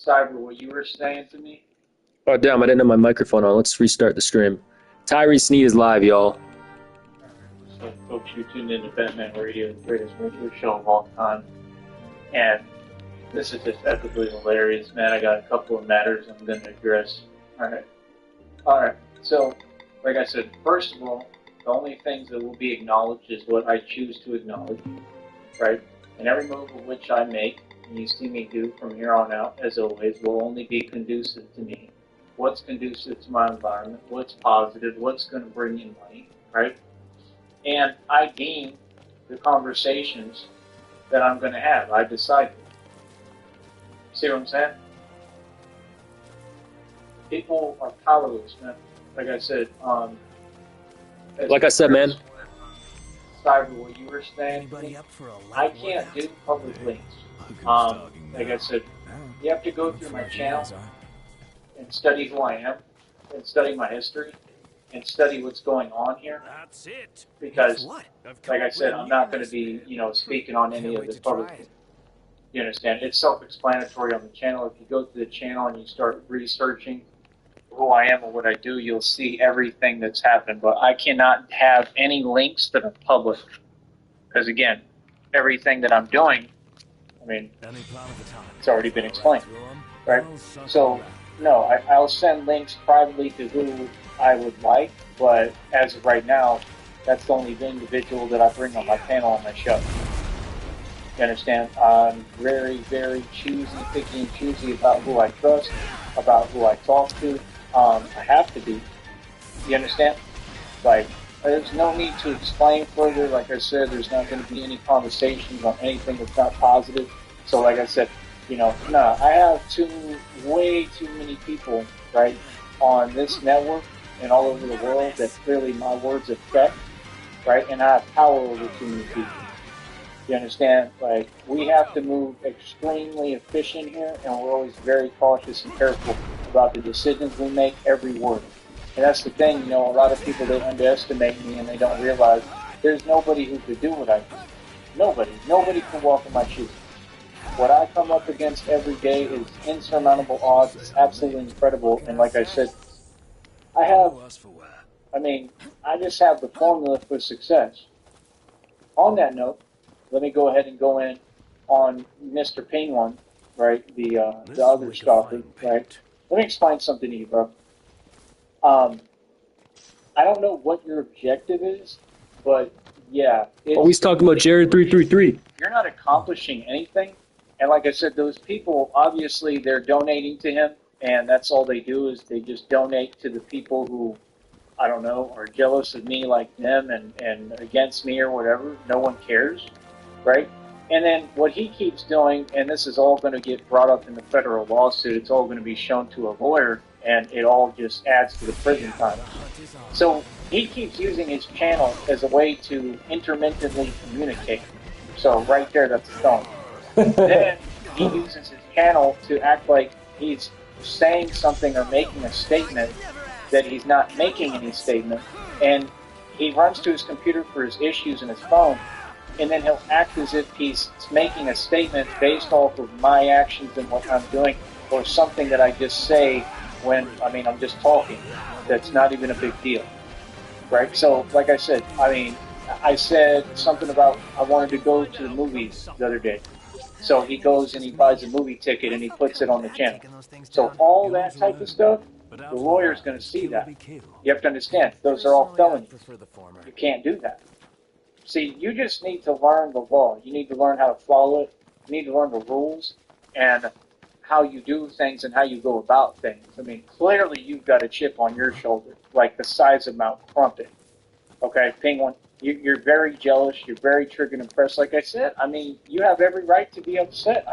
Cyber, what you were saying to me? Oh, damn, I didn't have my microphone on. Let's restart the stream. Tyree Sneed is live, y'all. So, folks, you tuned into Batman Radio, the greatest radio show of all time. And this is just epically hilarious, man. I got a couple of matters I'm going to address. Alright. So, like I said, first of all, the only things that will be acknowledged is what I choose to acknowledge, right? And every move of which I make, and you see me do from here on out, as always, will only be conducive to me. What's conducive to my environment, what's positive, what's going to bring in money, right? And I deem the conversations that I'm going to have. I decide. See what I'm saying? People are powerless, man. Like I said, man. Cyber, what you were saying, I can't do public links. Like I said, you have to go through my channel and study who I am, and study my history, and study what's going on here. That's it. Because, like I said, I'm not going to be, speaking on any of the public. You understand? It's self-explanatory on the channel. If you go to the channel and you start researching who I am and what I do, you'll see everything that's happened. But I cannot have any links that are public. Because, again, everything that I'm doing, I mean, it's already been explained. Right? So, no, I'll send links privately to who I would like. But as of right now, that's the only individual that I bring on my panel on my show. You understand? I'm very, very choosy, picky and choosy about who I trust, about who I talk to. I have to be. You understand? Like, there's no need to explain further. Like I said, there's not going to be any conversations on anything that's not positive. So, like I said, I have way too many people, right, on this network and all over the world that clearly my words affect, right? And I have power over too many people. You understand? Like, we have to move extremely efficient here, and we're always very cautious and careful about the decisions we make, every word. And that's the thing, a lot of people, they underestimate me and they don't realize there's nobody who could do what I do. Nobody can walk in my shoes. What I come up against every day is insurmountable odds. It's absolutely incredible. And like I said, I just have the formula for success. On that note, let me go ahead and go in on Mr. Penguin, right? The other scoffer, right? Let me explain something to you, bro. I don't know what your objective is, but yeah. Always talking about Jared 333. You're not accomplishing anything. And like I said, those people, obviously, they're donating to him, and that's all they do is they just donate to the people who, I don't know, are jealous of me like them and against me or whatever. No one cares, right? And then what he keeps doing, and this is all going to get brought up in the federal lawsuit, it's all going to be shown to a lawyer, and it all just adds to the prison time. So he keeps using his channel as a way to intermittently communicate. So right there, that's a stone. Then he uses his channel to act like he's saying something or making a statement that he's not making any statement. And he runs to his computer for his issues in his phone, and then he'll act as if he's making a statement based off of my actions and what I'm doing, or something that I just say when, I'm just talking. That's not even a big deal, right? So, like I said, I said something about I wanted to go to the movies the other day. So he goes and he buys a movie ticket and he puts it on the channel. So all that type of stuff, the lawyer's going to see that. You have to understand, those are all felonies. You can't do that. See, you just need to learn the law. You need to learn how to follow it. You need to learn the rules and how you do things and how you go about things. Clearly you've got a chip on your shoulder, like the size of Mount Crumpet. Okay, Penguin, you're very jealous. You're very triggered and impressed. Like I said, you have every right to be upset.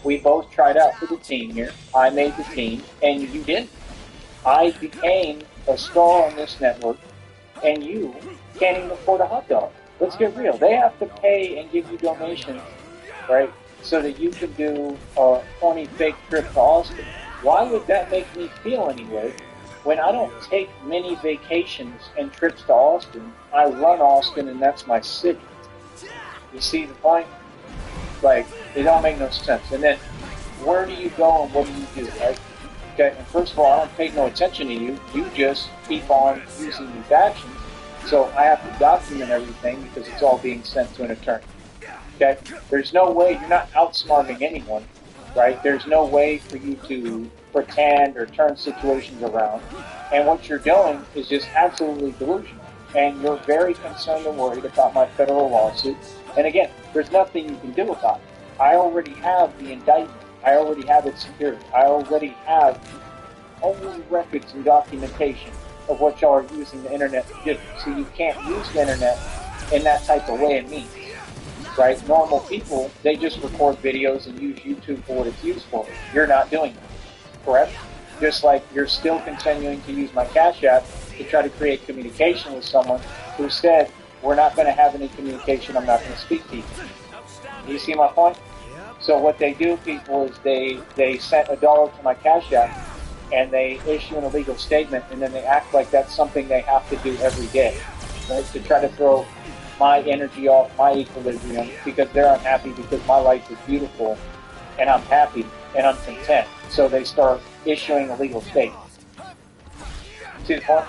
We both tried out for the team here. I made the team, and you didn't. I became a star on this network, and you can't even afford a hot dog. Let's get real. They have to pay and give you donations, right, so that you can do a 20 fake trip to Austin. Why would that make me feel anyway when I don't take many vacations and trips to Austin? I run Austin, and that's my city. You see the point? Like, it don't make no sense. And then where do you go and what do you do, right? Okay, and first of all, I don't pay no attention to you. You just keep on using these actions. So I have to document everything because it's all being sent to an attorney. Okay? There's no way, you're not outsmarting anyone, right? There's no way for you to pretend or turn situations around. And what you're doing is just absolutely delusional. And you're very concerned and worried about my federal lawsuit. And again, there's nothing you can do about it. I already have the indictment. I already have it secured. I already have all the records and documentation of what y'all are using the internet to do. So you can't use the internet in that type of way and means. Right? Normal people, they just record videos and use YouTube for what it's used for. You're not doing that. Correct? Just like you're still continuing to use my Cash App to try to create communication with someone who said, we're not going to have any communication, I'm not going to speak to you. You see my point? So what they do, people, is they sent $1 to my Cash App and they issue an illegal statement and then they act like that's something they have to do every day, right? To try to throw my energy off my equilibrium because they're unhappy because my life is beautiful and I'm happy and I'm content. So they start issuing illegal statements. See the point?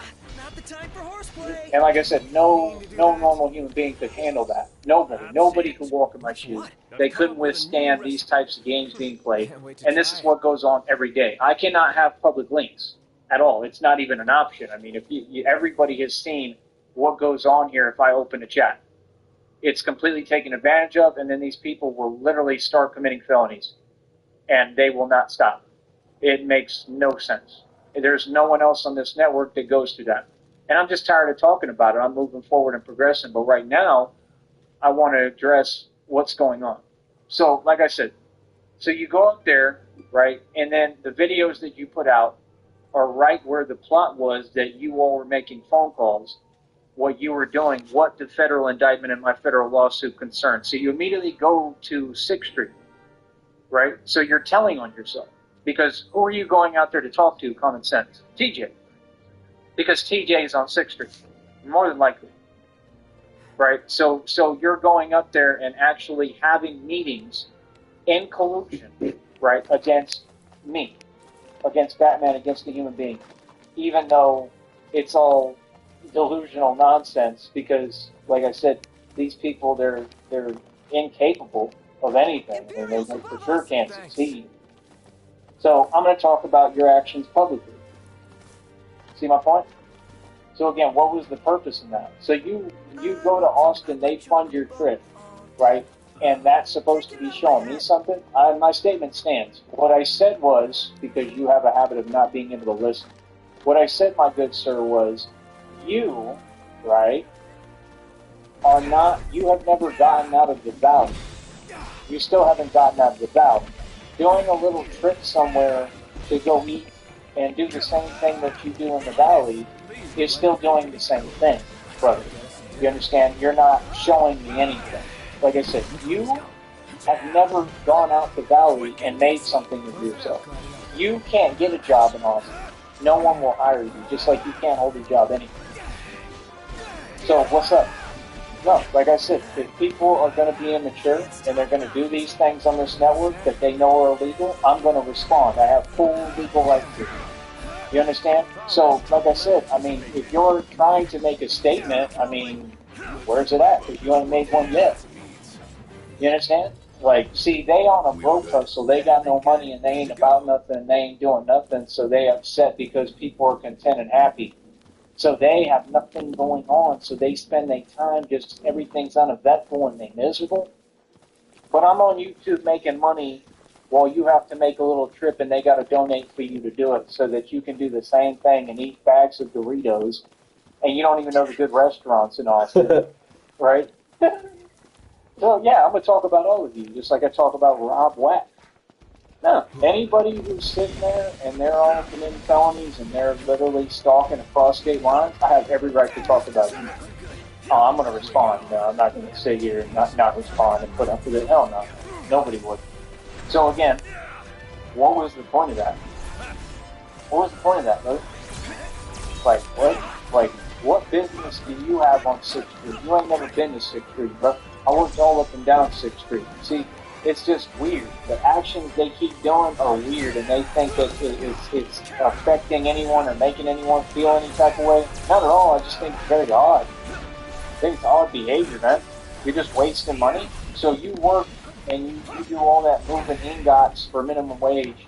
And like I said, no normal human being could handle that. Nobody could walk in my shoes. They couldn't withstand these types of games being played. And this is what goes on every day. I cannot have public links at all. It's not even an option. I mean, if everybody has seen what goes on here if I open a chat. It's completely taken advantage of, and then these people will literally start committing felonies. And they will not stop. It makes no sense. There's no one else on this network that goes through that. And I'm just tired of talking about it. I'm moving forward and progressing. But right now, I want to address what's going on. So, like I said, so you go up there, right, and then the videos that you put out are right where the plot was that you all were making phone calls, what you were doing, what the federal indictment and my federal lawsuit concerned. So you immediately go to 6th Street, right? So you're telling on yourself. Because who are you going out there to talk to, common sense? TJ. Because TJ is on 6th Street, more than likely. Right? So you're going up there and actually having meetings in collusion, right, against me, against Batman, against the human being, even though it's all delusional nonsense because, like I said, these people, they're incapable of anything. I mean, they for sure can't succeed. So I'm going to talk about your actions publicly. See my point? So again, what was the purpose in that? So you go to Austin, they fund your trip, right? And that's supposed to be showing me something? My statement stands. What I said was, because you have a habit of not being able to listen, what I said, my good sir, was you, right, you have never gotten out of the valley. You still haven't gotten out of the valley. Doing a little trip somewhere to go eat and do the same thing that you do in the valley is still doing the same thing, brother. You understand? You're not showing me anything. Like I said, you have never gone out the valley and made something of yourself. You can't get a job in Austin. No one will hire you, just like you can't hold a job anywhere. So what's up? No, like I said, if people are going to be immature and they're going to do these things on this network that they know are illegal, I'm going to respond. I have full legal right to. You understand? So, like I said, I mean, if you're trying to make a statement, I mean, where's it at? Because you haven't made one yet. You understand? Like, see, they on a broke hustle. They got no money and they ain't about nothing and they ain't doing nothing, so they upset because people are content and happy. So they have nothing going on, so they spend their time just everything's uneventful and they're miserable. But I'm on YouTube making money while you have to make a little trip and they got to donate for you to do it so that you can do the same thing and eat bags of Doritos and you don't even know the good restaurants in Austin, right? So, yeah, I'm going to talk about all of you, just like I talk about Rob Wack. No, anybody who's sitting there and they're all committing felonies and they're literally stalking across state lines, I have every right to talk about you. Oh, I'm going to respond. No, I'm not going to sit here and not respond and put up with it. Hell no. Nobody would. So again, what was the point of that? What was the point of that, brother? Like, what? Like, what business do you have on 6th Street? You ain't never been to 6th Street, bro. I worked all up and down 6th Street. See, It's just weird. The actions they keep doing are weird, and they think that it's affecting anyone or making anyone feel any type of way. Not at all. I just think it's very odd. I think it's odd behavior, man. You're just wasting money. So you work and you do all that moving ingots for minimum wage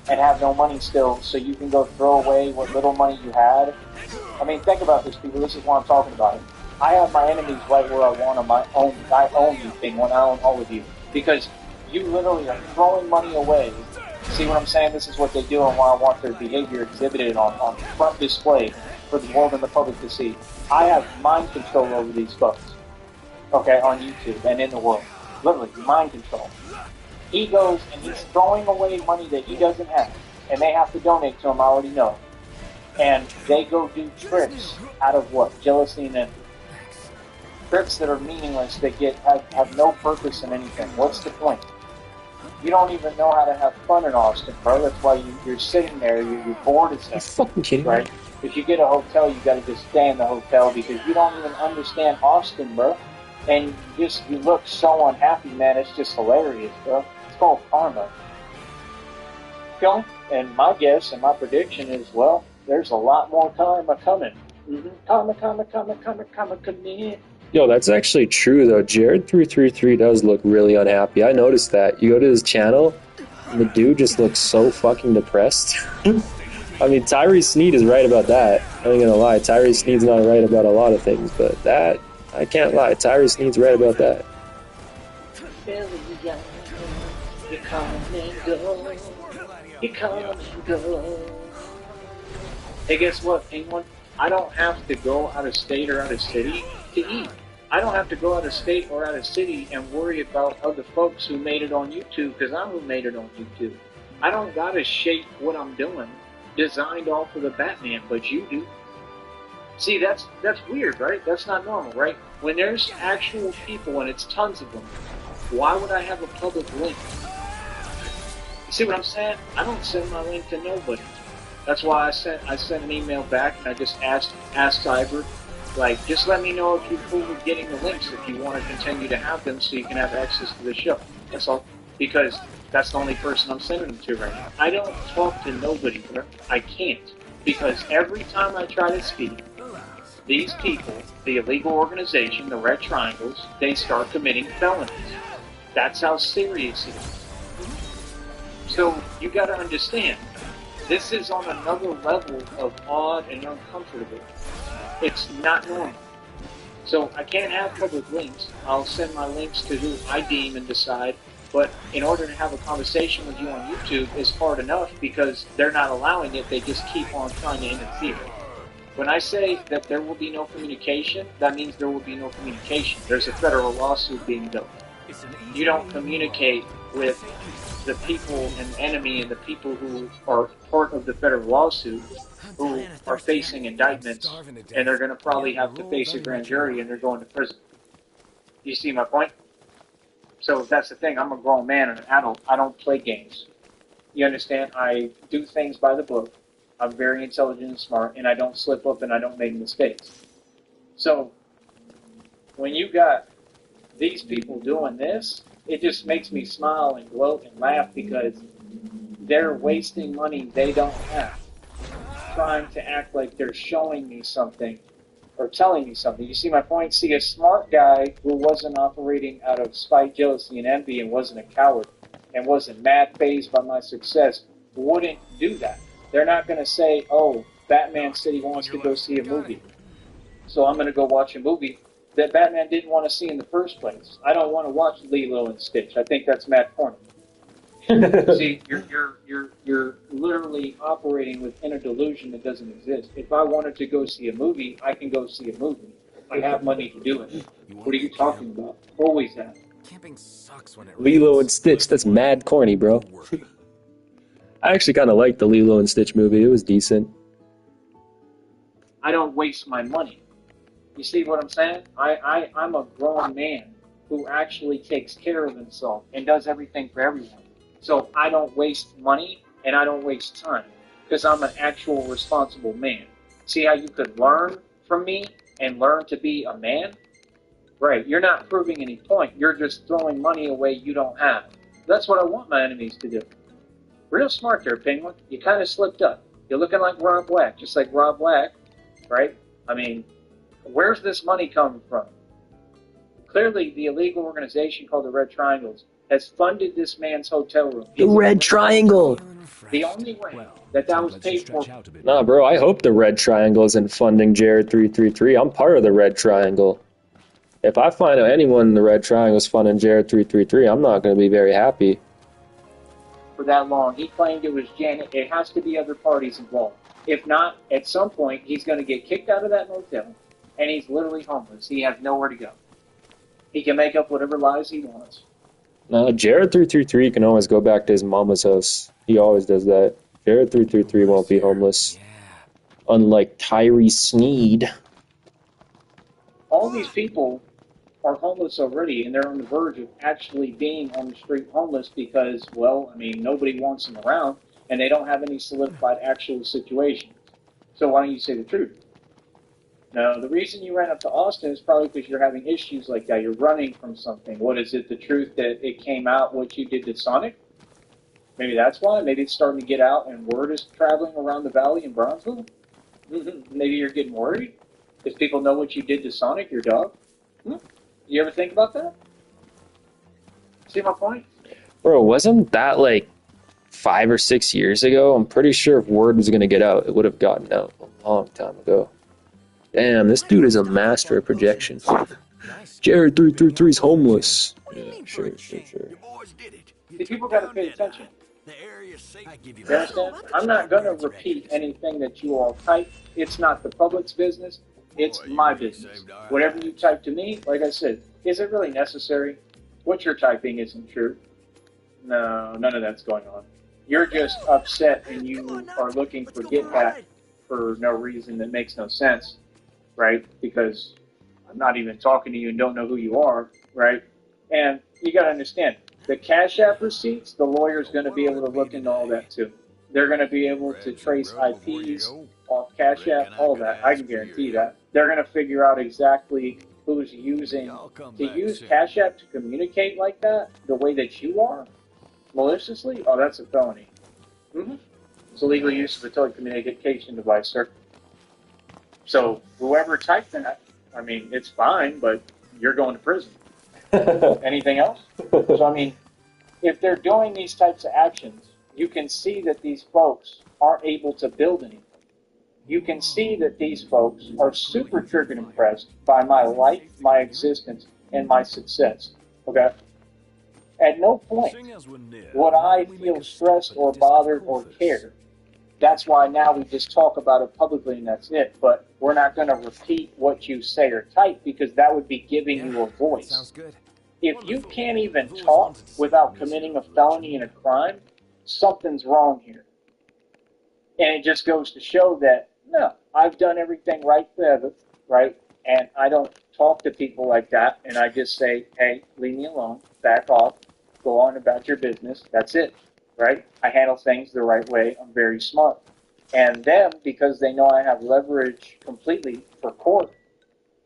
and have no money still, so you can go throw away what little money you had. I mean, think about this, people. This is what I'm talking about. I have my enemies right where I want them. I own you thing when I own all of you. Because you literally are throwing money away. See what I'm saying? This is what they do and why I want their behavior exhibited on front display for the world and the public to see. I have mind control over these folks. Okay, on YouTube and in the world. Literally, mind control. He goes and he's throwing away money that he doesn't have. And they have to donate to him, I already know. And they go do tricks out of what? Jealousy and envy. Tricks that are meaningless, that have no purpose in anything. What's the point? You don't even know how to have fun in Austin, bro. That's why you're sitting there, you're bored as hell. Fucking kidding right? me? If you get a hotel, you got to just stay in the hotel because you don't even understand Austin, bro. And you look so unhappy, man. It's just hilarious, bro. It's called karma. Feel me? And my guess and my prediction is, well, there's a lot more karma coming. Karma coming. Yo, that's actually true though. Jared333 does look really unhappy. I noticed that. You go to his channel, and the dude just looks so fucking depressed. I mean, Tyree Sneed is right about that. I ain't gonna lie. Tyree Sneed's not right about a lot of things, but that, I can't lie. Tyree Sneed's right about that. You come and go. You come and go. Hey, guess what, Penguin? I don't have to go out of state or out of city to eat. I don't have to go out of state or out of city and worry about other folks who made it on YouTube because I'm who made it on YouTube. I don't gotta shape what I'm doing designed off of the Batman, but you do. See, that's weird, right? That's not normal, right? When there's actual people and it's tons of them, why would I have a public link? You see what I'm saying? I don't send my link to nobody. That's why I sent an email back and I just asked Cyber, like, just let me know if you're cool with getting the links if you want to continue to have them so you can have access to the show. That's all. Because that's the only person I'm sending them to right now. I don't talk to nobody, bro. I can't. Because every time I try to speak, these people, the illegal organization, the Red Triangles, they start committing felonies. That's how serious it is. So you got to understand, this is on another level of odd and uncomfortable. It's not normal. So I can't have public links. I'll send my links to who I deem and decide. But in order to have a conversation with you on YouTube is hard enough because they're not allowing it. They just keep on trying to interfere. When I say that there will be no communication, that means there will be no communication. There's a federal lawsuit being built. You don't communicate with the people and the enemy and the people who are part of the federal lawsuit who are facing indictments, and they're going to probably have to face a grand jury and they're going to prison. You see my point? So that's the thing. I'm a grown man and an adult. I don't play games. You understand? I do things by the book. I'm very intelligent and smart, and I don't slip up and I don't make mistakes. So when you got these people doing this, it just makes me smile and gloat and laugh because they're wasting money they don't have, trying to act like they're showing me something or telling me something. You see my point? See, a smart guy who wasn't operating out of spite, jealousy, and envy and wasn't a coward and wasn't mad phased by my success wouldn't do that. They're not going to say, oh, Batman said he wants to go see a movie, so I'm going to go watch a movie that Batman didn't want to see in the first place. I don't want to watch Lilo and Stitch. I think that's mad corny. See, you're literally operating within a delusion that doesn't exist. If I wanted to go see a movie, I can go see a movie. I have money to do it. What are you talking about? Always have. Camping sucks when it Lilo and Stitch, that's mad corny, bro. I actually kind of liked the Lilo and Stitch movie. It was decent. I don't waste my money. You see what I'm saying? I'm a grown man who actually takes care of himself and does everything for everyone. So I don't waste money and I don't waste time because I'm an actual responsible man. See how you could learn from me and learn to be a man? Right, you're not proving any point. You're just throwing money away you don't have. That's what I want my enemies to do. Real smart there, Penguin. You kind of slipped up. You're looking like Rob Black, just like Rob Black, right? I mean, where's this money coming from? Clearly, the illegal organization called the Red Triangles has funded this man's hotel room. The Red Triangle. The only way that was paid for. Nah, bro, I hope the Red Triangle isn't funding Jared 333. I'm part of the Red Triangle. If I find out anyone in the Red Triangle is funding Jared 333, I'm not going to be very happy. For that long, he claimed it was Janet. It has to be other parties involved. If not, at some point, he's going to get kicked out of that motel, and he's literally homeless. He has nowhere to go. He can make up whatever lies he wants. No, Jared 333 can always go back to his mama's house. He always does that. Jared 333 won't be homeless. Unlike Tyree Sneed. All these people are homeless already, and they're on the verge of actually being on the street homeless because, well, I mean, nobody wants them around, and they don't have any solidified actual situations. So why don't you say the truth? No, the reason you ran up to Austin is probably because you're having issues like that. You're running from something. What is it? The truth that it came out what you did to Sonic? Maybe that's why. Maybe it's starting to get out and word is traveling around the valley in Bronzeville. Maybe you're getting worried because people know what you did to Sonic, your dog. You ever think about that? See my point? Bro, wasn't that like 5 or 6 years ago? I'm pretty sure if word was going to get out, it would have gotten out a long time ago. Damn, this dude is a master of projection. Jared 333's homeless. Yeah, sure. The people got to pay attention. You understand? I'm not going to repeat anything that you all type. It's not the public's business. It's my business. Whatever you type to me, like I said, is it really necessary? What you're typing isn't true. No, none of that's going on. You're just upset and you are looking for get back for no reason that makes no sense, right? Because I'm not even talking to you and don't know who you are, right? And you got to understand, the Cash App receipts, the lawyer's going to be able to look into all that too. They're going to be able to trace IPs off Cash App, all that. I can guarantee that. They're going to figure out exactly who's using, to use Cash App to communicate like that, the way that you are, maliciously, oh, that's a felony. It's illegal use of a telecommunication device, sir. So whoever typed that, I mean, it's fine, but you're going to prison. Anything else? So, I mean, if they're doing these types of actions, you can see that these folks aren't able to build anything. You can see that these folks are super triggered and impressed by my life, my existence, and my success. Okay? At no point would I feel stressed or bothered or care. That's why now we just talk about it publicly and that's it. But we're not going to repeat what you say or type because that would be giving you a voice. Sounds good. If you can't even talk without committing a felony and a crime, something's wrong here. And it just goes to show that, no, I've done everything right there, right? And I don't talk to people like that. And I just say, hey, leave me alone, back off, go on about your business. That's it, right? I handle things the right way. I'm very smart. And them, because they know I have leverage completely for court,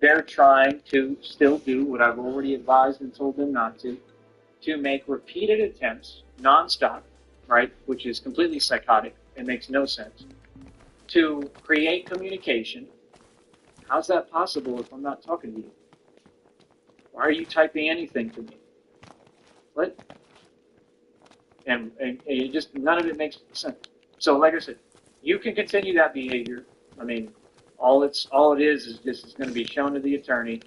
they're trying to still do what I've already advised and told them not to make repeated attempts, nonstop, right, which is completely psychotic and makes no sense, to create communication. How's that possible if I'm not talking to you? Why are you typing anything to me? What? And it just, none of it makes sense. So like I said, you can continue that behavior. I mean, all it is this is going to be shown to the attorney.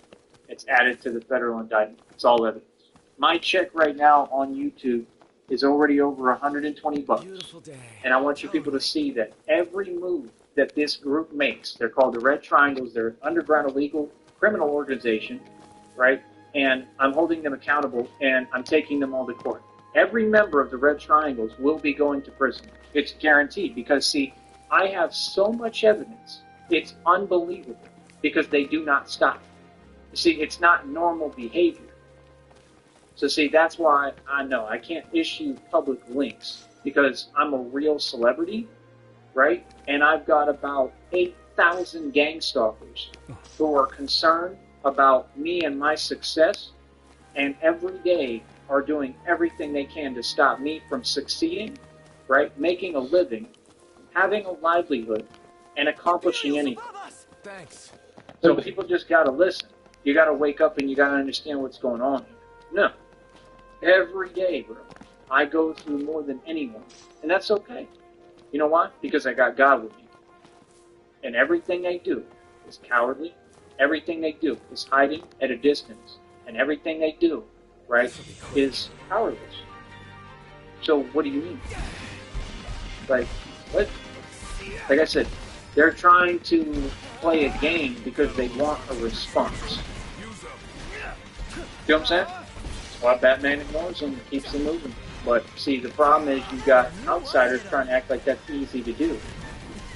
It's added to the federal indictment. It's all evidence. My check right now on YouTube is already over $120. And I want you people to see that every move that this group makes, they're called the Red Triangles, they're an underground illegal criminal organization, right? And I'm holding them accountable and I'm taking them all to court. Every member of the Red Triangles will be going to prison. It's guaranteed because, see, I have so much evidence. It's unbelievable because they do not stop. You see, it's not normal behavior. So, see, that's why I know I can't issue public links because I'm a real celebrity, right? And I've got about 8,000 gang stalkers who are concerned about me and my success. And every day are doing everything they can to stop me from succeeding, right? Making a living, having a livelihood, and accomplishing anything. Thanks. So people just got to listen. You got to wake up and you got to understand what's going on here. No. Every day, bro, I go through more than anyone. And that's okay. You know why? Because I got God with me. And everything they do is cowardly. Everything they do is hiding at a distance. And everything they do, right, is powerless. So what do you mean? Like, what? Like I said, they're trying to play a game because they want a response. You know what I'm saying? That's why Batman ignores them and keeps them moving. But see, the problem is you got outsiders trying to act like that's easy to do.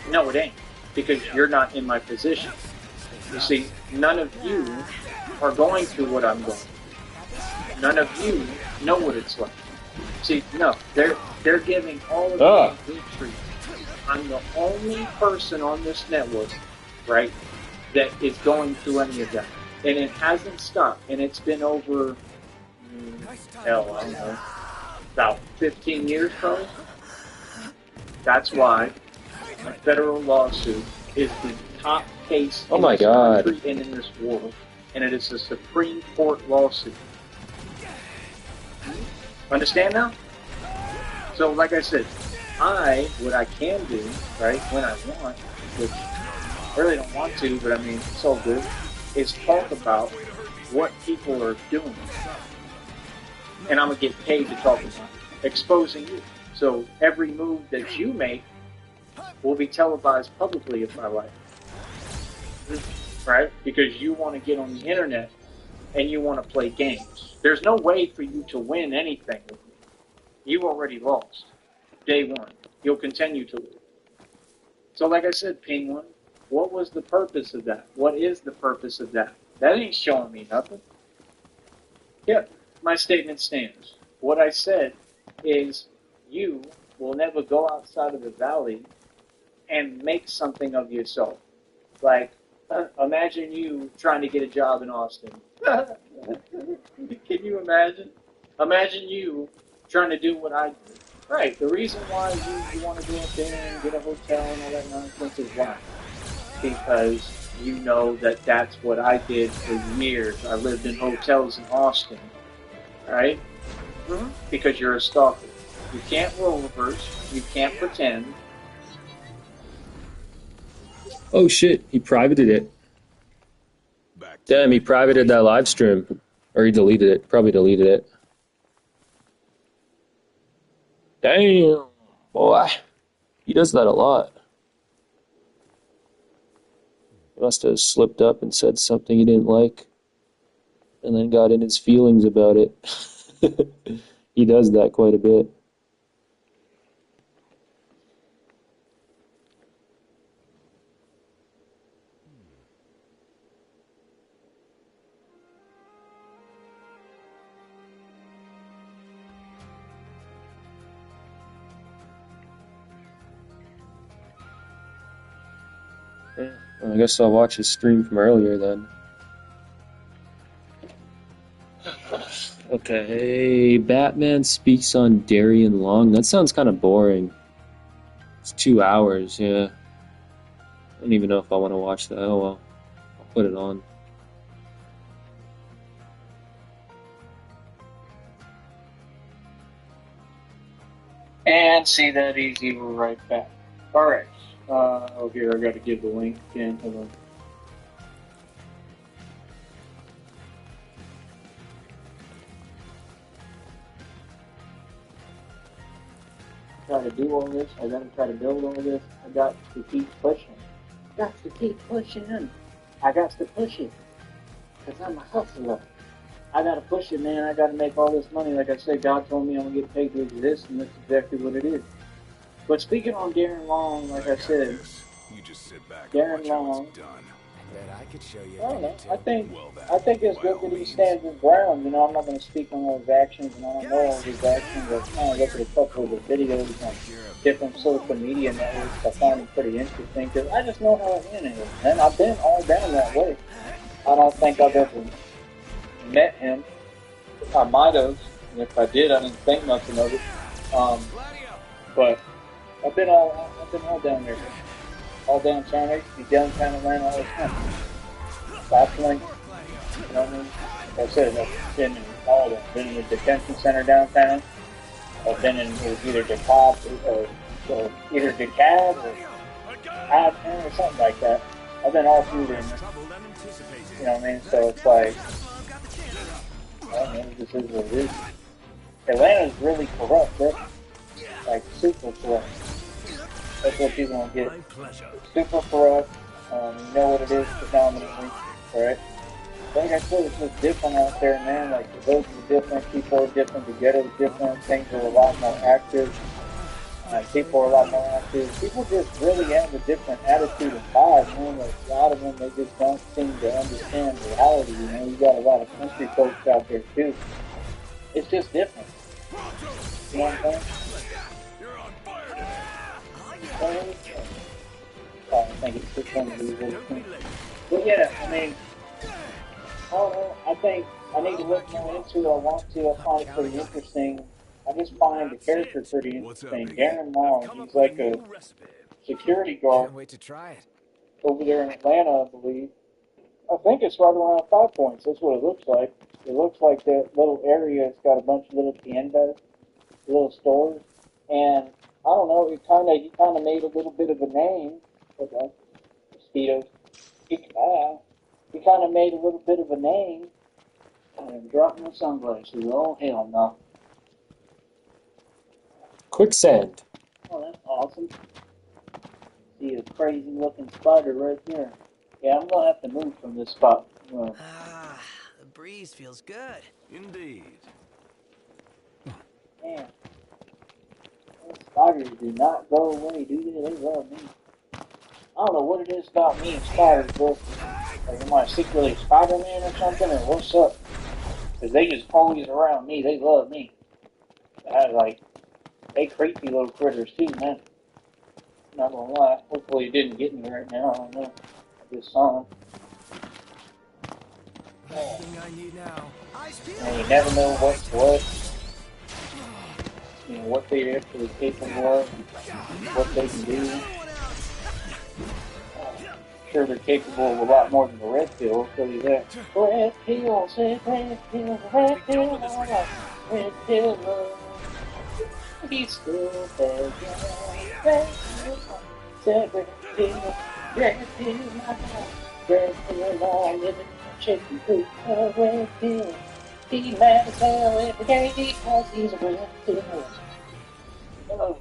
No, it ain't. Because you're not in my position. You see, none of you are going through what I'm going through. None of you know what it's like. See, no, they're giving all of you good treatment. I'm the only person on this network, right, that is going through any of that. And it hasn't stopped. And it's been over, hell, I don't know, about 15 years probably. That's why a federal lawsuit is the top case in this country and in this world. And it is a Supreme Court lawsuit. Understand now? So, like I said, what I can do, right, when I want, which I really don't want to, but I mean, it's all good, is talk about what people are doing. And I'm going to get paid to talk about it, exposing you. So every move that you make will be televised publicly if I like. Right? Because you want to get on the internet and you want to play games. There's no way for you to win anything with me. You already lost. Day one. You'll continue to lose. So like I said, Penguin, what was the purpose of that? What is the purpose of that? That ain't showing me nothing. Yep, my statement stands. What I said is you will never go outside of the valley and make something of yourself. Like, imagine you trying to get a job in Austin. Can you imagine? Imagine you trying to do what I do. Right, the reason why you want to go up there and get a hotel and all that nonsense is why. Because you know that that's what I did for years. I lived in hotels in Austin. Right? Mm-hmm. Because you're a stalker. You can't role reverse. You can't pretend. Oh shit, he privated it. Damn, he privated that live stream. Or he deleted it. Probably deleted it. Damn, boy. He does that a lot. He must have slipped up and said something he didn't like. And then got in his feelings about it. He does that quite a bit. Well, I guess I'll watch his stream from earlier then. Okay, Batman speaks on Darian Long. That sounds kind of boring. It's 2 hours, yeah. I don't even know if I want to watch that. Oh well, I'll put it on. And see that easy, we're right back. Alright. Oh, here, I gotta give the link again. Hold on. Try to do all this. I gotta try to build all this. I got to keep pushing. Got to keep pushing. I got to push it. Because I'm a hustler. I gotta push it, man. I gotta make all this money. Like I said, God told me I'm gonna get paid to exist, and that's exactly what it is. But speaking on Darren Long, like I said, You just sit back Darren Long, I could show you. I don't know. I think it's good that he stands his ground. You know, I'm not going to speak on all his actions, and I don't know all his actions. I kind of look at a couple of the videos on different social media networks. I find it pretty interesting because I just know how it is, and I've been all down that way. I don't think I've ever met him. I might have, And if I did, I didn't think nothing of it. But I've been all down there, all downtown. I used to be downtown Atlanta all the time. South Point, you know what I mean? Like I said, I've been in all of them. Been in the detention center downtown. I've been in it was either or either DeKalb or Hyde or something like that. I've been all through there. You know what I mean? So it's like, I mean, this is what it is. Atlanta's really corrupt, bro. Like super corrupt. That's what people don't get. Super corrupt. You know what it is predominantly, right? Like I said, it's just different out there, man. Like the votes are different, people are different, the ghetto's different, things are a lot more active. People are a lot more active. People just really have a different attitude and vibe, man. Like a lot of them, they just don't seem to understand reality. You know, you got a lot of country folks out there too. It's just different. You know what I'm saying? I think it's just one of these little things. But yeah, I mean, I don't know. I think I need to look more into it. I want to. I find it pretty interesting. I just find the character pretty interesting. Darren Long, he's like a security guard Can't wait to try it. over there in Atlanta, I believe. I think it's right around 5 points. That's what it looks like. It looks like that little area has got a bunch of little tiendas, little stores, and I don't know. He kind of made a little bit of a name. Okay, mosquitoes. He kind of made a little bit of a name. And dropped my sunglasses. Oh hell no! Quicksand. Oh, that's awesome. See a crazy looking spider right there. Yeah, I'm gonna have to move from this spot. Ah, the breeze feels good. Indeed. Man, those spiders do not go away, do they? They love me. I don't know what it is about me and spiders, bro. Like, am I secretly Spider-Man or something, or what's up? Because they just always around me. They love me. They creepy little critters too, man. Not gonna lie. Hopefully it didn't get me right now. I don't know. I just saw him. Everything I need now. And you never know what's what. You know, what they're actually capable of, what they can do. I'm sure they're capable of a lot more than the red pill, I'll tell you that. Red pill, say red pill, alright. Red pill, love. He's still there, red pill, say red pill, my heart. Red pill, all living in a chicken coop, red pill. He mad as hell every day because he's a red pill. Hello.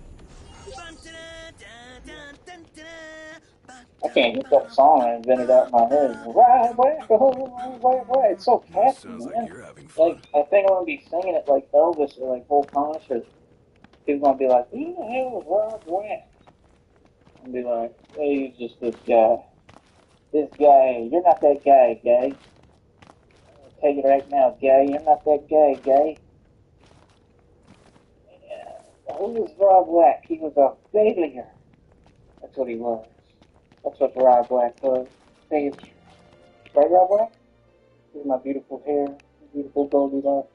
I can't get that song I invented out in my head. Right whack a hole, right whack. It's so catchy, Sounds like man. you're having fun. Like I think I'm gonna be singing it like Elvis or like whole concert. People gonna be like, "Who the hell is Rob Whack?" And be like, "Hey, he's just this guy. This guy. You're not that guy, gay. I'll tell you right now, gay. You're not that guy, gay." Yeah. Who was Rob Whack? He was a failure. That's what he was. That's what Rob Black was. Failure. Right, Rob Black? This is my beautiful hair, beautiful Goldilocks.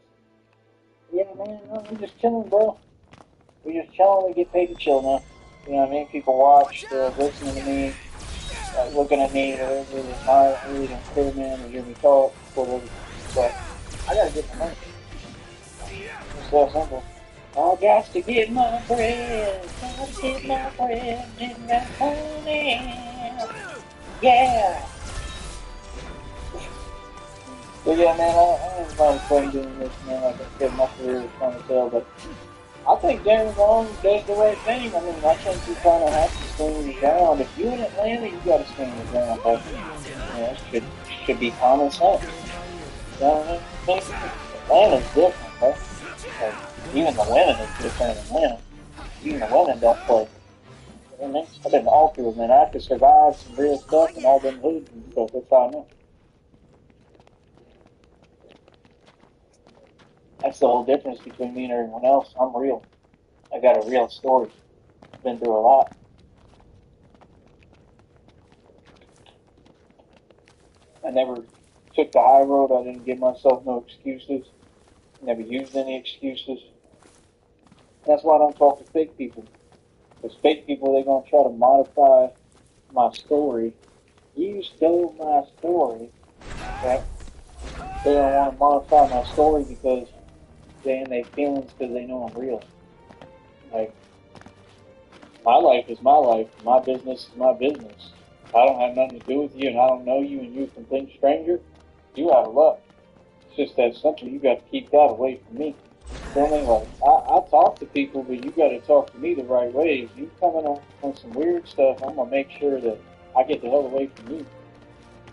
Yeah, man, I'm just chilling, bro. We're just chilling. We get paid to chill now. You know what I mean? People watch, they're listening to me, looking at me, whatever. I really don't care, man. They hear me talk, whatever. But I gotta get my money. It's so simple. I got to get my bread. Gotta get my bread. Get that money. Yeah. But yeah, man, I have a lot of fun doing this, man. Like I said, my career is fun as hell, but I think Darren Long does the right thing. I mean, I think you kind of have to stand your ground. If you're in Atlanta, you got to stand your ground, but you know, it should be common sense. You know what I mean? Atlanta's different, bro. Like, even the women is different in Atlanta. Even the women don't play. You know what I mean? I've been all through it, man. I could survive some real stuff and all them hoods and stuff. That's how I know. That's the whole difference between me and everyone else. I'm real. I got a real story. I've been through a lot. I never took the high road. I didn't give myself no excuses. Never used any excuses. That's why I don't talk to fake people. Because fake people, they're going to try to modify my story. You stole my story. Right? They don't want to modify my story because they in their feelings because they know I'm real. Like, my life is my life. My business is my business. I don't have nothing to do with you, and I don't know you, and you're a complete stranger. You out of luck. It's just that simple. You got to keep that away from me. So I mean, like, I talk to people, but you got to talk to me the right way. If you coming on some weird stuff, I'm gonna make sure that I get the hell away from you.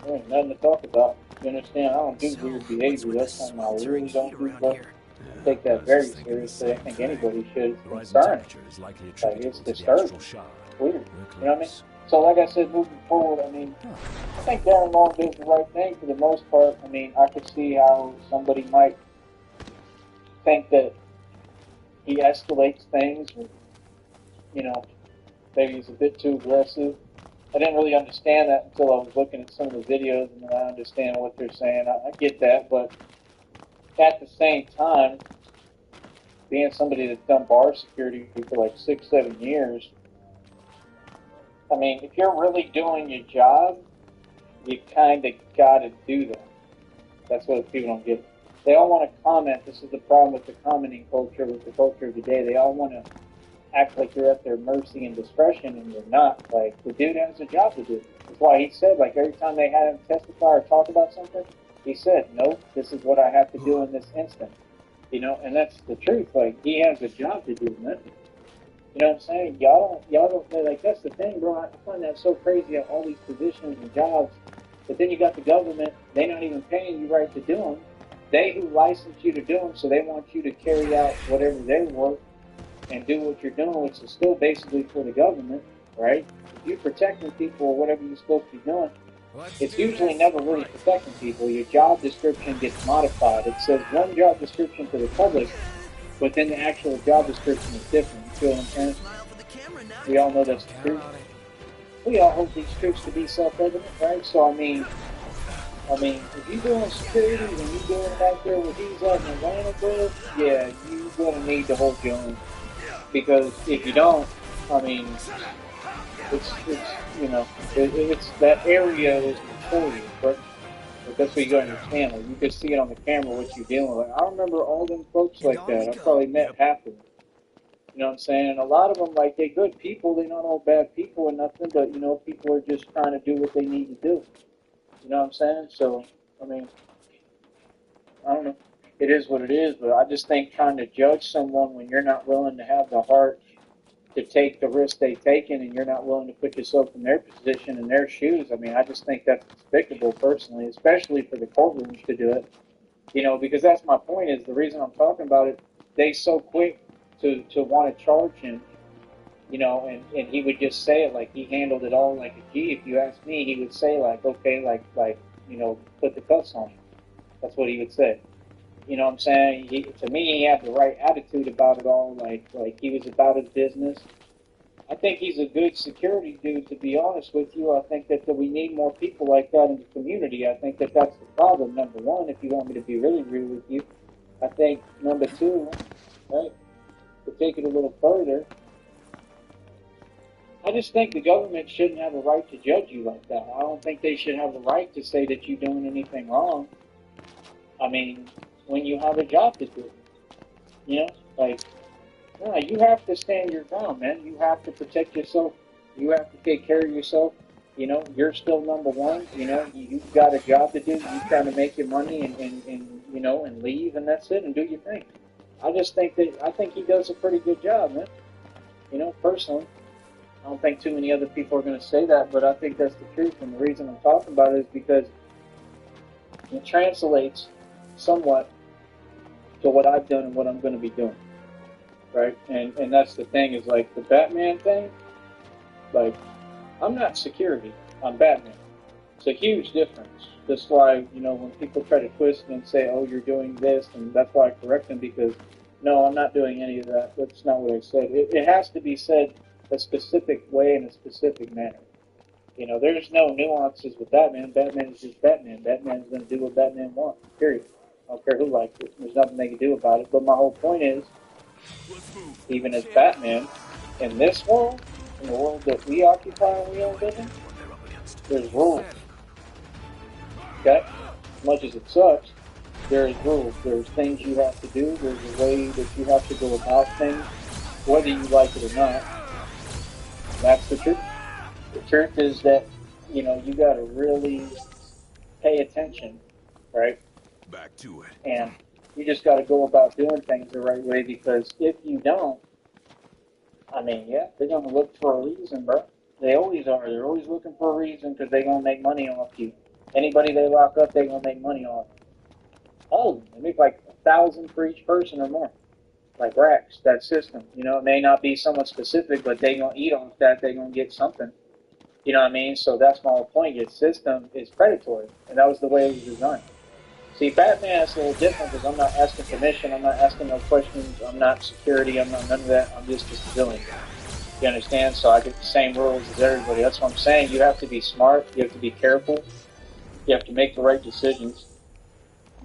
There ain't nothing to talk about. You understand? I don't do So, weird what's behavior. with the That's something I sweltering really heat don't do, around bro. here? I take that I was very just thinking the seriously. I same think thing. anybody should. It's The rising concerning. temperature is likely Like, attributable it's to the disturbing. astral shard. It's weird. We're You know what I mean? close. So, like I said, moving forward, I mean, I think Darren Long does the right thing for the most part. I mean, I could see how somebody might think that he escalates things, or, you know, maybe he's a bit too aggressive. I didn't really understand that until I was looking at some of the videos, and then I understand what they're saying. I get that, but at the same time, being somebody that's done bar security for like 6, 7 years, I mean, if you're really doing your job, you kind of got to do that. That's what people don't get. They all want to comment. This is the problem with the commenting culture, with the culture of the day. They all want to act like you're at their mercy and discretion, and you're not. Like, the dude has a job to do. That's why he said, like, every time they had him testify or talk about something, he said, no, this is what I have to do in this instant. You know, and that's the truth. Like, he has a job to do, man. You know what I'm saying? Y'all don't, like, that's the thing, bro. I find that so crazy at all these positions and jobs. But then you got the government, they're not even paying you right to do them. They who license you to do them, so they want you to carry out whatever they work and do what you're doing, which is still basically for the government, right? If you're protecting people or whatever you're supposed to be doing, Let's it's do usually this. never really Right. protecting people. Your job description gets modified. It says one job description to the public, but then the actual job description is different. You feel what I'm saying? Smile for the camera now. We all know that's Don't the count truth. on it. We all hold these truths to be self-evident, right? So I mean, if you're doing security and you're doing it out there where he's at in Atlanta, bro, yeah, you're gonna need to hold your own. Because if you don't, I mean, it's it's that area is notorious, bro. But that's what you gotta understand. Like, you can see it on the camera what you're dealing with. Like, I remember all them folks And like on we that. I go. probably met half of them. You know what I'm saying? And a lot of them, like, they're good people. They're not all bad people or nothing, but, people are just trying to do what they need to do. You know what I'm saying? So, I mean, I don't know. It is what it is, but I just think trying to judge someone when you're not willing to have the heart to take the risk they've taken and you're not willing to put yourself in their position, in their shoes, I mean, I just think that's despicable personally, especially for the courtrooms to do it. Because that's my point is the reason I'm talking about it, they so quick to want to charge him, and he would just say it like he handled it all like a G. If you ask me, he would say like, okay, like, put the cuffs on him. That's what he would say. You know what I'm saying? To me, he had the right attitude about it all. Like he was about his business. I think he's a good security dude. To be honest with you, I think that we need more people like that in the community. I think that that's the problem. Number one, if you want me to be really real with you, I think number two, right? To take it a little further, I just think the government shouldn't have a right to judge you like that. I don't think they should have a right to say that you're doing anything wrong. I mean, when you have a job to do, you know, like, no, you have to stand your ground, man. You have to protect yourself. You have to take care of yourself. You're still number one. You've got a job to do. You trying to make your money and leave, and that's it, and do your thing. I think he does a pretty good job, man. Personally. I don't think too many other people are going to say that, but I think that's the truth. And the reason I'm talking about it is because it translates somewhat to what I've done and what I'm going to be doing, right? And that's the thing is like the Batman thing. Like, I'm not security. I'm Batman. It's a huge difference. That's why when people try to twist it and say, "Oh, you're doing this," and that's why I correct them because no, I'm not doing any of that. That's not what I said. It has to be said a specific way in a specific manner. There's no nuances with Batman. Batman is just Batman. Batman's going to do what Batman wants, period. I don't care who likes it. There's nothing they can do about it. But my whole point is, even as Batman, in this world, in the world that we occupy and we all live in, there's rules. Okay? As much as it sucks, there's rules. There's things you have to do. There's a way that you have to go about things, whether you like it or not. That's the truth. The truth is that, you know, you got to really pay attention, right? Back to it. And you just got to go about doing things the right way, because if you don't, I mean, yeah, they're going to look for a reason, bro. They always are. They're always looking for a reason, because they're going to make money off you. Anybody they lock up, they're going to make money off. All of them. They make like 1,000 for each person or more. Like racks, that system. You know, it may not be someone specific, but they're going to eat off that. They're going to get something. You know what I mean? So that's my whole point. Its system is predatory, and that was the way it was designed. See, Batman is a little different, because I'm not asking permission, I'm not asking no questions, I'm not security, I'm not none of that, I'm just a civilian. You understand? So I get the same rules as everybody. That's what I'm saying. You have to be smart, you have to be careful, you have to make the right decisions,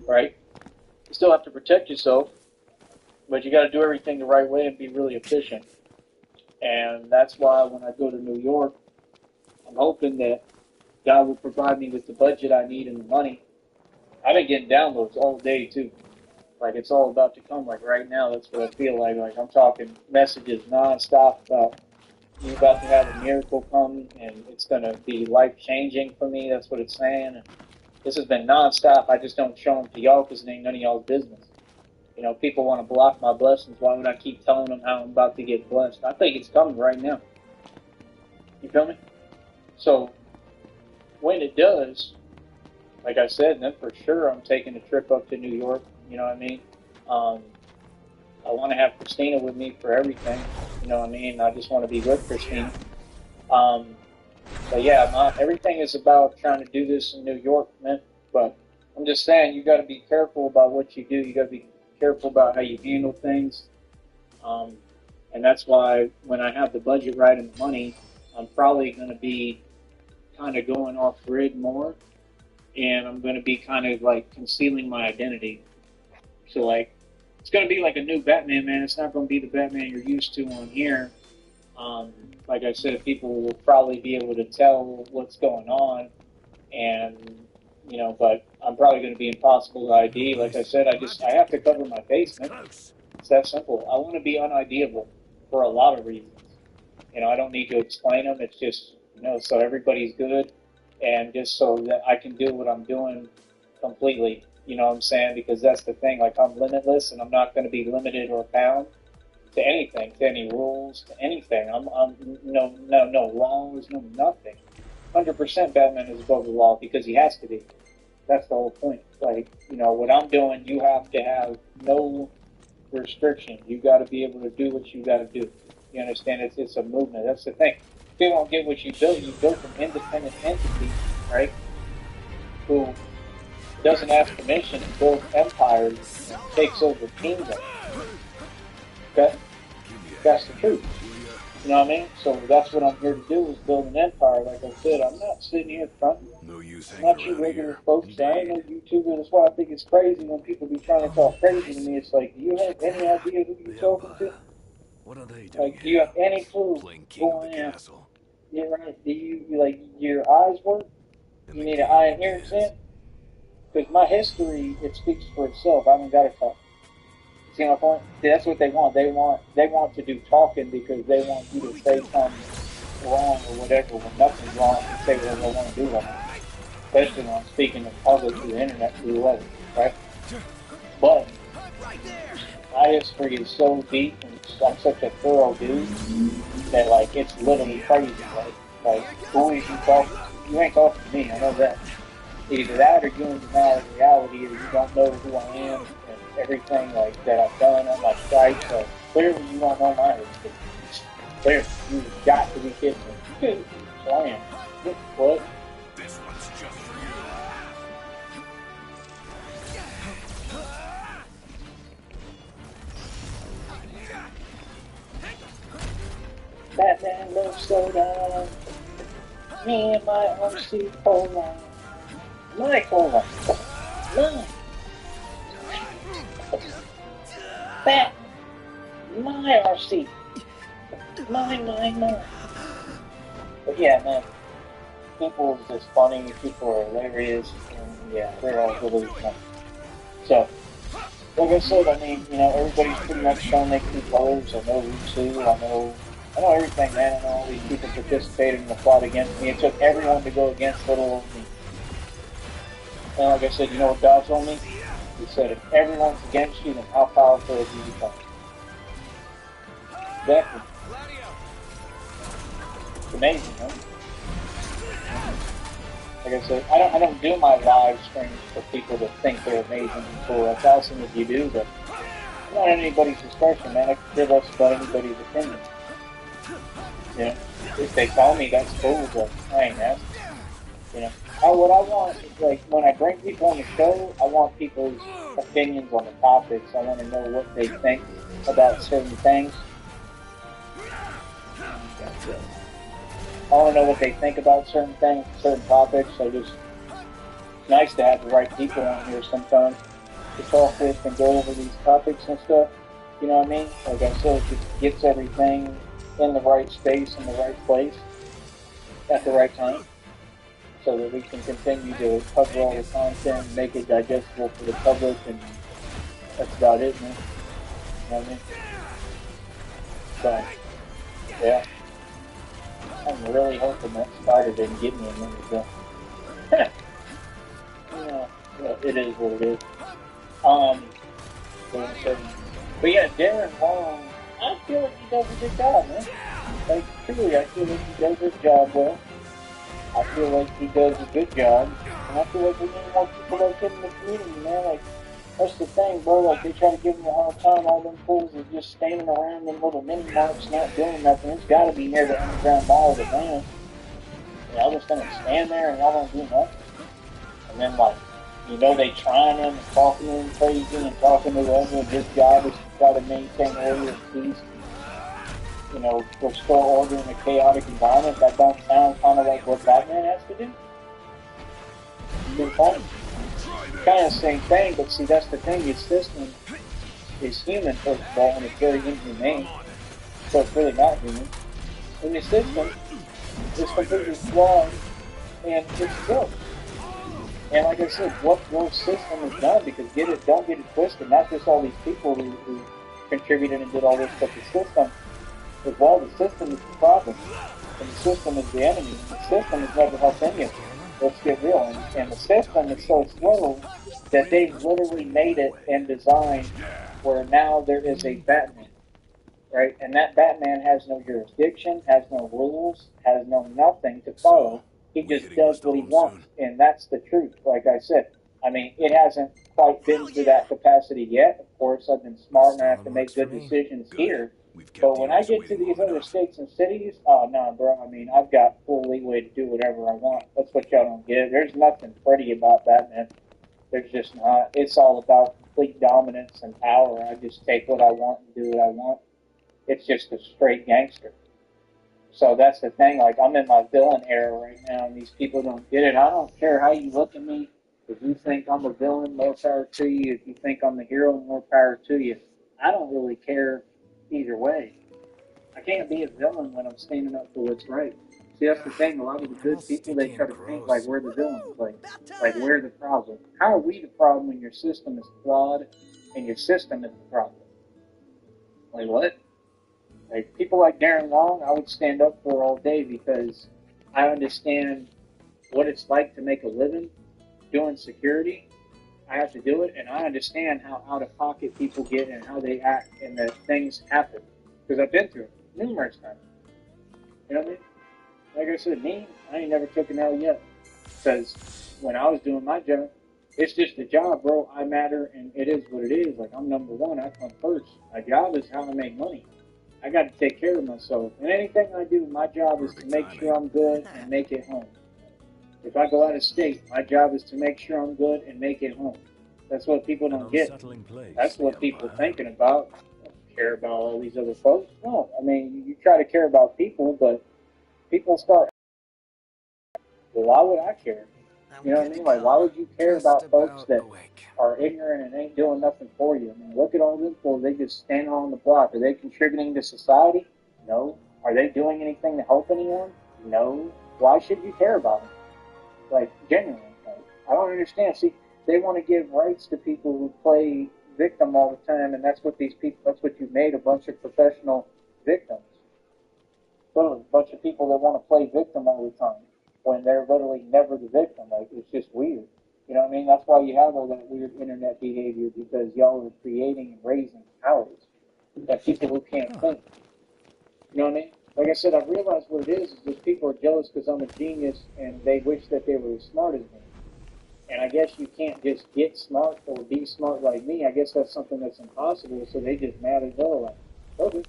right? You still have to protect yourself, but you got to do everything the right way and be really efficient. And that's why when I go to New York, I'm hoping that God will provide me with the budget I need and the money. I've been getting downloads all day too. Like it's all about to come. Like right now, that's what I feel like. Like I'm talking messages nonstop about you about to have a miracle come, and it's gonna be life changing for me. That's what it's saying. And this has been nonstop. I just don't show them to y'all because it ain't none of y'all's business. You know, people want to block my blessings. Why would I keep telling them how I'm about to get blessed? I think it's coming right now. You feel me? So when it does, like I said, then for sure I'm taking a trip up to New York. You know what I mean? I want to have Christina with me for everything. You know what I mean? I just want to be with Christina. But yeah, everything is about trying to do this in New York, man. But I'm just saying, you got to be careful about what you do. You got to be careful about how you handle things. And that's why when I have the budget right and the money, I'm probably going to be kind of going off grid more. And I'm going to be kind of like concealing my identity. So like, it's going to be like a new Batman, man. It's not going to be the Batman you're used to on here. Like I said, people will probably be able to tell what's going on. And, you know, but I'm probably going to be impossible to ID. Like I said, I have to cover my face, man. It's that simple. I want to be unIDable for a lot of reasons. You know, I don't need to explain them. It's just, you know, so everybody's good. And just so that I can do what I'm doing completely, you know what I'm saying? Because that's the thing, like I'm limitless and I'm not going to be limited or bound to anything, to any rules, to anything. I'm no laws, no nothing. 100% Batman is above the law because he has to be. That's the whole point. Like, you know, what I'm doing, you have to have no restriction. You got to be able to do what you got to do. You understand? It's a movement. That's the thing. If you don't get what you built an independent entity, right? Who doesn't ask permission and builds empires and takes over kingdoms. Okay? That's the truth. You know what I mean? So that's what I'm here to do, is build an empire. Like I said, I'm not sitting here fronting. No use I'm not you regular folks. I ain't no YouTuber. That's why I think it's crazy when people be trying to talk crazy to me. It's like, do you have any idea who you're talking to? What are they doing? Like, do you have any clue Playing king of the going on? castle. Yeah, right. Do you, like, your eyes work? You need an eye and hearing sense? Because my history, it speaks for itself. I haven't got to talk. See my point? See, that's what they want. They want to do talking because they want you to say something wrong or whatever when nothing's wrong and say whatever they want to do right now. Especially when I'm speaking in public through the internet, through the web, right? But my history is so deep and I'm such a thorough dude that, like, it's literally crazy. Like who is you talking to? You ain't talking to me, I know that. Either that or you're in denial of reality, or you don't know who I am and everything like that I've done on my site. So clearly you don't know my history. Clearly, you've got to be kidding me. So I am. What? This one's just for you. Batman love soda. Me and my MC cola. My cola. Mine. Batman, my RC, mine. But yeah, man, people is just funny, people are hilarious, and yeah, they're all really funny. So, like I said, I mean, you know, everybody's pretty much shown they can colors. I know Rusu, I know everything, man. I know all these people participated in the plot against me. It took everyone to go against little old me. And like I said, you know what God told me? He said, if everyone's against you, then how powerful have you become? Exactly. It's amazing, huh? Like I said, I don't do my live streams for people to think they're amazing and cool. That's awesome if you do, but it's not anybody's discretion, man. I can care less about anybody's opinion. You know, if they tell me that's cool, but I ain't asking. You know, what I want is like when I bring people on the show, I want people's opinions on the topics. I want to know what they think about certain things. I want to know what they think about certain things, certain topics. So just it's nice to have the right people on here sometimes to talk with and go over these topics and stuff. You know what I mean? Like I said, it just gets everything in the right space, in the right place, at the right time, so that we can continue to cover all the content, make it digestible for the public, and that's about it, man. You know what I mean? So, yeah. I'm really hoping that spider didn't get me a minute ago. Yeah, well, it is what it is. Um, but yeah, Darren Long, I feel like he does a good job, man. Like, truly, I feel like he does his job well. I feel like he does a good job. And I feel like we need more people like him in the community, man. Like, that's the thing, bro. Like, they try to give him a hard time. All them fools are just standing around in little mini marts, not doing nothing. It's got to be near the underground mall of the land. And y'all just gonna stand there and y'all don't do nothing. And then, like, you know, they trying him and talking to him crazy and talking to whoever. His job is to try to maintain order and peace. You know, restore order in a chaotic environment. That don't sound kind of like what Batman has to do. Good point. Kind of the same thing, but see, that's the thing. His system is human, first of all, and it's very inhumane. So it's really not human. And the system is completely flawed, and it's broke. And like I said, what your system has done, because don't get it twisted, not just all these people who contributed and did all this, but the system, as well, the system is the problem. And the system is the enemy. And the system has never helped any of us. Let's get real. And the system is so slow that they've literally made it and designed where now there is a Batman, right? And that Batman has no jurisdiction, has no rules, has no nothing to follow. He just does what he wants, and that's the truth. Like I said, I mean, it hasn't quite been to that capacity yet. Of course, I've been smart and I have to make good decisions here. But when I get to these other states and cities, oh no, bro. I mean, I've got full leeway to do whatever I want. That's what y'all don't get. There's nothing pretty about Batman. There's just not. It's all about complete dominance and power. I just take what I want and do what I want. It's just a straight gangster. So that's the thing. Like, I'm in my villain era right now, and these people don't get it. I don't care how you look at me. If you think I'm a villain, more power to you. If you think I'm the hero, more power to you. I don't really care either way. I can't be a villain when I'm standing up for what's right. See, that's the thing. A lot of the good people, they try to think like we're the villains, like we're the problem. How are we the problem when your system is flawed and your system is the problem? Like what? Like people like Darren Long, I would stand up for all day because I understand what it's like to make a living doing security. I have to do it, and I understand how out of pocket people get and how they act, and that things happen because I've been through it numerous times. You know what I mean? Like I said, I ain't never took an L yet because when I was doing my job, it's just a job, bro. I matter, and it is what it is. Like I'm number one. I come first. My job is how I make money. I got to take care of myself. And anything I do, my job is to make sure I'm good and make it home. If I go out of state, my job is to make sure I'm good and make it home. That's what people don't get. That's what people are thinking about. I don't care about all these other folks. No, I mean, you try to care about people, but people start, well, why would I care? You know what I mean? Like, why would you care about folks that awake. are ignorant and ain't doing nothing for you? I mean, look at all them fools. They just stand on the block. Are they contributing to society? No. Are they doing anything to help anyone? No. Why should you care about them? Like, genuinely. Like, I don't understand. See, they want to give rights to people who play victim all the time, and that's what these people, that's what you made, a bunch of professional victims. Literally, a bunch of people that want to play victim all the time when they're literally never the victim. Like, it's just weird. You know what I mean? That's why you have all that weird internet behavior, because y'all are creating and raising cowards. That people who can't think. You know what I mean? Like I said, I've realized what it is that people are jealous because I'm a genius and they wish that they were as smart as me. And I guess you can't just get smart or be smart like me. I guess that's something that's impossible, so they just mad as hell. Like, okay.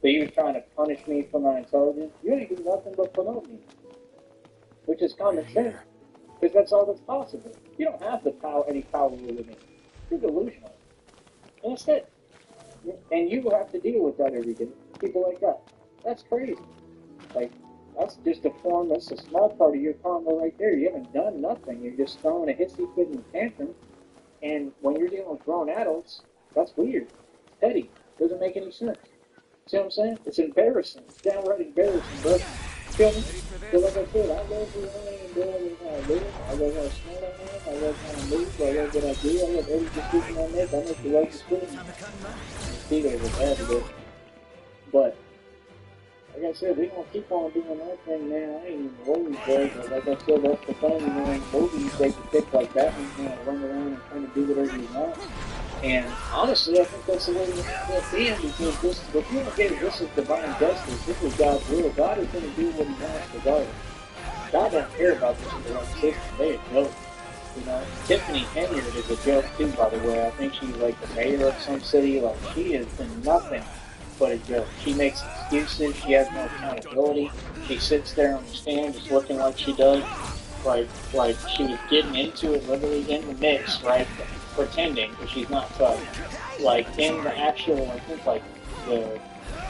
So you were trying to punish me for my intelligence? You ain't do nothing but promote me. Which is common sense. Because that's all that's possible. You don't have any power over me. You're delusional. And that's it. And you have to deal with that every day. People like that. That's crazy. Like, that's just that's a small part of your karma right there. You haven't done nothing. You're just throwing a hissy fit and tantrum. And when you're dealing with grown adults, that's weird. It's petty. Doesn't make any sense. See what I'm saying? It's embarrassing. It's downright embarrassing, bro. Feel me? So like I said, I love who I am, bro. I love how I live. I love how smart I am. I love how I move. I love what I do. I love every decision I make. I make the right decision. See, there's a bad bit. But like I said, we gonna keep on doing that thing, man. I ain't even worried, bro. But like I said, that's the thing, you know, in movies, they depict like that and, you know, run around and kind of do whatever you want. And honestly, I think that's the way it ends up being, because if you don't get it, this is divine justice. This is God's will. God is going to do what he wants regardless. God don't care about this corrupt system. They a joke. You know, Tiffany Henyard is a joke too, by the way. I think she's like the mayor of some city. Like, she has been nothing but a joke. She makes excuses. She has no accountability. She sits there on the stand just looking like she does. Like she was getting into it literally in the mix, right? Pretending, but she's not tough. Like in the actual, I think like the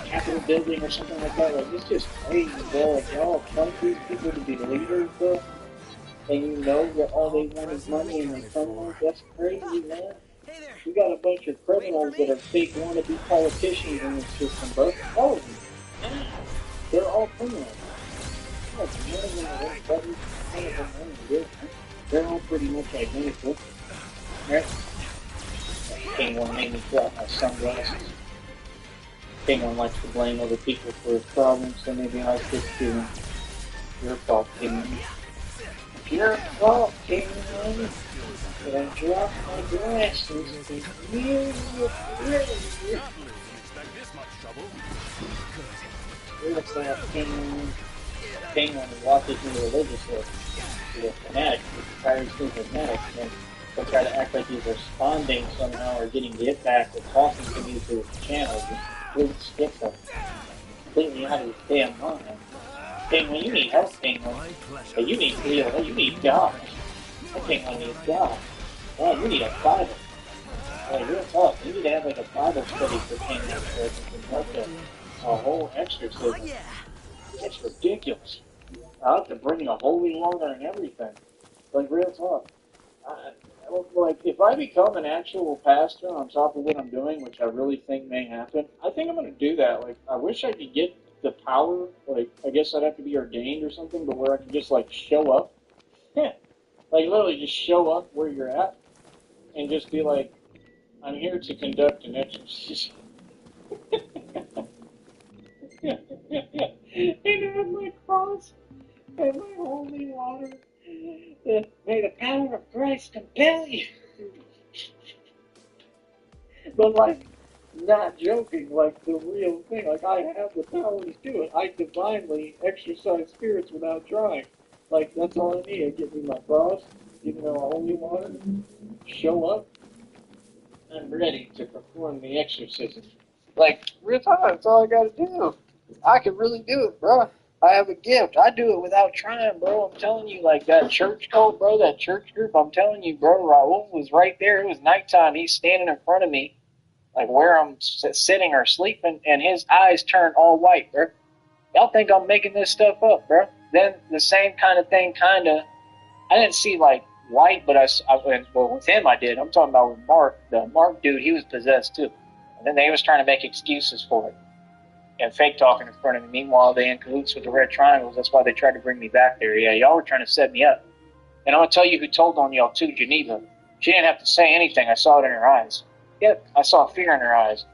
Capitol building or something like that. Like, it's just crazy, bro. Like, y'all appoint these people to be leaders, bro, and you know that all they want is money and they're criminals. That's crazy, man. You got a bunch of criminals that are fake wannabe politicians in this system, bro. All of them. They're all criminals. Like, none of them are buddies. None of them are good. They're all pretty much identical. Right? King one made me drop my sunglasses. King one likes to blame other people for his problems, so maybe I should do your fault, King one. It's your fault, King one. But I dropped my glasses. You looks like King one watches me religiously. He's a fanatic. He's a tired, stupid fanatic. And he'll try to act like he's responding somehow or getting get back or talking to me through his channel. Just completely skips him. Completely out of his damn mind. Penguin, you need help, Penguin. Hey, you need real, you need God. Penguin needs God. Oh, you need a Bible. Like, real talk, you need to have like a Bible study for Penguin so it can conduct a whole exorcism. It's ridiculous. I have to bring a holy water and everything. Like, real talk. Like, if I become an actual pastor on top of what I'm doing, which I really think may happen, I think I'm going to do that. Like, I wish I could get the power. Like, I guess I'd have to be ordained or something, but where I can just, like, show up. Yeah. Like, literally just show up where you're at and just be like, I'm here to conduct an exorcism. And have my cross and my holy water. May the power of Christ compel you. But like, not joking, like the real thing. Like, I have the power to do it. I divinely exercise spirits without trying. Like, that's all I need. I give me my cross, give me my holy water, show up, I'm ready to perform the exorcism. Like, real time, that's all I gotta do. I can really do it, bro. I have a gift. I do it without trying, bro. I'm telling you, like that church cult, bro, that church group, I'm telling you, bro, Raul was right there. It was nighttime. He's standing in front of me, like where I'm sitting or sleeping, and his eyes turned all white, bro. Y'all think I'm making this stuff up, bro. Then the same kind of thing, I didn't see like light, but I went, well, with him I did. I'm talking about with Mark. The Mark dude, he was possessed too. And then they was trying to make excuses for it and fake talking in front of me. Meanwhile, they in cahoots with the Red Triangles. That's why they tried to bring me back there. Yeah, y'all were trying to set me up. And I'm going to tell you who told on y'all too, Geneva. She didn't have to say anything. I saw it in her eyes. Yep, I saw fear in her eyes.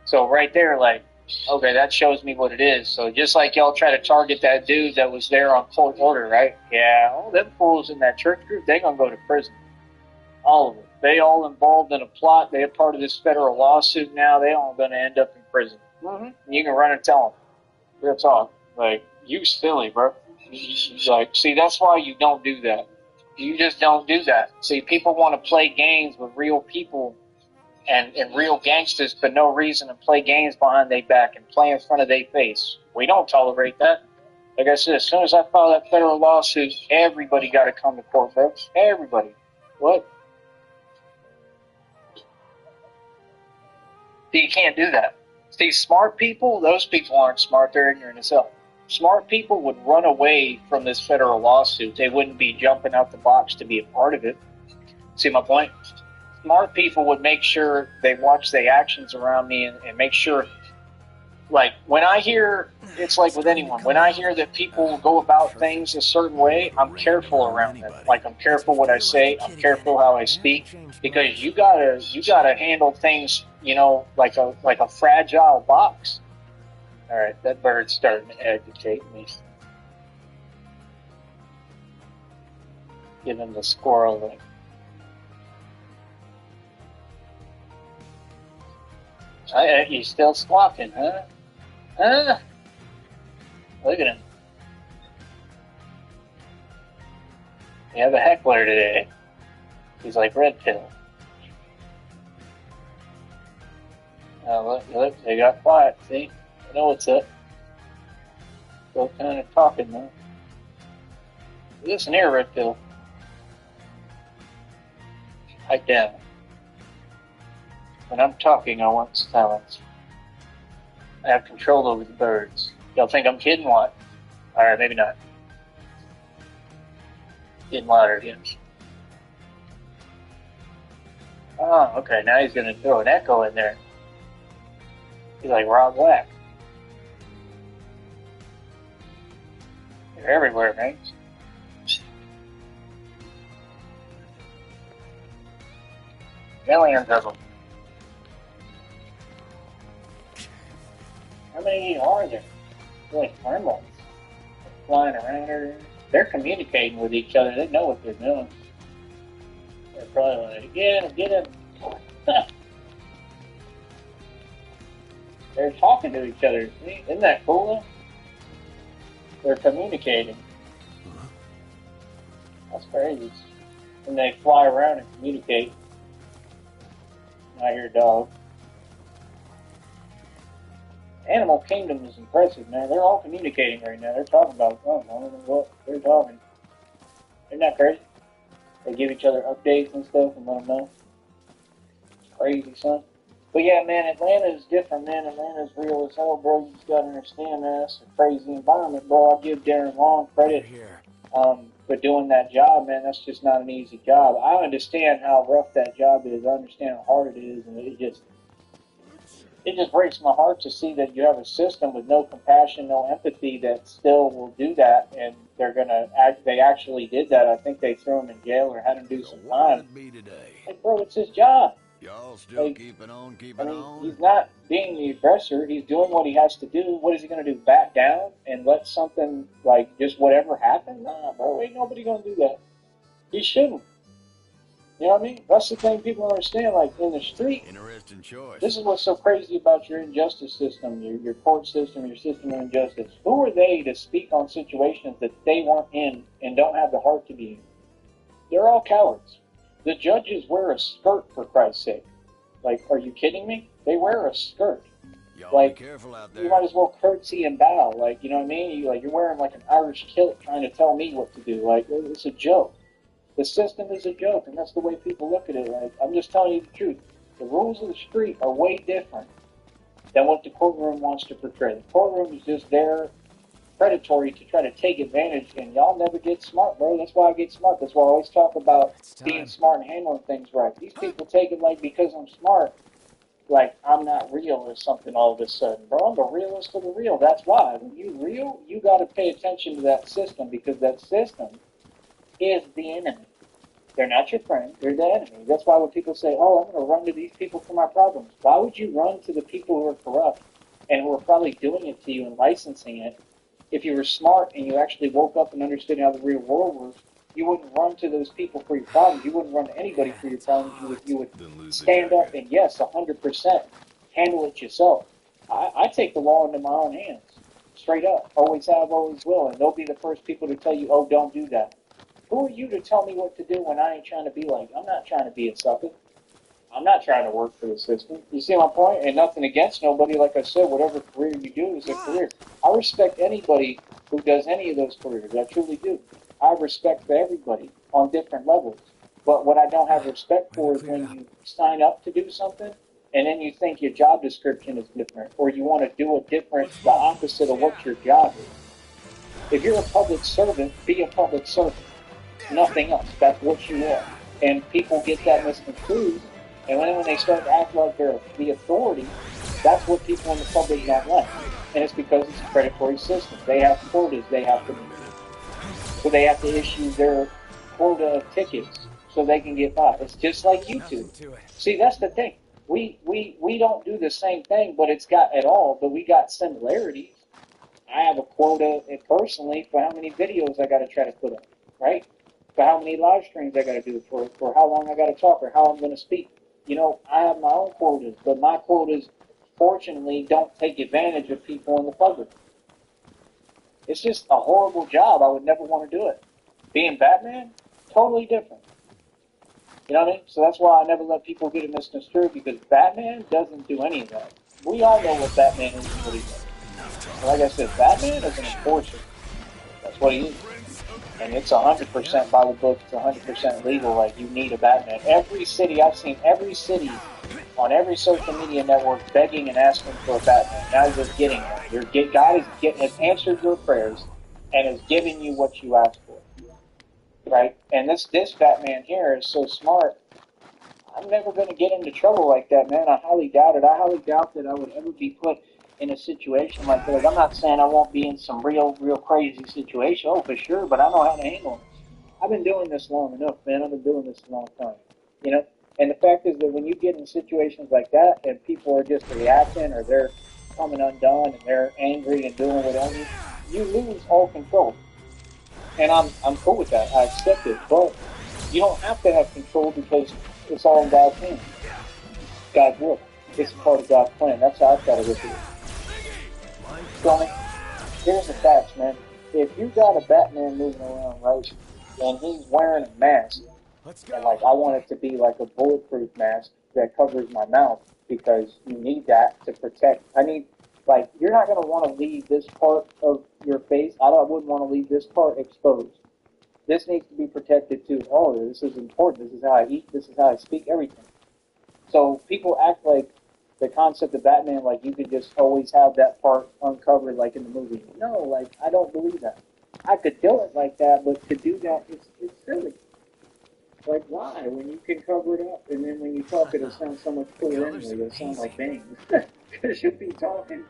So right there, like, okay, that shows me what it is. So just like y'all try to target that dude that was there on court order, right? Yeah, all them fools in that church group, they going to go to prison. All of them. They all involved in a plot. They're part of this federal lawsuit now. They all going to end up in prison. Mm-hmm. You can run and tell them. Real talk. Like, use Philly, bro. Like, see, that's why you don't do that. You just don't do that. See, people want to play games with real people and real gangsters for no reason and play games behind their back and play in front of their face. We don't tolerate that. Like I said, as soon as I filed that federal lawsuit, everybody got to come to court, bro. Everybody. What? See, you can't do that. See, smart people, those people aren't smart. They're ignorant as hell. Smart people would run away from this federal lawsuit. They wouldn't be jumping out the box to be a part of it. See my point? Smart people would make sure they watch their actions around me and make sure, like, when I hear, it's like with anyone, when I hear that people go about things a certain way, I'm careful around them. Like, I'm careful what I say, I'm careful how I speak, because you gotta handle things, you know, like a fragile box. All right, that bird's starting to agitate me. Give him the squirrel thing. You still squawking, huh? Huh? Look at him. You have a heckler today. He's like Red Pill. Look, they got quiet, see? I know what's up. Still kind of talking, though. Listen here, Red Pill. Pipe down. When I'm talking, I want silence. I have control over the birds. Y'all think I'm kidding? What? Alright, maybe not. Getting louder again. Oh, okay, now he's gonna throw an echo in there. He's like Rob Black. They're everywhere, man. Millions of them. How many are there? They're like gremlins. They're flying around her. They're communicating with each other. They know what they're doing. They're probably like, get him. They're talking to each other. See? Isn't that cool? They're communicating. That's crazy. And they fly around and communicate. I hear dog. Animal Kingdom is impressive, man. They're all communicating right now. They're talking about something. I don't know what they're talking. Isn't that crazy? They give each other updates and stuff and let them know. It's crazy, son. But yeah, man, Atlanta is different, man. Atlanta's real as hell, bro. You just gotta understand, man. It's a crazy environment, bro. I'll give Darren Long credit for doing that job, man. That's just not an easy job. I understand how rough that job is. I understand how hard it is, and it just breaks my heart to see that you have a system with no compassion, no empathy that still will do that, and they actually did that. I think they threw him in jail or had him do some time. Like, bro, it's his job. Y'all still keeping on. He's not being the aggressor. He's doing what he has to do. What is he going to do? Back down and let something, like, just whatever happen? Nah, bro, ain't nobody going to do that. He shouldn't. You know what I mean? That's the thing people don't understand. Like, in the street, Interesting choice. this is what's so crazy about your injustice system, your court system, your system of injustice. Who are they to speak on situations that they weren't in and don't have the heart to be in? They're all cowards. The judges wear a skirt, for Christ's sake. Like, are you kidding me? They wear a skirt. Y'all Like, be careful out there. you might as well curtsy and bow. Like, you know what I mean? You're wearing like an Irish kilt trying to tell me what to do. Like, it's a joke. The system is a joke, and that's the way people look at it. Like, I'm just telling you the truth. The rules of the street are way different than what the courtroom wants to portray. The courtroom is just there predatory to try to take advantage, and y'all never get smart, bro. That's why I get smart. That's why I always talk about being smart and handling things right. These people take it like because I'm smart, like I'm not real or something all of a sudden. Bro, I'm the realest of the real. That's why. When you real, you got to pay attention to that system because that system is the enemy. They're not your friend. They're the enemy. That's why when people say, oh, I'm going to run to these people for my problems. Why would you run to the people who are corrupt and who are probably doing it to you and licensing it? If you were smart and you actually woke up and understood how the real world works, you wouldn't run to those people for your problems. You wouldn't run to anybody for your problems. You would stand up and, yes, 100%, handle it yourself. I take the law into my own hands, straight up. Always have, always will. And they'll be the first people to tell you, oh, don't do that. Who are you to tell me what to do when I ain't trying to be like? I'm not trying to be a sucker. I'm not trying to work for the system. You see my point? And nothing against nobody. Like I said, whatever career you do is a career. I respect anybody who does any of those careers. I truly do. I have respect for everybody on different levels. But what I don't have respect for is when you sign up to do something and then you think your job description is different or you want to do the opposite of what your job is. If you're a public servant, be a public servant. Nothing else. That's what you are. And people get that misconstrued. And when they start to act like they're the authority, that's what people in the public don't like. And it's because it's a predatory system. They have quotas they have to meet. So they have to issue their quota of tickets so they can get by. It's just like YouTube. See, that's the thing. We don't do the same thing, but it's got at all, but we got similarities. I have a quota personally for how many videos I got to try to put up, right? For how many live streams I got to do, for how long I got to talk, or how I'm going to speak. You know, I have my own quotas, but my quotas, fortunately, don't take advantage of people in the public. It's just a horrible job. I would never want to do it. Being Batman, totally different. You know what I mean? So that's why I never let people get it misconstrued, because Batman doesn't do any of that. We all know what Batman is and what he does. And like I said, Batman is an enforcer. That's what he is. And it's 100% by the book. It's 100% legal. Like, you need a Batman. Every city, I've seen every city on every social media network begging and asking for a Batman. Now you're getting it. God has answered your prayers and has given you what you asked for. Right? And this Batman here is so smart. I'm never going to get into trouble like that, man. I highly doubt it. I highly doubt that I would ever be put in a situation like that. Like, I'm not saying I won't be in some real crazy situation. Oh, for sure, but I know how to handle it. I've been doing this long enough, man. I've been doing this a long time. You know? And the fact is that when you get in situations like that and people are just reacting or they're coming undone and they're angry and doing whatever, you lose all control. And I'm cool with that. I accept it. But you don't have to have control because it's all in God's hands. God's will. It's part of God's plan. That's how I try to look at it. So, here's the facts, man. If you got a Batman moving around, right, and he's wearing a mask, and like I want it to be like a bulletproof mask that covers my mouth because you need that to protect. Like, you're not going to want to leave this part of your face. I wouldn't want to leave this part exposed. This needs to be protected too. Oh, this is important. This is how I eat. This is how I speak. Everything. So people act like the concept of Batman, like you could just always have that part uncovered, like in the movie. No, like I don't believe that. I could do it like that, but to do that, it's silly. Like, why? When you can cover it up, and then when you talk, it'll sound so much cooler anyway. It'll sound like bangs. Because you'll be talking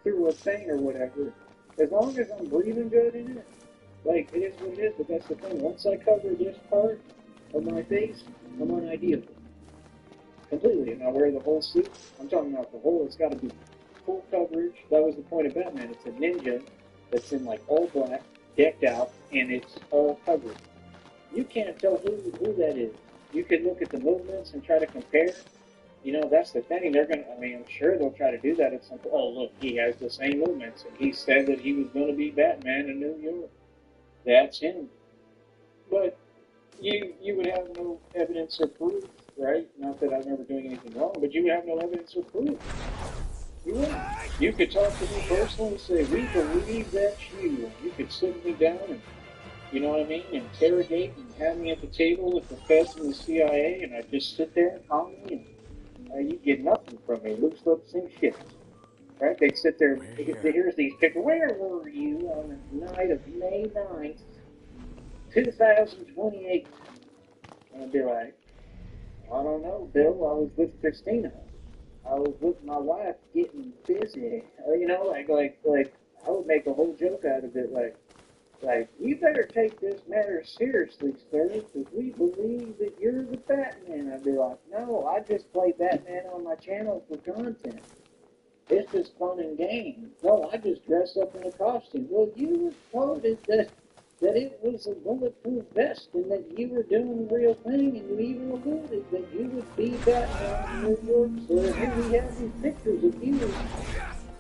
through a thing or whatever. As long as I'm breathing good in it, like, it is what it is, but that's the thing. Once I cover this part of my face, I'm unideal. Completely. And I wear the whole suit. I'm talking about the whole, it's got to be full coverage. That was the point of Batman. It's a ninja that's in, like, all black, decked out, and it's all covered. You can't tell who that is. You can look at the movements and try to compare. You know, that's the thing. I'm sure they'll try to do that at some point. Oh, look, he has the same movements, and he said that he was going to be Batman in New York. That's him. But you would have no evidence or proof, right? Not that I'm ever doing anything wrong, but you would have no evidence or proof. You wouldn't. You could talk to me personally and say, we believe that's you. You could sit me down and, you know what I mean, interrogate and have me at the table with the feds and the CIA, and I'd just sit there and calmly, and you get nothing from me. Looks like the same shit. Right? They'd sit there, here's these pictures. Where were you on the night of May 9th, 2028? And I'd be like, I don't know, Bill. I was with Christina. I was with my wife getting busy. You know, like I would make a whole joke out of it, like you better take this matter seriously, sir, because we believe that you're the Batman. I'd be like, no, I just play Batman on my channel for content. It's just fun and games. No, I just dress up in a costume. Well, you reported that it was a bulletproof vest and that you were doing the real thing, and you even alluded that you would be Batman in New York, sir. Here we have these pictures of you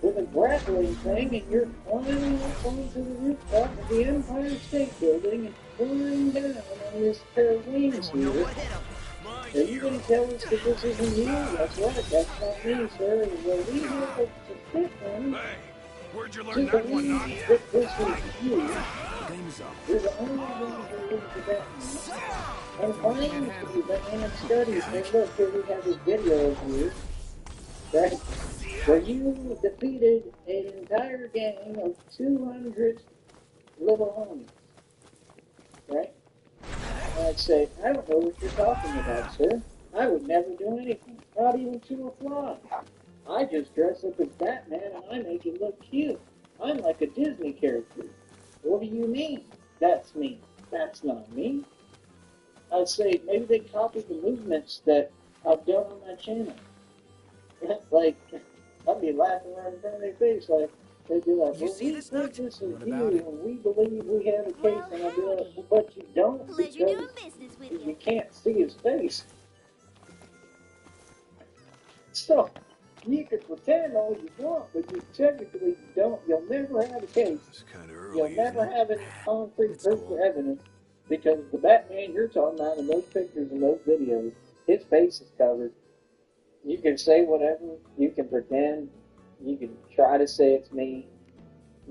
with a grappling thing, and you're climbing up onto the rooftop of the Empire State Building and flying down on this pair of wings here. Are you going to tell us that this isn't you? That's right, that's not me, sir. Well, we have a suspicion Where'd you to learn that one, believe Nadia? that this is you. Game's up. You're the only one who believes the Batman. And claims to be Batman studies. And look, here we have this video of you, right? Where you defeated an entire gang of 200 little homies, right? And I'd say, I don't know what you're talking about, sir. I would never do anything, not even to a fly. I just dress up as Batman and I make it look cute. I'm like a Disney character. What do you mean? That's me. That's not me. I'd say maybe they copied the movements that I've done on my channel. Like, I'd be laughing right in front of their face. Like, they'd be like, You well, see we this, think Nut? this is What you, about it? and we believe we have a case. And I'd be like, well, but you don't, Pleasure because doing business with you you. can't see his face. So, you can pretend all you want, but you technically don't. You'll never have a case. It's kind of early, You'll isn't never it? have any concrete It's proof cool. or evidence, because the Batman you're talking about in those pictures and those videos, his face is covered. You can say whatever, you can pretend, you can try to say it's me,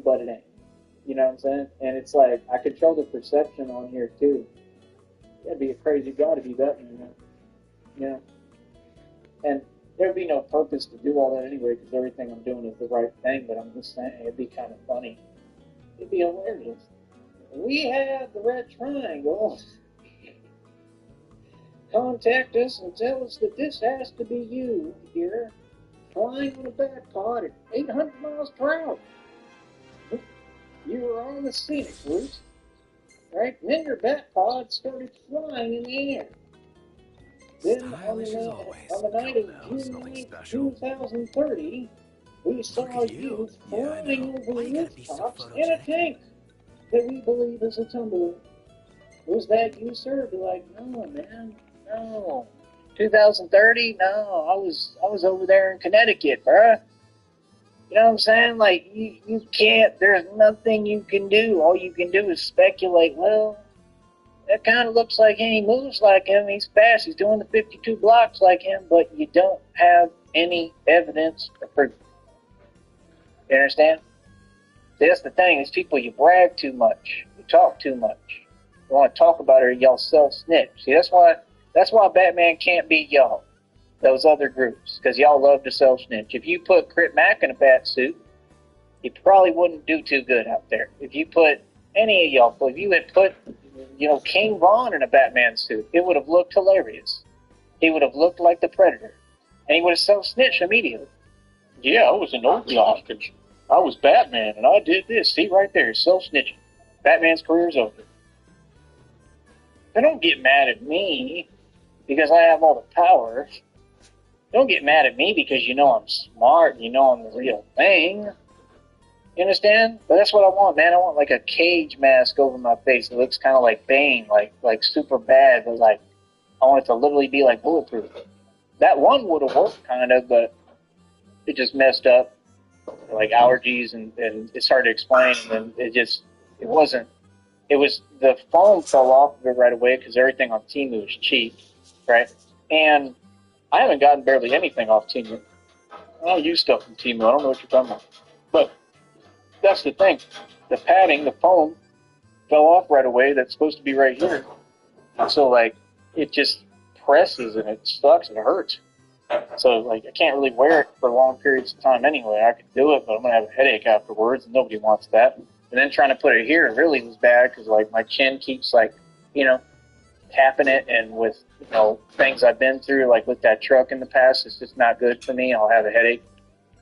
but it ain't. You know what I'm saying? And it's like, I control the perception on here too. You gotta be a crazy guy to be Batman, you know? And there'd be no purpose to do all that anyway, because everything I'm doing is the right thing, but I'm just saying, it'd be kind of funny. It'd be hilarious. We have the red triangle. Contact us and tell us that this has to be you here, flying on a bat pod at 800 miles per hour. You were on the scenic route, right? And then your bat pod started flying in the air. Then Stylish as always. on the night of Come now, June it's nothing 9th, special. 2030, we saw at you you. Yeah, I flying know. over Why you gotta be so rooftops in a photogenic? tank that we believe is a tumbler. Was that you, sir? Be like, no, man, no. 2030? No, I was over there in Connecticut, bruh. You know what I'm saying? Like, you can't, there's nothing you can do. All you can do is speculate. Well, that kind of looks like him. He moves like him. He's fast. He's doing the 52 blocks like him, but you don't have any evidence or proof. You understand? See, that's the thing. Is people, you brag too much. You talk too much. You want to talk about it, or y'all self-snitch. See, that's why Batman can't beat y'all, those other groups, because y'all love to self-snitch. If you put Crit Mac in a bat suit, he probably wouldn't do too good out there. If you put any of y'all, if you had put, King Von in a Batman suit, it would have looked hilarious. He would have looked like the Predator, and he would have self-snitched immediately. Yeah, I was an old hostage. I was Batman, and I did this. See right there, self-snitching. Batman's career's over. But don't get mad at me because I have all the power. Don't get mad at me because you know I'm smart and you know I'm the real thing. You understand? But that's what I want, man. I want like a cage mask over my face. It looks kind of like Bane, like super bad, but like I want it to literally be like bulletproof. That one would have worked kind of, but it just messed up. Like allergies and it's hard to explain. And then it wasn't. It was, the foam fell off of it right away because everything on Temu is cheap, right? And I haven't gotten barely anything off Temu. I don't use stuff from Temu. I don't know what you're talking about. But that's the thing. The padding, the foam, fell off right away. That's supposed to be right here. And so, like, it just presses and it sucks and it hurts. So, like, I can't really wear it for long periods of time anyway. I could do it, but I'm going to have a headache afterwards, and nobody wants that. And then trying to put it here really was bad because, like, my chin keeps, like, you know, tapping it, and with, you know, things I've been through, like with that truck in the past, it's just not good for me. I'll have a headache.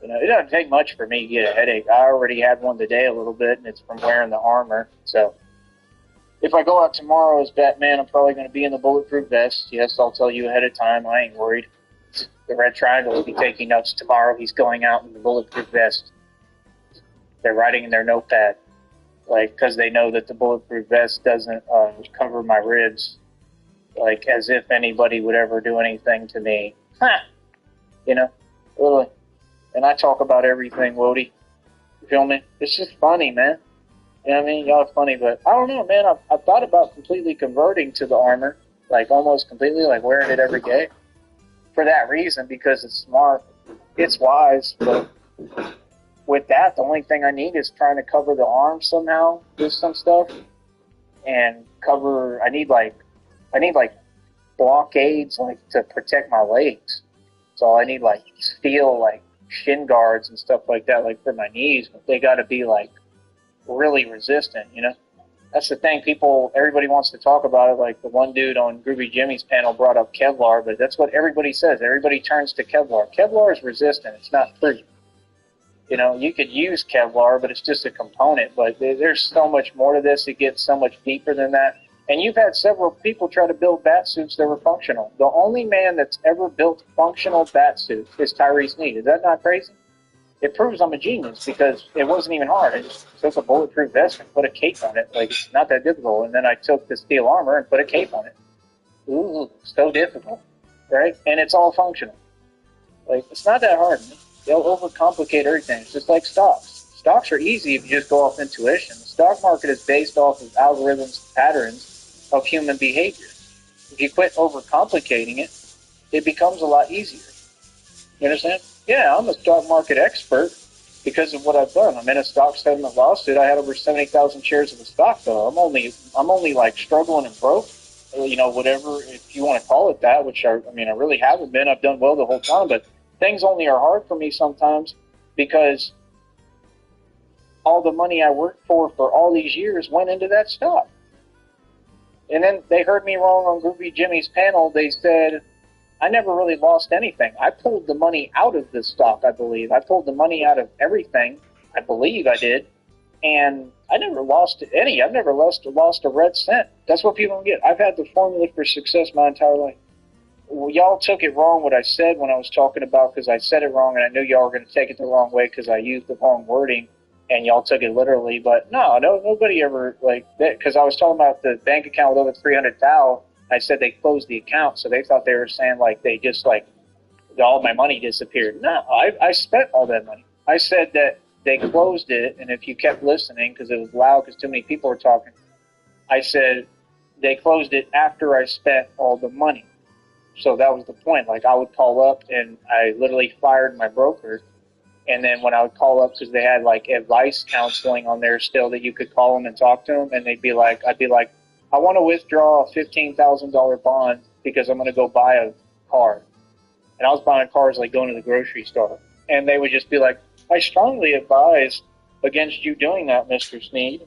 You know, it doesn't take much for me to get a headache. I already had one today a little bit, and it's from wearing the armor. So if I go out tomorrow as Batman, I'm probably going to be in the bulletproof vest. Yes, I'll tell you ahead of time. I ain't worried. The Red Triangle will be taking notes tomorrow. He's going out in the bulletproof vest. They're writing in their notepad, like, because they know that the bulletproof vest doesn't cover my ribs, like, as if anybody would ever do anything to me. Huh. You know, literally. And I talk about everything, Wody. You feel me? It's just funny, man. You know what I mean? Y'all are funny, but I don't know, man. I've thought about completely converting to the armor, like almost completely, like wearing it every day. For that reason, because it's smart, it's wise, but with that, the only thing I need is trying to cover the arm somehow with some stuff, and cover. I need like blockades, like, to protect my legs. So I need like steel, like shin guards and stuff like that, like for my knees. But they got to be like really resistant, you know. That's the thing. Everybody wants to talk about it. Like the one dude on Groovy Jimmy's panel brought up Kevlar, but that's what everybody says. Everybody turns to Kevlar. Kevlar is resistant. It's not free. You know, you could use Kevlar, but it's just a component. But there's so much more to this. It gets so much deeper than that. And you've had several people try to build bat suits that were functional. The only man that's ever built functional bat suits is Tyree Sneed. Is that not crazy? It proves I'm a genius because it wasn't even hard. I just took a bulletproof vest and put a cape on it. Like, it's not that difficult. And then I took the steel armor and put a cape on it. Ooh, so difficult, right? And it's all functional. Like, it's not that hard, man. They'll overcomplicate everything. It's just like stocks. Stocks are easy if you just go off intuition. The stock market is based off of algorithms, patterns of human behavior. If you quit overcomplicating it, it becomes a lot easier. You understand? Yeah, I'm a stock market expert because of what I've done. I'm in a stock settlement lawsuit. I had over 70,000 shares of the stock, though. I'm only like struggling and broke, you know, whatever, if you want to call it that, which I really haven't been. I've done well the whole time, but things only are hard for me sometimes because all the money I worked for all these years went into that stock. And then they heard me wrong on Groovy Jimmy's panel. They said, I never really lost anything. I pulled the money out of the stock, I believe. I pulled the money out of everything. I believe I did. And I never lost any. I've never lost a red cent. That's what people don't get. I've had the formula for success my entire life. Well, y'all took it wrong what I said when I was talking about, because I said it wrong, and I knew y'all were going to take it the wrong way because I used the wrong wording, and y'all took it literally. But nobody ever, like, because I was talking about the bank account with over 300,000. I said they closed the account, so they thought they were saying, like, they just, like, all my money disappeared. No, I spent all that money. I said that they closed it, and if you kept listening, because it was loud because too many people were talking, I said they closed it after I spent all the money. So that was the point. Like, I would call up, and I literally fired my broker, and then when I would call up, because they had, like, advice counseling on there still that you could call them and talk to them, and I'd be like, I want to withdraw a $15,000 bond because I'm going to go buy a car. And I was buying cars like going to the grocery store. And they would just be like, I strongly advise against you doing that, Mr. Sneed.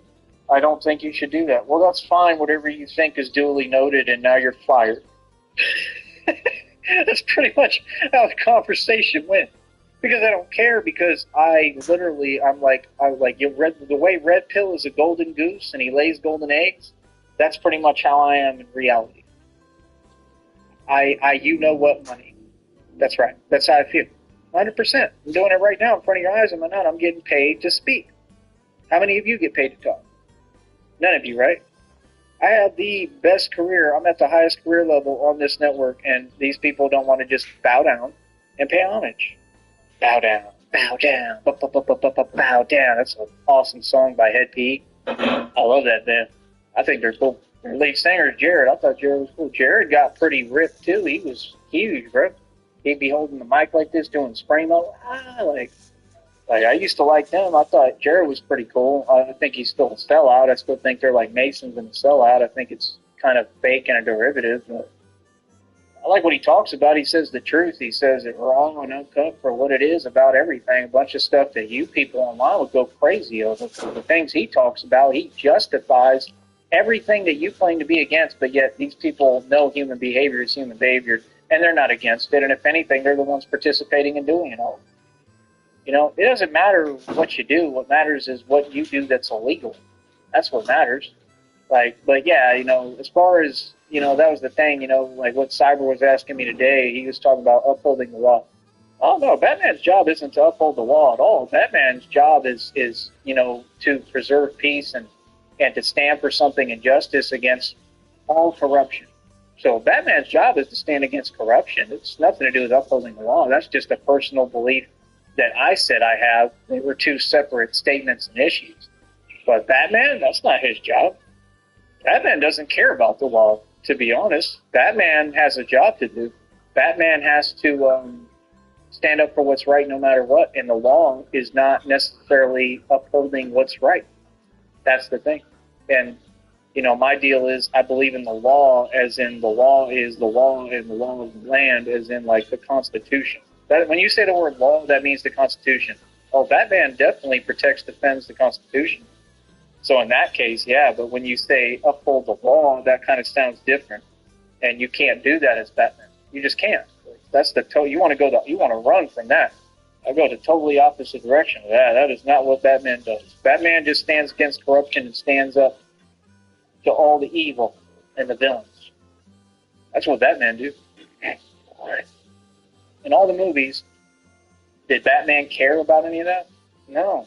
I don't think you should do that. Well, that's fine. Whatever you think is duly noted, and now you're fired. That's pretty much how the conversation went. Because I don't care, because I'm like, the way Red Pill is a golden goose and he lays golden eggs, that's pretty much how I am in reality. You know what money. That's right. That's how I feel. 100%. I'm doing it right now in front of your eyes. I'm getting paid to speak. How many of you get paid to talk? None of you, right? I have the best career. I'm at the highest career level on this network, and these people don't want to just bow down and pay homage. Bow down, bow down, bow down. That's an awesome song by Head P. I love that band. I think they're cool. Their lead singer is Jared. I thought Jared was cool. Jared got pretty ripped, too. He was huge, bro. He'd be holding the mic like this, doing spray mode. Like I used to like them. I thought Jared was pretty cool. I think he's still a sellout. I still think they're like Masons and a sellout. I think it's kind of fake and a derivative. But I like what he talks about. He says the truth. He says it raw and uncut for what it is about everything. A bunch of stuff that you people online would go crazy over. The things he talks about, he justifies everything that you claim to be against, but yet these people know human behavior is human behavior, and they're not against it. And if anything, they're the ones participating in doing it all. You know, it doesn't matter what you do. What matters is what you do that's illegal. That's what matters. Like, but yeah, you know, as far as, you know, that was the thing, you know, like what Cyber was asking me today, he was talking about upholding the law. Oh no, Batman's job isn't to uphold the law at all. Batman's job is you know, to preserve peace and to stand for something in justice against all corruption. So Batman's job is to stand against corruption. It's nothing to do with upholding the law. That's just a personal belief that I said I have. They were two separate statements and issues. But Batman, that's not his job. Batman doesn't care about the law, to be honest. Batman has a job to do. Batman has to stand up for what's right no matter what, and the law is not necessarily upholding what's right. That's the thing. And, you know, my deal is I believe in the law as in the law is the law and the law of the land as in, like, the Constitution. That, when you say the word law, that means the Constitution. Oh, Batman definitely protects, defends the Constitution. So in that case, yeah, but when you say uphold the law, that kind of sounds different. And you can't do that as Batman. You just can't. That's the you want to run from that. I go the totally opposite direction of that. That is not what Batman does. Batman just stands against corruption and stands up to all the evil and the villains. That's what Batman do. In all the movies, did Batman care about any of that? No.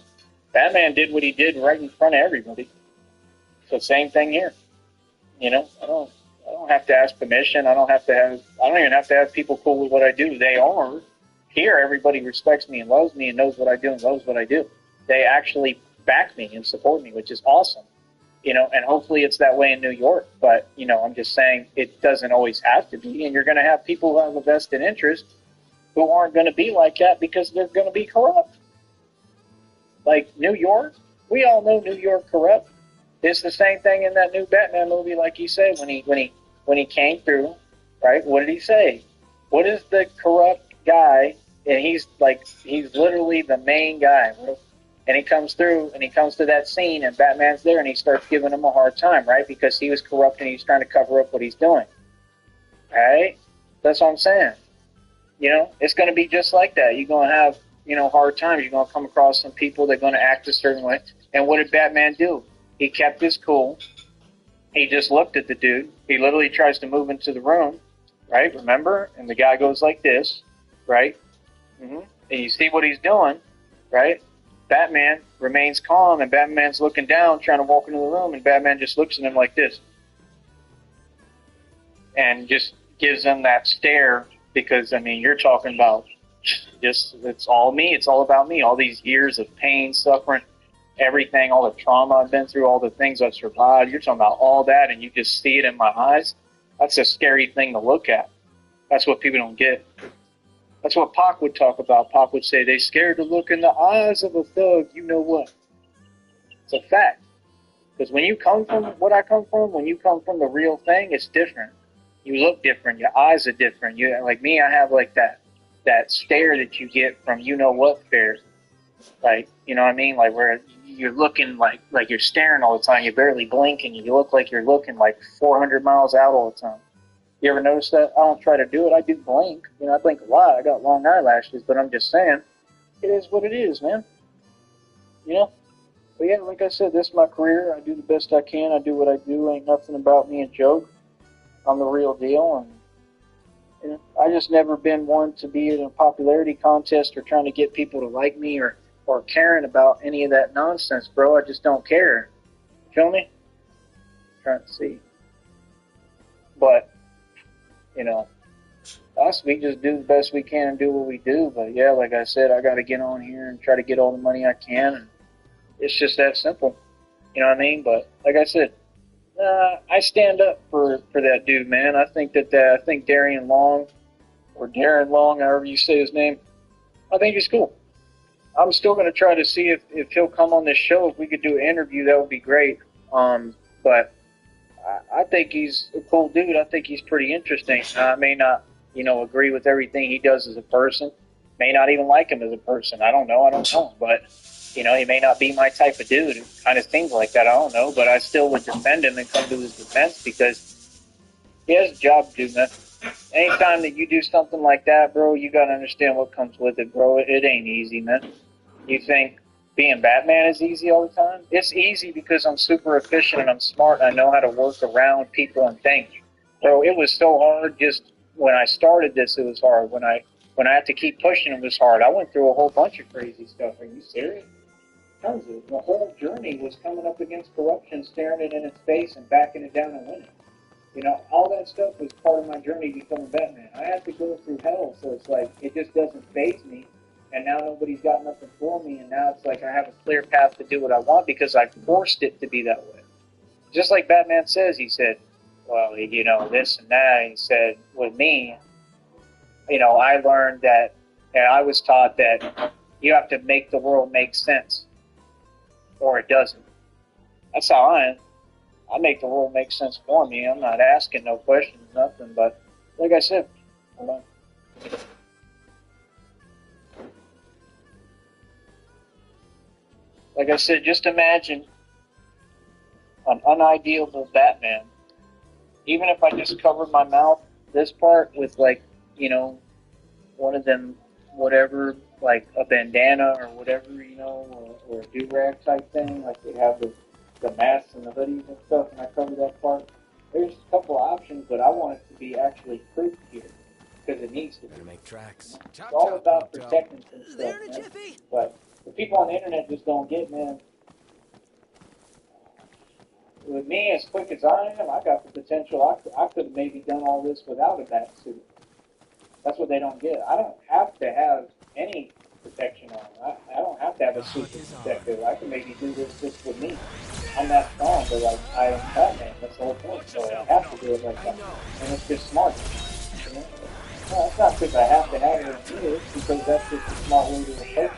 Batman did what he did right in front of everybody. So same thing here. You know, I don't have to ask permission. I don't even have to have people cool with what I do. They are. Here, everybody respects me and loves me and knows what I do and loves what I do. They actually back me and support me, which is awesome. You know, and hopefully it's that way in New York. But, you know, I'm just saying it doesn't always have to be. And you're going to have people who have a vested interest who aren't going to be like that because they're going to be corrupt. Like New York, we all know New York corrupt. It's the same thing in that new Batman movie, like you said, when he came through, right? What did he say? What is the corrupt guy? And he's literally the main guy, bro. And he comes through, and he comes to that scene, and Batman's there, and he starts giving him a hard time, right? Because he was corrupt, and he's trying to cover up what he's doing. Right? That's what I'm saying. You know, it's going to be just like that. You're going to have, you know, hard times. You're going to come across some people that are going to act a certain way. And what did Batman do? He kept his cool. He just looked at the dude. He literally tries to move into the room, right? Remember? And the guy goes like this, right? Mm-hmm. And you see what he's doing, right? Batman remains calm, and Batman's looking down, trying to walk into the room, and Batman just looks at him like this. And just gives him that stare because, I mean, you're talking about just, it's all me. It's all about me. All these years of pain, suffering, everything, all the trauma I've been through, all the things I've survived. You're talking about all that, and you just see it in my eyes. That's a scary thing to look at. That's what people don't get. That's what Pac would talk about. Pac would say, they scared to look in the eyes of a thug, you know what? It's a fact. Because when you come from what I come from, when you come from the real thing, it's different. You look different. Your eyes are different. You, like me, I have like that stare that you get from you know what stare. Like, you know what I mean? Like where you're looking like you're staring all the time. You barely blink and you look like you're looking like 400 miles out all the time. You ever notice that? I don't try to do it. I do blink. You know, I blink a lot. I got long eyelashes, but I'm just saying, it is what it is, man. You know? But yeah, like I said, this is my career. I do the best I can. I do what I do. Ain't nothing about me a joke. I'm the real deal. And you know, I just never been one to be in a popularity contest or trying to get people to like me or caring about any of that nonsense, bro. I just don't care. Feel me? Trying to see. But you know, us, we just do the best we can and do what we do. But yeah, like I said, I got to get on here and try to get all the money I can. And it's just that simple. You know what I mean? But like I said, I stand up for that dude, man. I think I think Darren Long, or Darren Long, however you say his name, I think he's cool. I'm still going to try to see if he'll come on this show. If we could do an interview, that would be great. But I think he's a cool dude. I think he's pretty interesting. I may not, agree with everything he does as a person. May not even like him as a person. I don't know. But, he may not be my type of dude. It kind of seems like that. I don't know. But I still would defend him and come to his defense because he has a job to do, man. Anytime that you do something like that, bro, you got to understand what comes with it, bro. It ain't easy, man. You think being Batman is easy all the time? It's easy because I'm super efficient and I'm smart and I know how to work around people and things. Bro, it was so hard just when I started this, it was hard. When I had to keep pushing, it was hard. I went through a whole bunch of crazy stuff. Are you serious? Tons of it. The whole journey was coming up against corruption, staring it in its face and backing it down and winning. All that stuff was part of my journey becoming Batman. I had to go through hell, so it's like, it just doesn't faze me. And now nobody's got nothing for me, and now it's like I have a clear path to do what I want because I forced it to be that way. Just like Batman says, he said, well, this and that. He said, with me, I learned that, and I was taught that you have to make the world make sense, or it doesn't. That's how I am. I make the world make sense for me. I'm not asking no questions, nothing. But like I said, hold on. Like I said, just imagine an unidealable Batman. Even if I just covered my mouth, this part, with one of them, whatever, like a bandana or whatever, or a do-rag type thing, like they have the masks and the hoodies and stuff, and I cover that part. There's a couple of options, but I want it to be actually proof here, because it needs to be. Better make tracks. It's all about protecting some stuff, man. But the people on the internet just don't get, man. With me, as quick as I am, I got the potential. I could have maybe done all this without a bat suit. That's what they don't get. I don't have to have any protection on. I don't have to have a suit to protect it. I can maybe do this just with me. I'm that strong, but like I am Batman. That's the whole point. So I have to do it like that, and it's just smart. No, it's not because I have to have it in here. It's because that's just a smart way to approach it.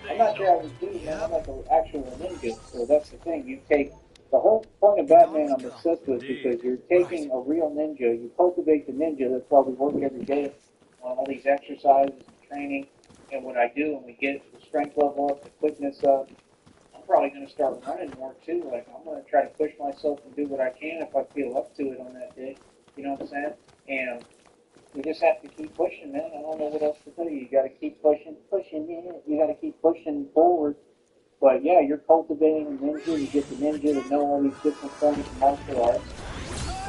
I'm not sure I would do, man. I'm like an actual ninja. So that's the thing. You take the whole point of Batman. I'm obsessed with because you're taking a real ninja. You cultivate the ninja. That's why we work every day on all these exercises and training. And what I do, and we get the strength level up, the quickness up. I'm probably going to start running more too. Like I'm going to try to push myself and do what I can if I feel up to it on that day. You know what I'm saying? And you just have to keep pushing, man. I don't know what else to tell you. You got to keep pushing. You got to keep pushing forward. But yeah, you're cultivating a ninja. You get the ninja to know all these different forms of martial arts.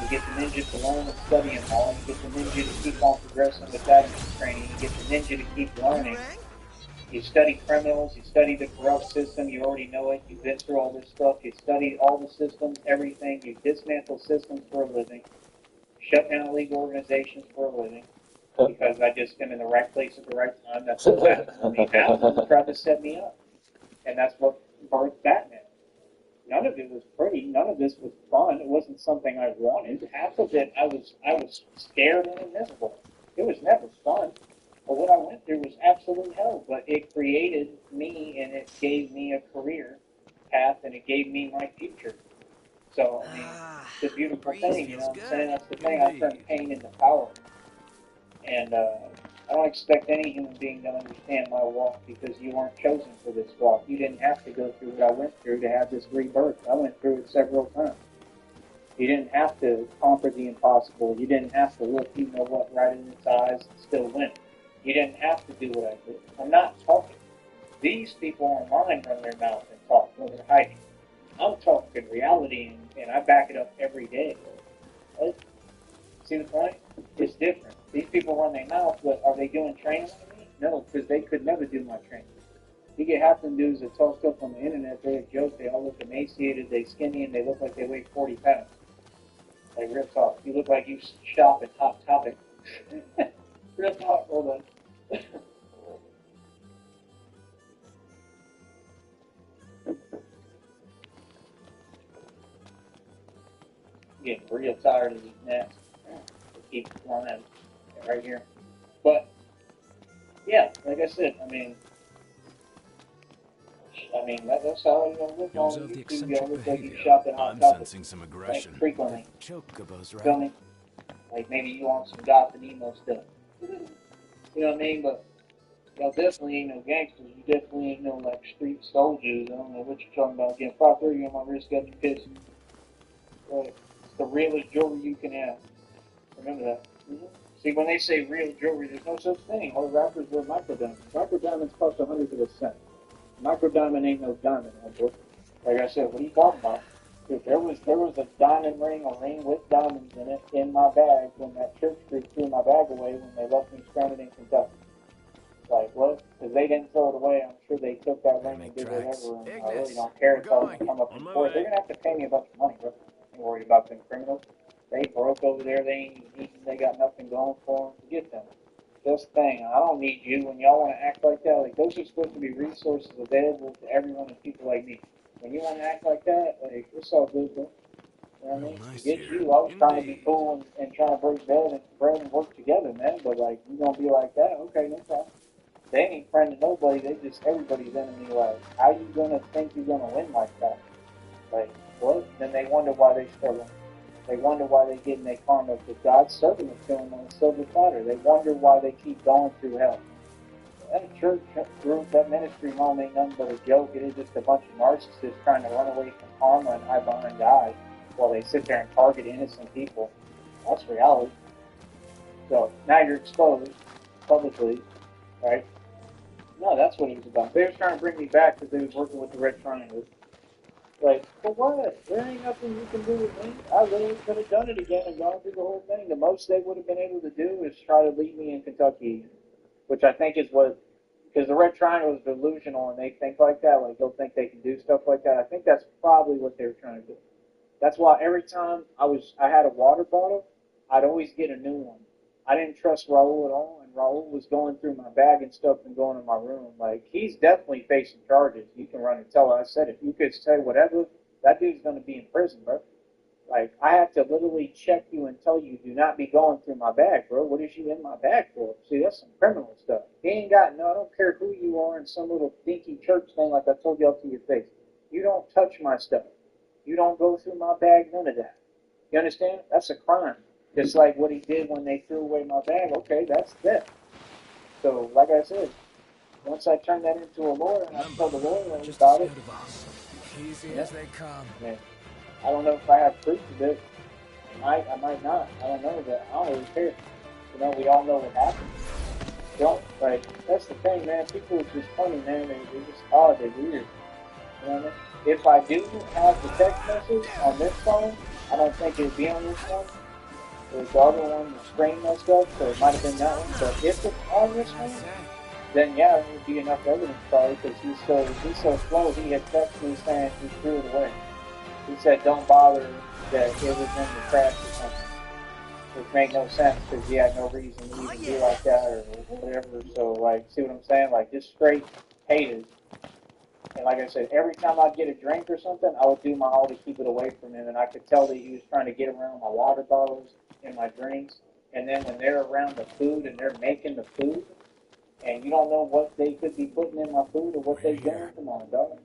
You get the ninja to learn and study them all. You get the ninja to keep on progressing with that in training. You get the ninja to keep learning. You study criminals. You study the corrupt system. You already know it. You've been through all this stuff. You study all the systems, everything. You dismantle systems for a living. Shut down illegal organizations for a living because I just am in the right place at the right time. That's what happened to me. Batman tried to set me up, and that's what birthed Batman. None of it was pretty. None of this was fun. It wasn't something I wanted. Half of it, I was scared and miserable. It was never fun. But what I went through was absolute hell. But it created me, and it gave me a career path, and it gave me my future. So, I mean, it's a beautiful thing, you know what I'm saying? That's the thing. I turn pain into power. And I don't expect any human being to understand my walk because you weren't chosen for this walk. You didn't have to go through what I went through to have this rebirth. I went through it several times. You didn't have to conquer the impossible. You didn't have to look, you know what, right in its eyes and still win. You didn't have to do what I did. I'm not talking. These people online run their mouth and talk when they're hiding. I'm talking reality, and I back it up every day. Right? See the point? It's different. These people run their mouth, but are they doing training with me? No, because they could never do my training. You get half them dudes that talk stuff on the internet, they're a joke, they all look emaciated, they skinny, and they look like they weigh 40 pounds. Like, real talk. You look like you shop at Hot Topic. Real talk, hold on. Getting real tired of these nets. Keep on that right here. But yeah, like I said, I mean, I mean, that's how you live You on observe the YouTube. You eccentric look like you behavior. shot at Hot I'm Topic, sensing some like, aggression. frequently. Chocobos, Feel right? me? Like, maybe you want some goth and emo stuff. You know what I mean? But y'all definitely ain't no gangsters. You definitely ain't no, like, street soldiers. I don't know what you're talking about. Getting 530 on my wrist got you pissed. Right. It's the realest jewelry you can have. Remember that. Mm-hmm. See, when they say real jewelry, there's no such thing. All rappers wear micro diamonds. Micro diamonds cost 100th of a cent. Micro diamond ain't no diamond, my boy. Like I said, what are you talking about? If there was a diamond ring, a ring with diamonds in it, in my bag when that church group threw my bag away when they left me stranded in Kentucky. Like what? Because they didn't throw it away. I'm sure they took that ring and did whatever. And I really don't care if I'm gonna come up in court. They're gonna have to pay me a bunch of money, bro. Ain't worried about them criminals. They broke over there. They ain't eating. They got nothing going for them. Forget them. This thing, I don't need you. When y'all want to act like that, like those are supposed to be resources available to everyone and people like me. When you want to act like that, like it's all good, bro. You know what I mean? Nice Get here. you. I was trying to be cool and trying to break bread and work together, man. But like, you gonna be like that? Okay, no problem. They ain't friend to nobody. They just everybody's enemy. Like, how you gonna think you're gonna win like that? Like, what? Then they wonder why they struggle. They wonder why they get in their karma because God's serving it to them on a silver platter. They wonder why they keep going through hell. That church group, that ministry home ain't nothing but a joke. It is just a bunch of narcissists trying to run away from karma and hide behind God while they sit there and target innocent people. That's reality. So now you're exposed publicly, right? No, that's what it was about. They was trying to bring me back because they was working with the Red Triangle. Like, for what? There ain't nothing you can do with me. I literally could have done it again and gone through the whole thing. The most they would have been able to do is try to leave me in Kentucky, which I think is what, because the Red Triangle is delusional and they think like that, like they'll think they can do stuff like that. I think that's probably what they were trying to do. That's why every time I had a water bottle, I'd always get a new one. I didn't trust Raul at all, and Raul was going through my bag and stuff and going to my room. Like, he's definitely facing charges. You can run and tell. I said, if you could say whatever, that dude's going to be in prison, bro. Like, I had to literally check you and tell you, do not be going through my bag, bro. What is you in my bag for? See, that's some criminal stuff. He ain't got, no, I don't care who you are in some little dinky church thing like I told you up to your face. You don't touch my stuff. You don't go through my bag, none of that. You understand? That's a crime. Just like what he did when they threw away my bag. Okay, that's theft. So, like I said, once I turned that into a lawyer and I told the lawyer Just about it, scared of us. Easy yeah, as they come. I mean, I don't know if I have proof of it. I might not. I don't know, but I don't really care. You know, we all know what happened. Don't, like, that's the thing, man. People are just funny, man. They're just odd. They're weird. You know what I mean? If I do have the text message on this phone, I don't think it'd be on this one. The other one, the screen messed up, so it might have been that one. But if it's on this one, then yeah, there would be enough evidence probably because he's so slow. He had texted me saying he threw it away. He said don't bother that it was in the trash or something, which made no sense because he had no reason to even be like that or whatever. So like, see what I'm saying? Like just straight haters. And like I said, every time I'd get a drink or something, I would do my all to keep it away from him. And I could tell that he was trying to get around my water bottles and my drinks. And then when they're around the food and they're making the food, and you don't know what they could be putting in my food or what they're doing, come on, dog.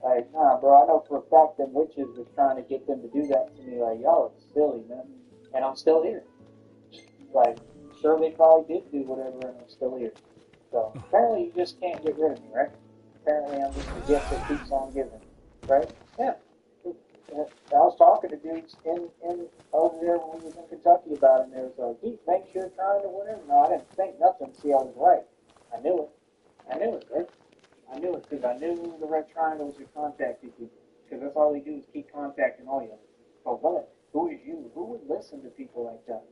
Like, nah, bro, I know for a fact that witches was trying to get them to do that to me. Like, y'all are silly, man. And I'm still here. Like, sure they probably did do whatever and I'm still here. So, apparently you just can't get rid of me, right? Apparently I'm just a gift that keeps on giving, right? Yeah. I was talking to dudes in over there when we was in Kentucky about it, and they was like, "He thinks you're trying to whatever." No, I didn't think nothing. See, I was right. I knew it. I knew it, right? I knew it because I knew the Red Triangles would contact you people. Because that's all they do is keep contacting all you. But what? Who is you? Who would listen to people like that?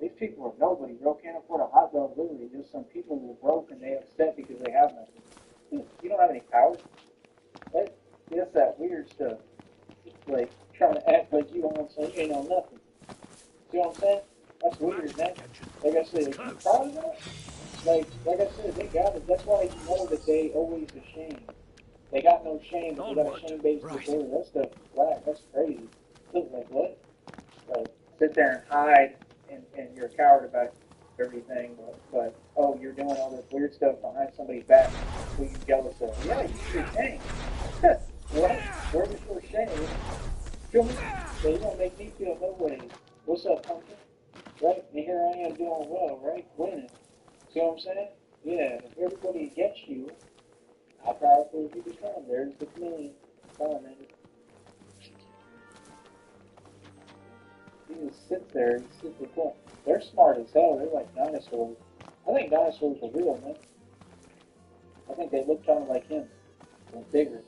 These people are nobody, bro. Can't afford a hot dog, literally. Just some people who are broke and they upset because they have nothing. You don't have any power. That's that weird stuff. Like trying to act like you don't say you ain't on nothing. See what I'm saying? That's weird, man. Like I said, if you proud of that, like I said, they got it. That's why you know that they always ashamed. They got no shame, but they got a shame-based disorder. That stuff is whack. That's crazy. Look, like what? Like sit there and hide, and you're a coward about it. everything, but oh, you're doing all this weird stuff behind somebody's back who you jealous of. Yeah, you sure can. What? Where's your shame? Feel me? So you're gonna make me feel no way. What's up, pumpkin? Right? And here I am doing well, right? Winning. See what I'm saying? Yeah, if everybody against you, how powerful you become. There's the comedian. Come on, man. He just sits there and super cool. They're smart as hell. They're like dinosaurs. I think dinosaurs are real, man. I think they look kind of like him. They're bigger.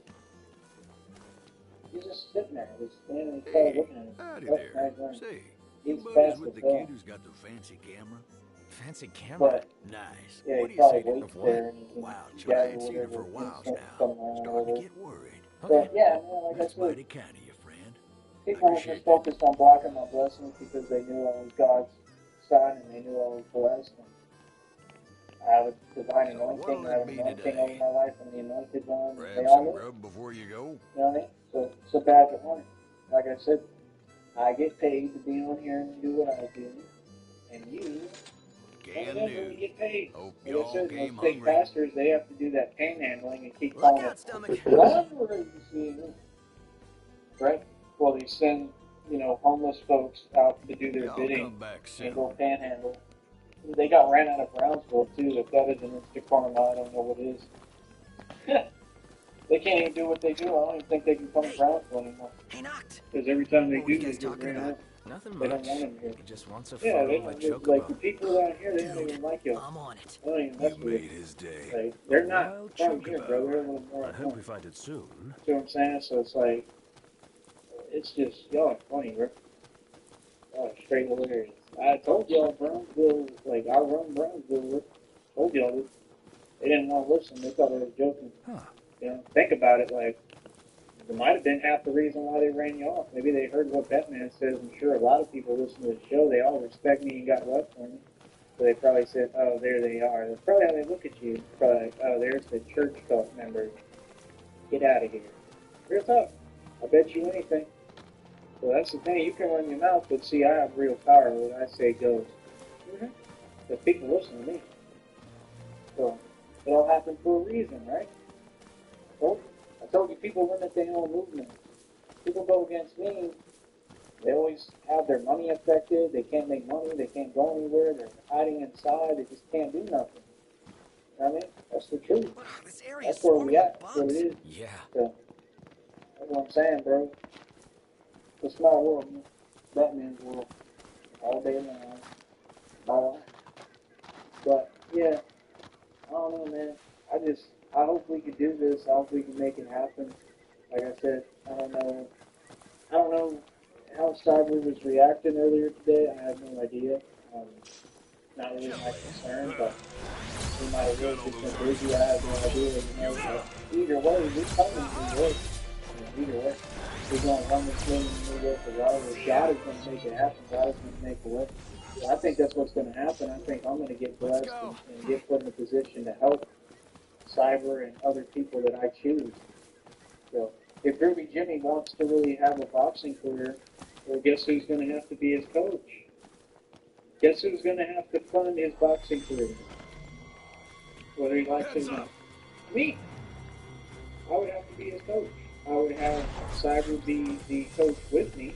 He's just sitting there. He's standing and started looking at him. Howdy Oh, there. nice. Say, He's you fast buddies with as the hell. kid who's got the fancy camera? Fancy camera? But Nice. yeah, What he do you say probably to waits what? there and he can Wow, gather Charlie ain't seen her whatever for a while insects now. come around Starting over. to get worried. But yeah, man, like I That's said, mighty kind of you, friend. people were appreciate just that. focused on blocking my blessings because they knew I was God's son and they knew I was blessed. And I have a divine So anointing. what'll I have it an be anointing today? over my life. I'm the anointed one. They Grab all some know. grub before you go? You know what I mean? So it's a badge of honor. Like I said, I get paid to be on here and do what I do. And you, Can never really do. get paid. Hope Like you I all said, came most big hungry. pastors, they have to do that panhandling and keep Look calling out, it. stomach. What are you seeing? Right? Well, they send, homeless folks out to do their Y'all bidding come back and go soon. panhandle. They got ran out of Brownsville, too. If that isn't Instacarm, I don't know what is. They can't even do what they do. I don't even think they can come to Brownsville anymore. Hey, Knocked. Because every time they What were do, you they guys get talking ran about? out. Nothing They much. don't want him here. He just wants a Yeah, photo they of a don't, like the chocobo. people down here, they don't Dude, even like you. I'm on it. I don't even mess You with made it. his day. Like, A they're not wild from here, bro. They're a chocobo. little more I at hope we home. find it soon. See what I'm saying? So it's like, it's just, y'all are funny, bro. Y'all are straight hilarious. I told y'all Brownsville, like, I run Brownsville. Told y'all this. They didn't want to listen. They thought I was joking. Huh. Think about it, like, it might have been half the reason why they ran you off. Maybe they heard what Batman says. I'm sure a lot of people listen to the show. They all respect me and got love for me. So they probably said, oh, there they are. That's probably how they look at you. Probably like, oh, there's the church cult members. Get out of here. Real tough. I bet you anything. So that's the thing. You can run your mouth, but see, I have real power. What I say goes. Mm-hmm. The people listen to me. So it all happened for a reason, right? I told you people limit their own movement. People go against me. They always have their money affected. They can't make money. They can't go anywhere. They're hiding inside. They just can't do nothing. You know what I mean? That's the truth. Wow, this area is That's where swarming we with at. That's what it bugs. is. Yeah. So that's what I'm saying, bro. It's a small world, man. Batman's world. All day long. All. But yeah, I don't know, man. I hope we can do this. I hope we can make it happen. Like I said, I don't know how Cyber was reacting earlier today. I have no idea. Not really my concern, but he might have really just been busy. I have no idea. But either way, we're coming to New York. Either way, we're going to run this thing in New York regardless. God is going to make it happen. God is going to make a way. So I think that's what's going to happen. I think I'm going to get blessed and get put in a position to help Cyber and other people that I choose. So if Ruby Jimmy wants to really have a boxing career, well, guess who's going to have to be his coach? Guess who's going to have to fund his boxing career? Whether he likes it or not. Me. I would have to be his coach. I would have Cyber be the coach with me.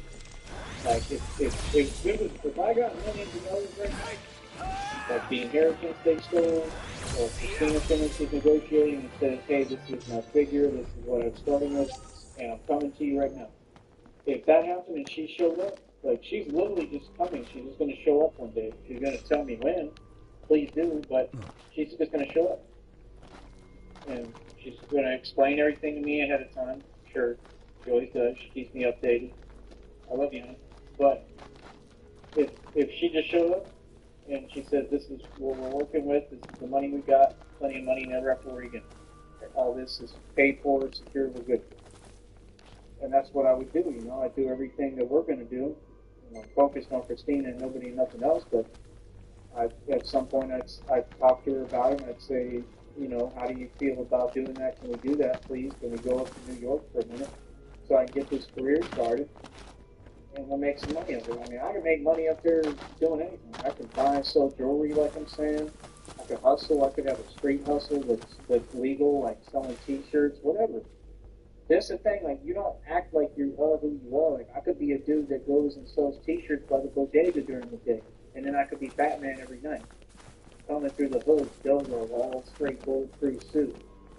Like, if I got millions of dollars right now, like the inheritance they stole, or Christina finishes negotiating and says, hey, this is my figure, this is what I'm starting with, and I'm coming to you right now. If that happened and she showed up, like, she's literally just coming. She's just going to show up one day. She's going to tell me when. Please do, but she's just going to show up. And she's going to explain everything to me ahead of time. Sure, she always does. She keeps me updated. I love you, honey. But if she just showed up and she said, this is what we're working with, this is the money we got, plenty of money, never have to worry again. All this is paid for, secure, we're good. And that's what I would do, I'd do everything that we're going to do. Focused on Christina and nobody and nothing else, but at some point I'd talk to her about it and I'd say, how do you feel about doing that? Can we do that, please? Can we go up to New York for a minute so I can get this career started? and we'll make some money of it. I mean, I can make money up there doing anything. I can buy and sell jewelry, like I'm saying. I could hustle. I could have a street hustle that's legal, like selling T-shirts, whatever. That's the thing. Like, you don't act like you are who you are. Like, I could be a dude that goes and sells T-shirts by the bodega during the day, and then I could be Batman every night, coming through the hood, Dogo, all straight bulletproof suit.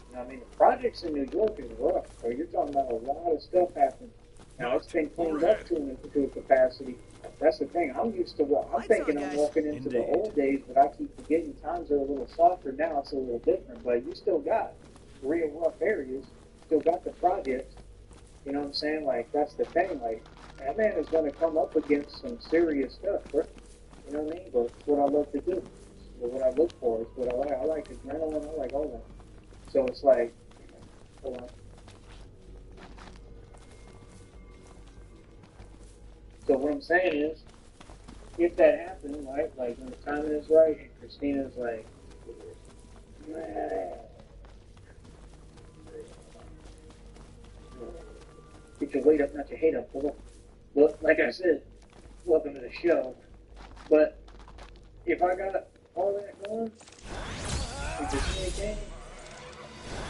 You know what I mean? The projects in New York is rough. So you're talking about a lot of stuff happening. Now, it's been cleaned up to a capacity. That's the thing. I'm used to what I'm thinking. I'm walking into the old days, but I keep forgetting times are a little softer now. It's a little different, but you still got real rough areas. Still got the projects. You know what I'm saying? Like, that's the thing. Like, that man is going to come up against some serious stuff, bro. You know what I mean? But it's what I love to do. But what I look for is what I like. I like adrenaline. I like all that. So it's like, hold on. So what I'm saying is, if that happened, right, like when the timing is right, and Christina's like, get your weight up, not your hate up, boy. But like I said, welcome to the show. But if I got all that going, and Christina came,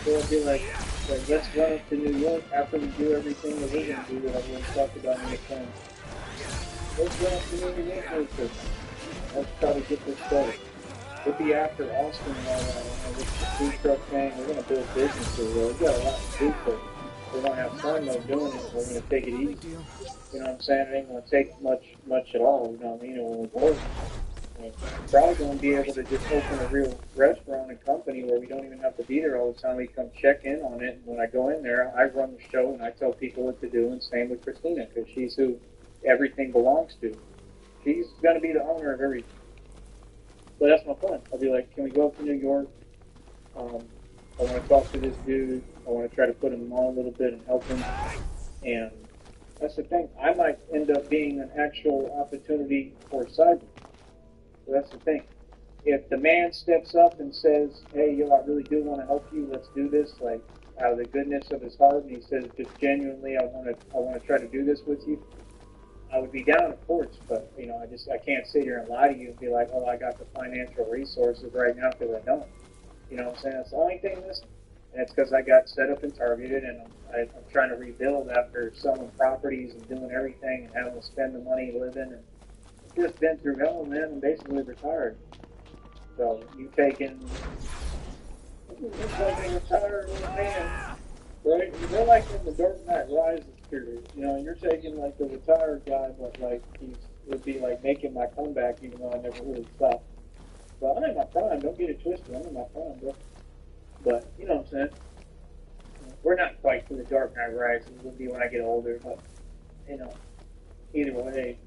so I'd be like, let's run up to New York after we do everything that we're going to do that I've already talked about in the plan. Let's run up to New York real quick. Let's try to get this started. We'll be after Austin and all that. With the food truck thing, we're going to build businesses. We've got a lot to do for it. We're going to have fun though doing it. We're going to take it easy. You know what I'm saying? It ain't going to take much at all. You know what I mean? And when we work, we're probably going to be able to just open a real restaurant and company where we don't even have to be there all the time. We come check in on it. And when I go in there, I run the show and I tell people what to do. And same with Christina, because she's who everything belongs to. She's going to be the owner of everything. So that's my plan. I'll be like, can we go up to New York? I want to talk to this dude. I want to try to put him on a little bit and help him. And that's the thing. I might end up being an actual opportunity for Cyber. So that's the thing. If the man steps up and says, hey, yo, I really do want to help you. Let's do this. Like, out of the goodness of his heart. And he says, just genuinely, I want to try to do this with you. I would be down, of course, but, you know, I can't sit here and lie to you and be like, oh, I got the financial resources right now, because I don't. You know what I'm saying? That's the only thing missing. And it's because I got set up and targeted, and I'm trying to rebuild after selling properties and doing everything and having to spend the money living. And just been through hell, man, and basically retired. So you taking, it's like a retired old man, right? They're like in the Dark Knight Rises period. You know, you're taking like the retired guy, but like would be like making my comeback, even though I never really stopped. But I'm in my prime. Don't get it twisted. I'm in my prime, bro. But you know what I'm saying? We're not quite to the Dark Knight Rises. We'll be when I get older, but you know, either way.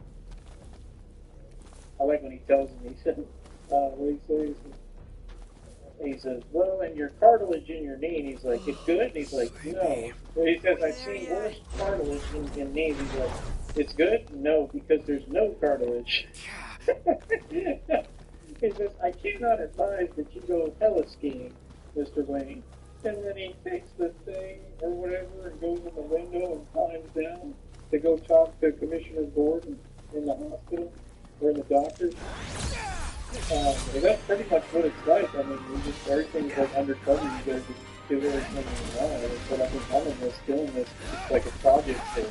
I like when he tells me, he said, what he says? He says, well, and your cartilage in your knee, and he's like, it's good? And he's like, no. But he says, I've seen worse cartilage in knees. He's like, it's good? No, because there's no cartilage. He says, I cannot advise that you go heli skiing, Mr. Wayne. And then he takes the thing or whatever and goes in the window and climbs down to go talk to Commissioner Gordon in the hospital or in the doctor's. That's pretty much what it's like. I mean, everything's like undercover. You guys just do everything you want. That's what I've been telling this, doing this. It's like a project for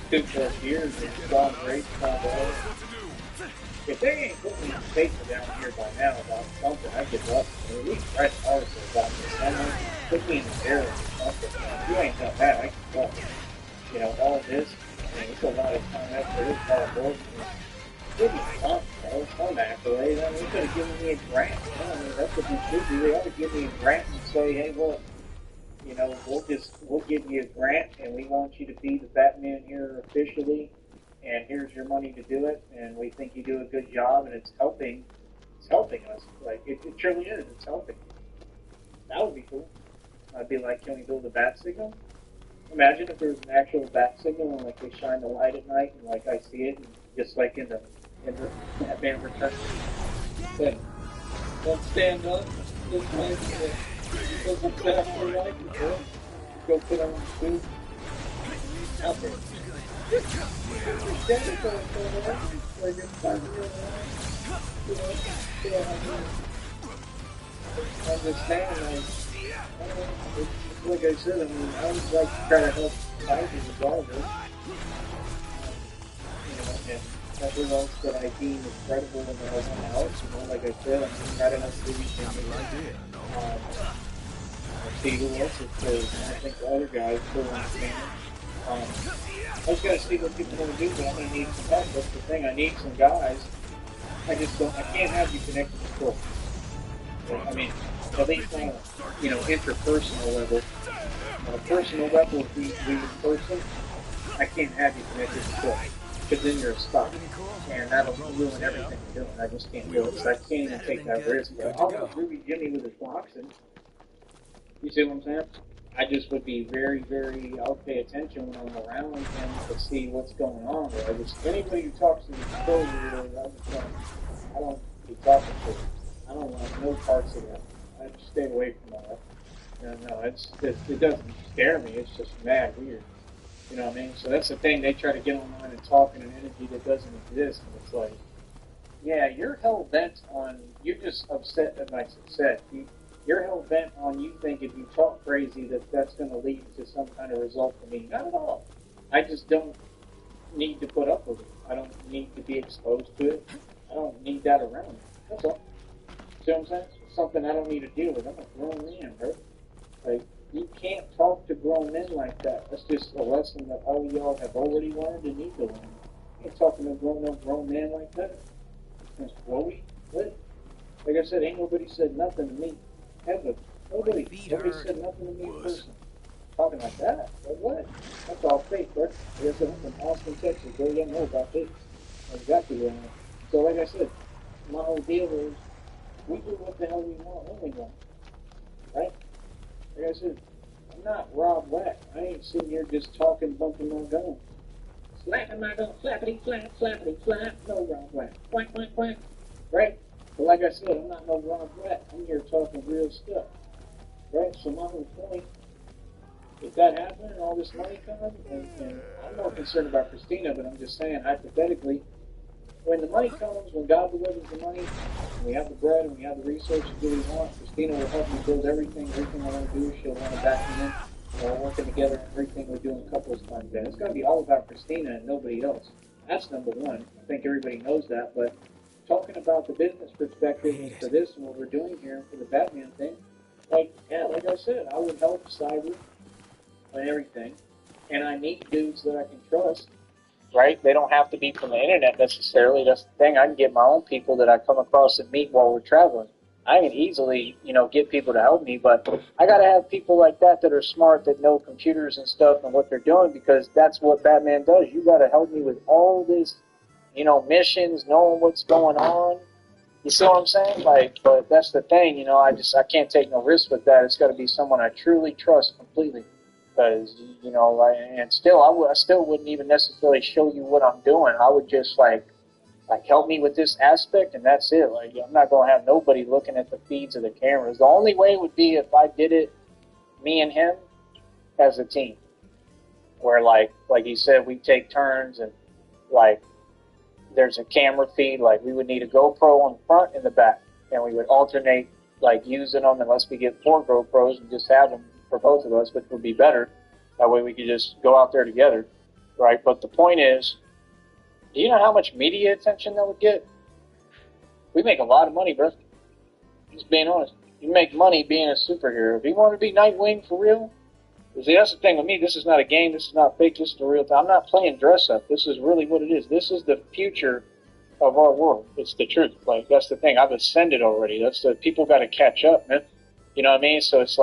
2+ years. And it's gone great, it's gone well. If they ain't putting me in paper down here by now about something, I give up. I mean, we can write an article about this. I mean, put me in the barrel or something. If you ain't done that, I give up. You know, all this, I mean, it's a lot of time after this, all of work. Give me something, bro. Some accolade. I mean, they could have given me a grant. I mean, that's what they should do. They ought to give me a grant and say, hey, look, you know, we'll give you a grant, and we want you to be the Batman here officially, and here's your money to do it, and we think you do a good job, and it's helping us. Like, it truly is. It's helping. That would be cool. I'd be like, can we build a bat signal? Imagine if there was an actual bat signal, and like they shine the light at night, and like I see it, and just like in the Batman Returns. Don't stand up. Just like doesn't exactly like it. Go put on the suit. out there. Understand what's going on. Like, it's not real, you know, I'm just saying, like, I don't know, it's like I said, I mean, I would like to try to help Tigers resolve it. You know, and everyone else that I deem is credible in their own house, you know, like I said, I'm not enough to be see who else is closed, and I think the other guys still understand. I just gotta see what people want to do, but I'm gonna need some help. That's the thing, I need some guys. I just don't, I can't have you connected to school. I mean, at least on a, you know, interpersonal level. On a personal level, if we in person, I can't have you connected to school. Because then you're stuck. And that'll ruin everything you're doing. I just can't do it. So I can't even take that risk. I'll agree Jimmy with his boxing. You see what I'm saying? I just would be very, very, I'll pay attention when I'm around him to see what's going on there. I just, anybody who talks to me slowly, I don't be talking to them. I don't want no parts of that. I just stay away from all that. No, it doesn't scare me. It's just mad weird. You know what I mean? So that's the thing. They try to get online and talk in an energy that doesn't exist. And it's like, yeah, you're hell bent on, you're just upset at my success. You're hell bent on you think if you talk crazy that's going to lead to some kind of result for me. Not at all. I just don't need to put up with it. I don't need to be exposed to it. I don't need that around me. That's all. See what I'm saying? It's something I don't need to deal with. I'm a grown man, bro. Like, you can't talk to grown men like that. That's just a lesson that all of y'all have already learned and need to learn. You can't talk to no grown man like that. That's flowy. What? Like I said, ain't nobody said nothing to me. Ever. Nobody said nothing to me in person. Talking like that? Like what? That's all fake, bro. Like I said, I'm from Austin, Texas, bro. You know about this. Exactly what I am. So like I said, my whole deal is we do what the hell we want when we want. Right? Like I said, I'm not Rob Whack. I ain't sitting here just talking, bumping my gun. Slapping my gun, flappity flap, flappity flap. No Rob Whack. Quack, quack, quack. Right? But like I said, I'm not no Rob Whack. I'm here talking real stuff. Right? So my whole point, if that happened and all this money comes, and I'm more concerned about Christina, but I'm just saying, hypothetically, when the money comes, when God delivers the money, and we have the bread and we have the resources that we want, Christina will help me build everything I want to do. She'll want to back me in. We're working together on everything we're doing couples time. Then it's going to be all about Christina and nobody else. That's number one. I think everybody knows that. But talking about the business perspective for this and what we're doing here for the Batman thing, like I said, I would help Cyber on everything, and I need dudes that I can trust. Right? They don't have to be from the internet necessarily. That's the thing. I can get my own people that I come across and meet while we're traveling. I can easily, get people to help me, but I got to have people like that are smart, that know computers and stuff and what they're doing, because that's what Batman does. You got to help me with all this, missions, knowing what's going on. You see what I'm saying? But that's the thing. I can't take no risk with that. It's got to be someone I truly trust completely. Because and still, I still wouldn't even necessarily show you what I'm doing. I would just help me with this aspect, and that's it. Like, I'm not gonna have nobody looking at the feeds of the cameras. The only way would be if I did it, me and him, as a team, where like he said, we take turns, and there's a camera feed. Like, we would need a GoPro on the front and the back, and we would alternate using them unless we get 4 GoPros and just have them for both of us, which would be better. That way we could just go out there together, right? But the point is, do you know how much media attention that would get? We make a lot of money, bro. Just being honest. You make money being a superhero. If you want to be Nightwing for real, see, that's the thing with me. This is not a game. This is not fake. This is the real thing. I'm not playing dress up. This is really what it is. This is the future of our world. It's the truth. That's the thing. I've ascended already. People got to catch up, man. You know what I mean? So it's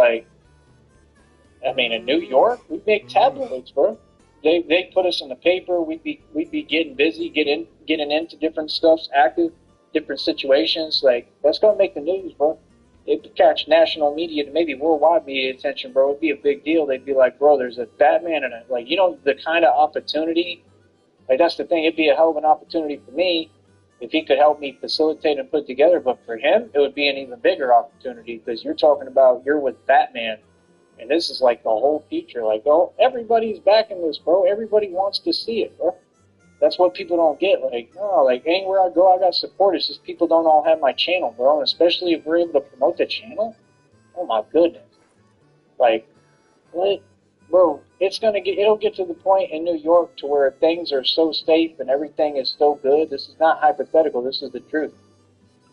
in New York, we make tabloids, bro. They put us in the paper. We'd be getting busy, getting into different stuffs, active, different situations. That's gonna make the news, bro. It'd catch national media, maybe worldwide media attention, bro. It'd be a big deal. They'd be like, bro, there's a Batman in it. The kind of opportunity. That's the thing. It'd be a hell of an opportunity for me if he could help me facilitate and put together. But for him, it would be an even bigger opportunity, because you're talking about you're with Batman. And this is like the whole future. Like, oh, everybody's backing this, bro. Everybody wants to see it, bro. That's what people don't get. Like, no, like anywhere I go, I got support. It's just people don't all have my channel, bro. And especially if we're able to promote the channel. Oh my goodness. Like, what? Bro, it'll get to the point in New York to where things are so safe and everything is so good. This is not hypothetical. This is the truth.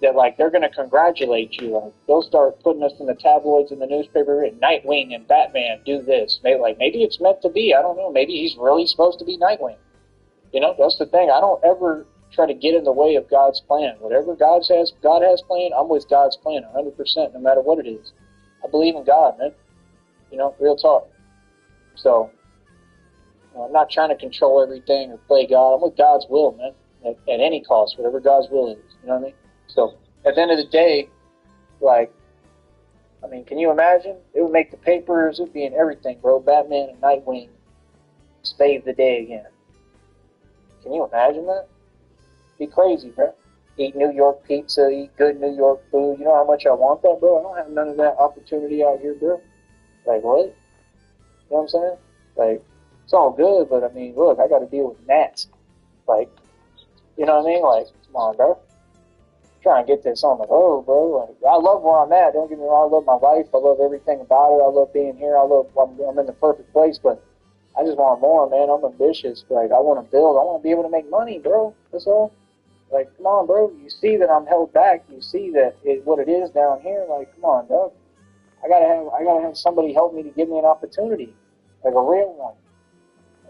That like they're gonna congratulate you. Like they'll start putting us in the tabloids and the newspaper. And Nightwing and Batman do this. Maybe it's meant to be. I don't know. Maybe he's really supposed to be Nightwing. You know, that's the thing. I don't ever try to get in the way of God's plan. Whatever God has planned, I'm with God's plan 100%, no matter what it is. I believe in God, man. You know, real talk. So, I'm not trying to control everything or play God. I'm with God's will, man, at any cost, whatever God's will is. You know what I mean? So, at the end of the day, like, I mean, can you imagine? It would make the papers, it would be in everything, bro. Batman and Nightwing save the day again. Can you imagine that? Be crazy, bro. Eat New York pizza, eat good New York food. You know how much I want that, bro? I don't have none of that opportunity out here, bro. Like, what? You know what I'm saying? Like, it's all good, but I mean, look, I got to deal with gnats. Like, you know what I mean? Like, come on, bro. Try and get this on the road, bro. Like, I love where I'm at. Don't get me wrong. I love my life. I love everything about it. I love being here. I'm in the perfect place, but I just want more, man. I'm ambitious. Like, I want to build. I want to be able to make money, bro. That's all. Like, come on, bro. You see that I'm held back. You see that what it is down here. Like, come on, dog. I gotta have somebody help me to give me an opportunity, like a real one.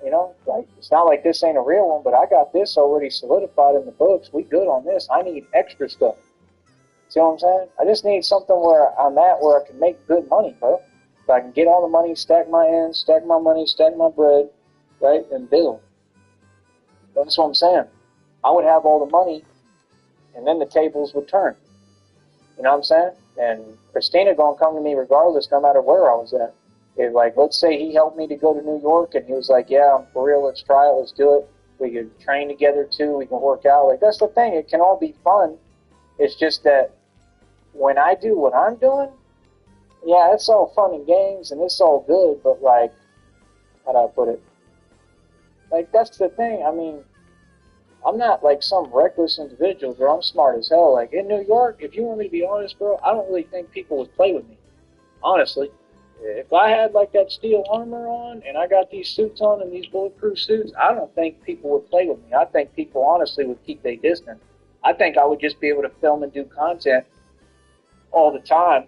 You know, like it's not like this ain't a real one, but I got this already solidified in the books. We good on this. I need extra stuff. See what I'm saying? I just need something where I'm at where I can make good money, bro. So I can get all the money, stack my ends, stack my money, stack my bread, right, and build. That's what I'm saying. I would have all the money, and then the tables would turn. You know what I'm saying? And Christina gonna come to me regardless, no matter where I was at. If, like, let's say he helped me to go to New York, and he was like, yeah, I'm for real, let's try it, let's do it. We could train together, too, we can work out. Like, that's the thing, it can all be fun. It's just that when I do what I'm doing, yeah, it's all fun and games, and it's all good, but, like, how do I put it? Like, that's the thing, I mean, I'm not like some reckless individual, bro. I'm smart as hell. Like in New York, if you want me to be honest, bro, I don't really think people would play with me. Honestly, if I had like that steel armor on and I got these suits on and these bulletproof suits, I don't think people would play with me. I think people honestly would keep their distance. I think I would just be able to film and do content all the time.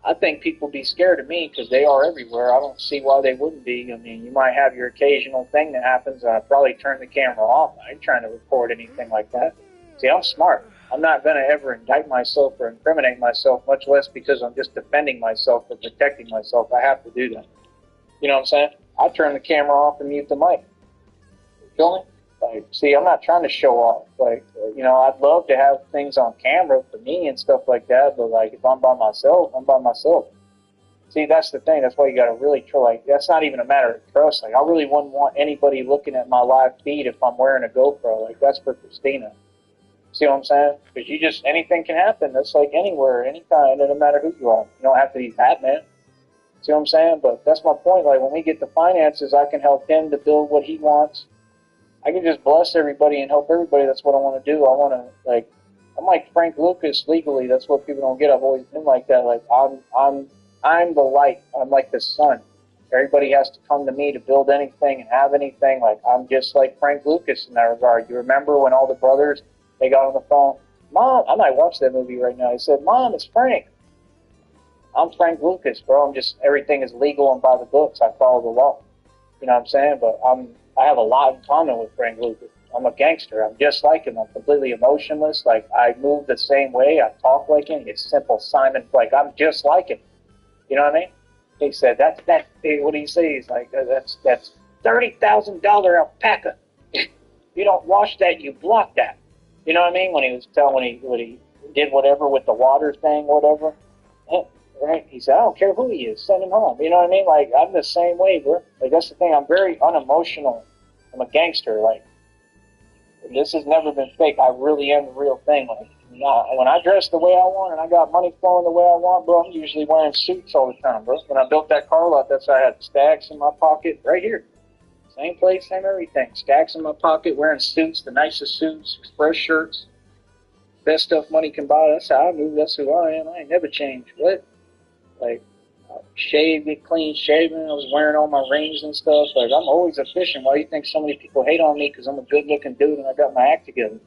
I think people would be scared of me because they are everywhere. I don't see why they wouldn't be. I mean, you might have your occasional thing that happens. I'd probably turn the camera off. I ain't trying to record anything like that. See, I'm smart. I'm not going to ever indict myself or incriminate myself, much less because I'm just defending myself or protecting myself. I have to do that. You know what I'm saying? I turn the camera off and mute the mic. You feel me? Like, see, I'm not trying to show off. Like, you know, I'd love to have things on camera for me and stuff like that, but, like, if I'm by myself, I'm by myself. See, that's the thing. That's why you got to really try. Like, that's not even a matter of trust. Like, I really wouldn't want anybody looking at my live feed if I'm wearing a GoPro. Like, that's for Christina. See what I'm saying? Because anything can happen. That's like anywhere, anytime, no matter who you are. You don't have to be Batman. See what I'm saying? But that's my point. Like, when we get the finances, I can help him to build what he wants. I can just bless everybody and help everybody. That's what I want to do. I want to, like, I'm like Frank Lucas legally. That's what people don't get. I've always been like that. Like, I'm the light. I'm like the sun. Everybody has to come to me to build anything and have anything. Like, I'm just like Frank Lucas in that regard. You remember when all the brothers, they got on the phone? Mom, I might watch that movie right now. He said, Mom, it's Frank. I'm Frank Lucas, bro. Everything is legal and by the books. I follow the law. You know what I'm saying? But I have a lot in common with Frank Lucas. I'm a gangster. I'm just like him. I'm completely emotionless. Like, I move the same way. I talk like him. It's simple Simon. Like, I'm just like him. You know what I mean? He said, what did he say? He's like, that's $30,000 alpaca. You don't wash that, you block that. You know what I mean? When he did whatever with the water thing, whatever. Right? He said, I don't care who he is, send him home. You know what I mean? Like, I'm the same way, bro. Like, that's the thing. I'm very unemotional. I'm a gangster. Like, this has never been fake. I really am the real thing. Like, when I dress the way I want and I got money flowing the way I want, bro, I'm usually wearing suits all the time, bro. When I built that car lot, that's why I had stacks in my pocket right here. Same place, same everything. Stacks in my pocket, wearing suits, the nicest suits, express shirts, best stuff money can buy. That's how I move. That's who I am. I ain't never changed. What? Like, shaved, get clean shaven. I was wearing all my rings and stuff. Like, I'm always efficient. Why do you think so many people hate on me? Because I'm a good looking dude and I got my act together.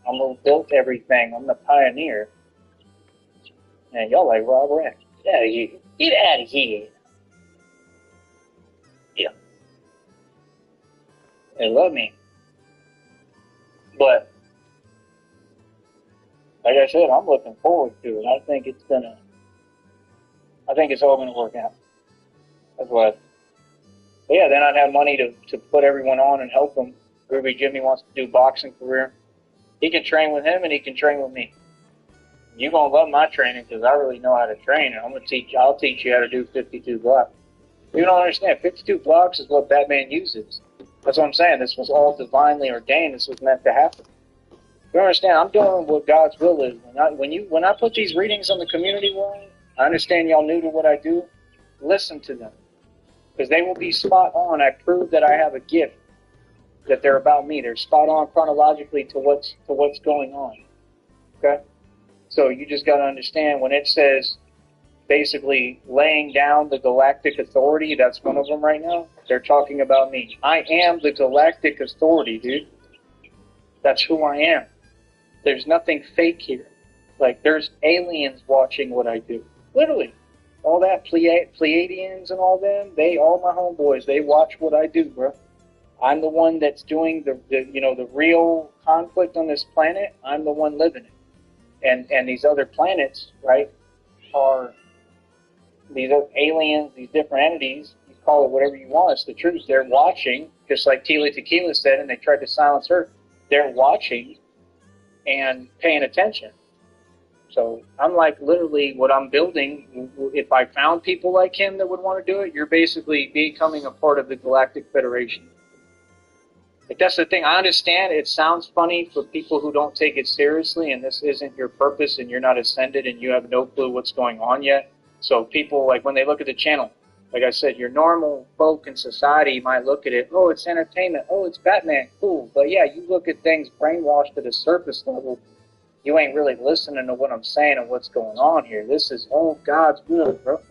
I'm built everything. I'm the pioneer. And y'all like, Rob Rack. Get out of here. Get out of here. Yeah. They love me. But, like I said, I'm looking forward to it. I think it's all gonna work out. That's what. Yeah, then I'd have money to put everyone on and help them. Ruby Jimmy wants to do boxing career. He can train with him and he can train with me. You're gonna love my training because I really know how to train, and I'll teach you how to do 52 blocks. You don't understand. 52 blocks is what Batman uses. That's what I'm saying. This was all divinely ordained. This was meant to happen. You understand? I'm doing what God's will is. When I put these readings on the community wall, I understand y'all new to what I do. Listen to them because they will be spot on. I prove that I have a gift. That they're about me. They're spot on chronologically to what's going on. Okay. So you just got to understand when it says basically laying down the galactic authority, that's one of them right now. They're talking about me. I am the galactic authority, dude. That's who I am. There's nothing fake here. Like, there's aliens watching what I do. Literally. All that Pleiadians and all them, all my homeboys, they watch what I do, bro. I'm the one that's doing the real conflict on this planet. I'm the one living it. And these other planets, right, are these aliens, these different entities. You call it whatever you want. It's the truth. They're watching, just like Tila Tequila said, and they tried to silence her. They're watching and paying attention. So I'm like literally what I'm building. If I found people like him that would want to do it, you're basically becoming a part of the Galactic Federation. Like, that's the thing. I understand it sounds funny for people who don't take it seriously, and this isn't your purpose, and you're not ascended, and you have no clue what's going on yet. So people, like, when they look at the channel, like I said, your normal folk in society might look at it, oh, it's entertainment, oh, it's Batman, cool. But yeah, you look at things brainwashed at a surface level, you ain't really listening to what I'm saying and what's going on here. This is all God's will, bro.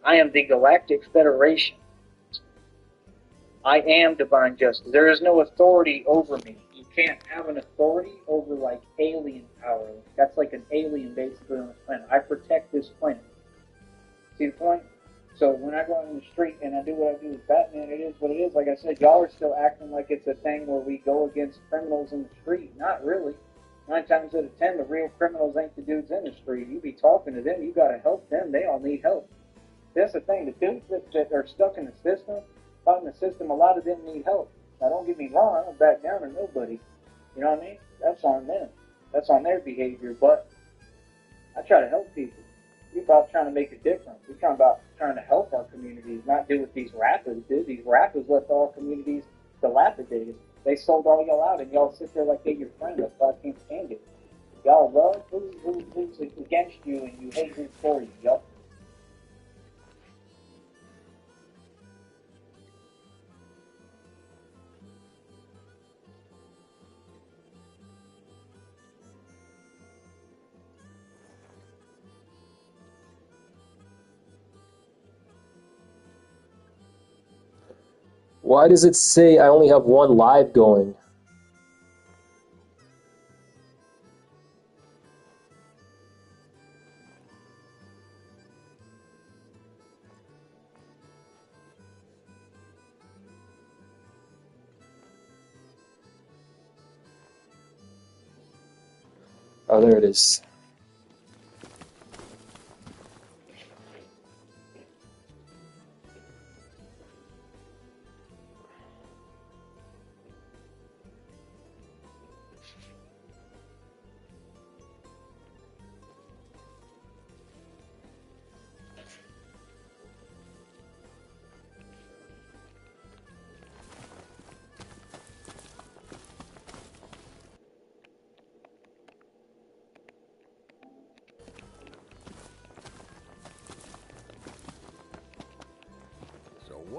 I am the Galactic Federation. I am divine justice. There is no authority over me. You can't have an authority over, like, alien power. That's like an alien basically on this planet. I protect this planet. See the point? So when I go out in the street and I do what I do with Batman, it is what it is. Like I said, y'all are still acting like it's a thing where we go against criminals in the street. Not really. 9 times out of 10, the real criminals ain't the dudes in the street. You be talking to them. You got to help them. They all need help. That's the thing. The dudes that are stuck in the system, out in the system, a lot of them need help. Now, don't get me wrong, I don't back down to nobody. You know what I mean? That's on them. That's on their behavior. But I try to help people. We're about trying to make a difference. We're about trying to help our communities, not do what these rappers do. These rappers left all communities dilapidated. They sold all y'all out, and y'all sit there like they're your friend. That's why I can't stand it. Y'all love who's against you, and you hate who's for you. Y'all. Why does it say I only have one live going? Oh, there it is.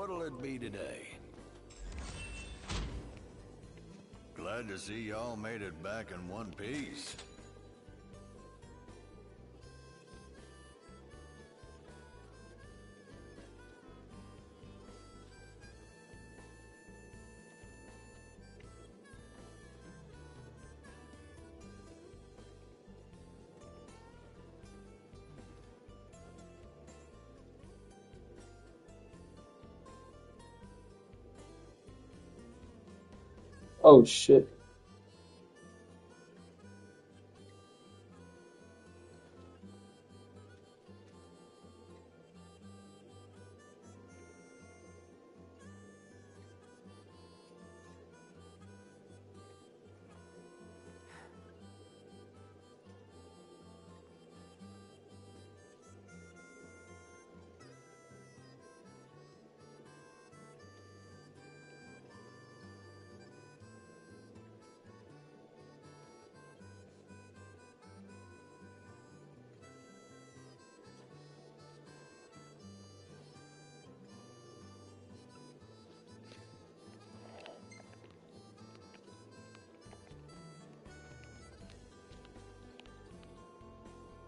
what'll it be today? Glad to see y'all made it back in one piece. Oh shit.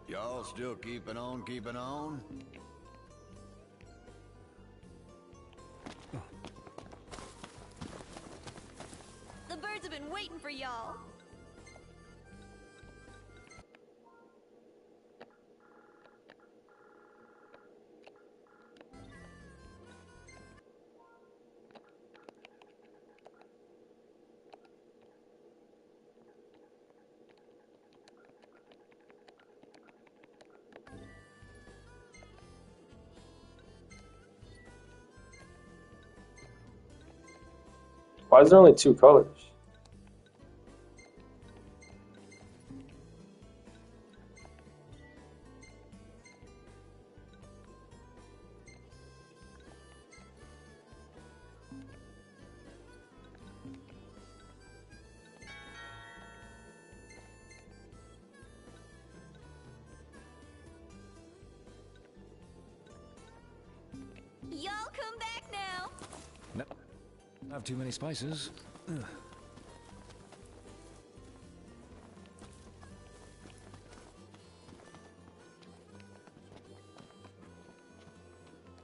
Y'all still keeping on, keeping on? The birds have been waiting for y'all. Why is there only two colors? Y'all come back now. No, not have too many spices. Ugh.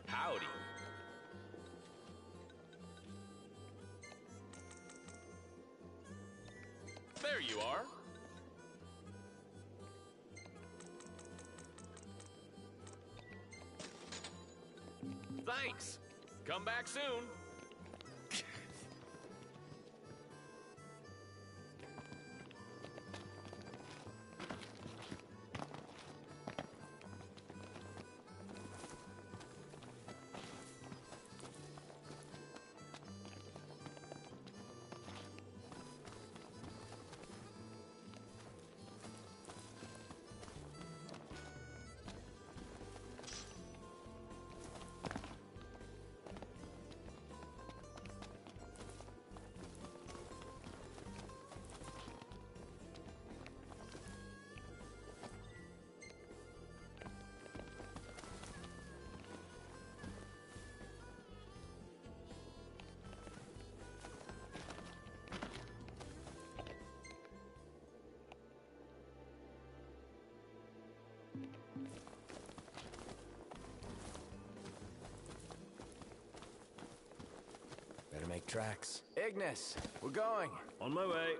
Howdy. There you are. Thanks. Come back soon. Better make tracks. Ignis, we're going. On my way.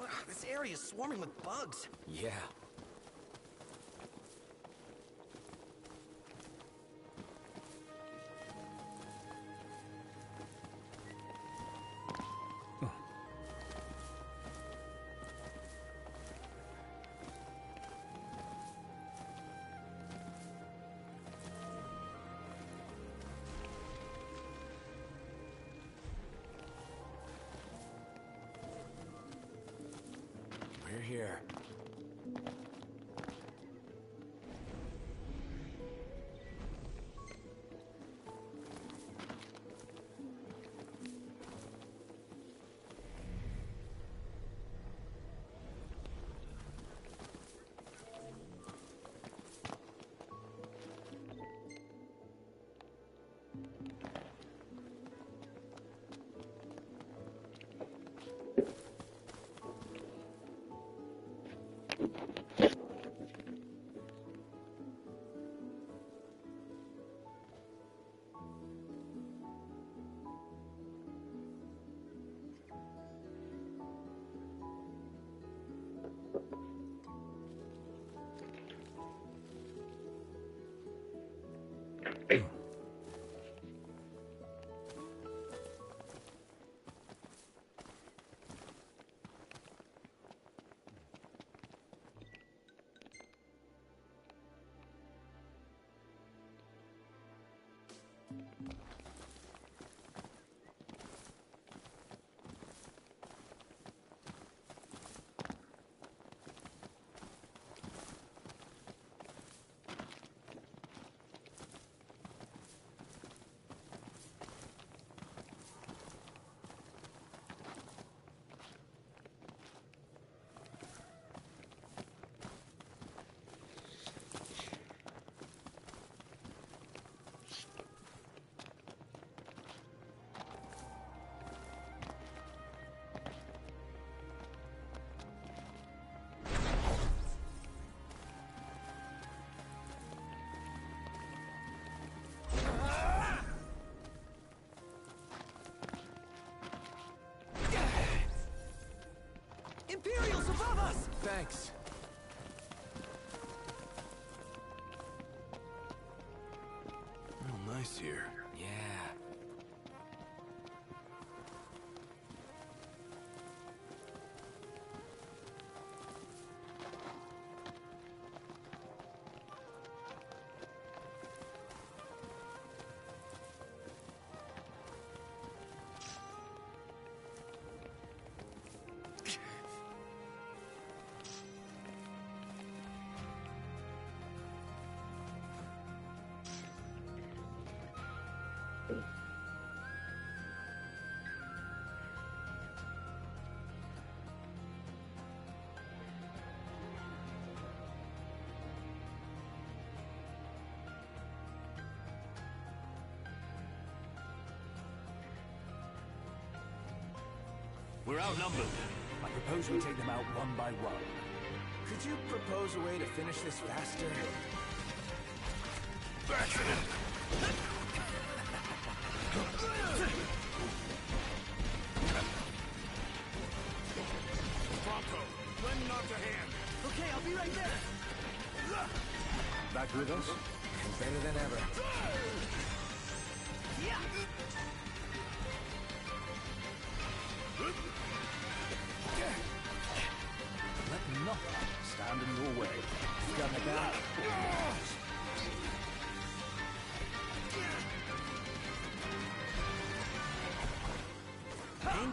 Wow, this area is swarming with bugs. Yeah. We're here. Imperials above us! Thanks. Real nice here. Yeah. We're outnumbered. I propose we take them out one by one. Could you propose a way to finish this faster? Bronco, lend an arm to hand. Okay, I'll be right there. Back with us? Better than ever. Let nothing stand in your way. You got my back?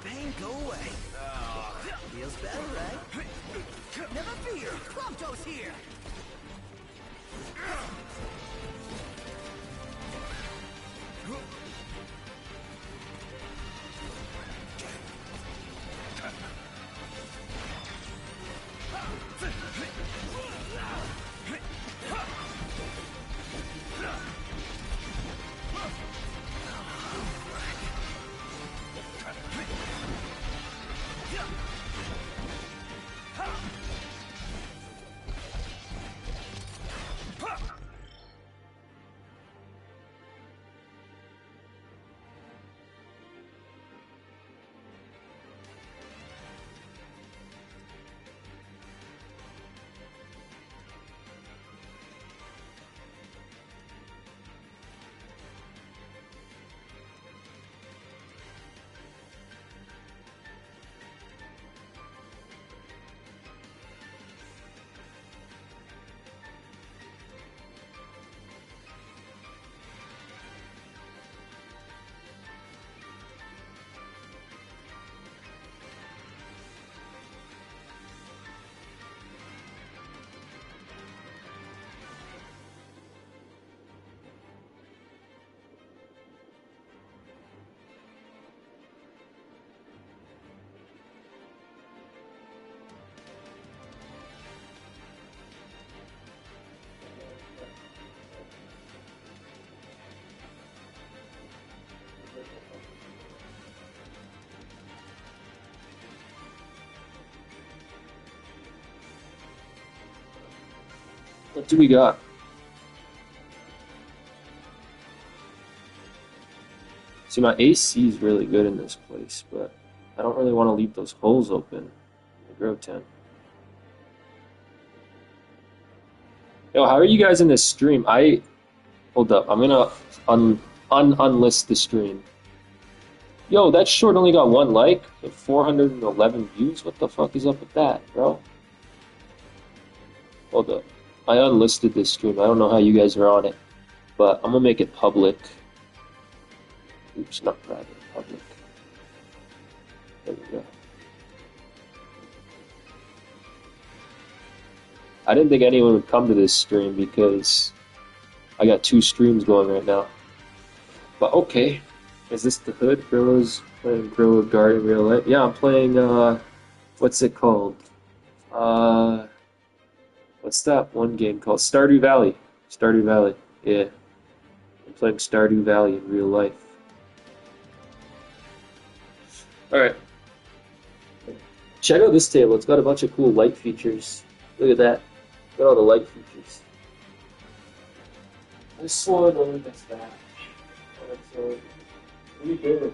Pain, go away. Feels better, right? Never fear, Prompto's here. What do we got? See, my AC is really good in this place, but I don't really want to leave those holes open in the grow tent. Yo, how are you guys in this stream? Hold up, I'm gonna unlist the stream. Yo, that short only got 1 like and 411 views. What the fuck is up with that, bro? Hold up. I unlisted this stream. I don't know how you guys are on it, but I'm gonna make it public. Oops, not private, public. There we go. I didn't think anyone would come to this stream because I got 2 streams going right now. But okay. Is this the hood? Grillo's playing Grillo Guard in real life? Yeah, I'm playing, what's it called? What's that one game called? Stardew Valley. Stardew Valley, yeah. I'm playing Stardew Valley in real life. Alright. Check out this table. It's got a bunch of cool light features. Look at that. Look at all the light features. This one only gets that. What are you doing?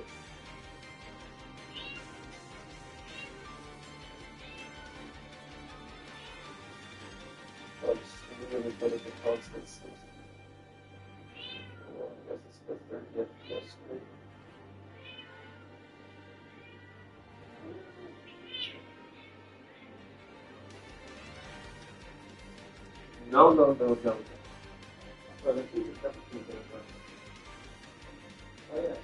Oh, just really put it in constants. I guess it's the 30th screen. No. Oh, yeah.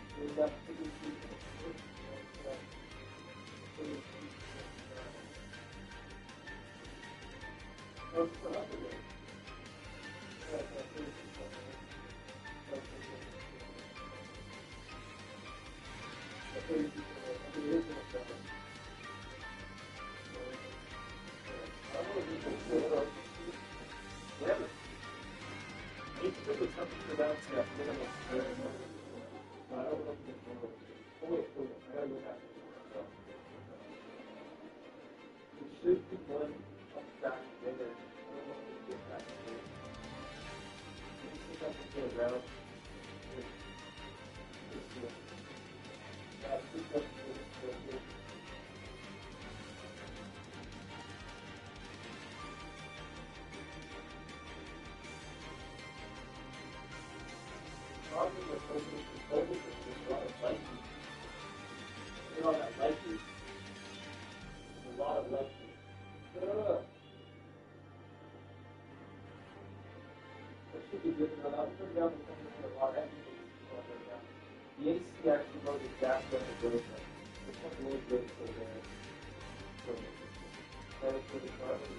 The AC actually goes exactly on the growth rate. This one's really good for the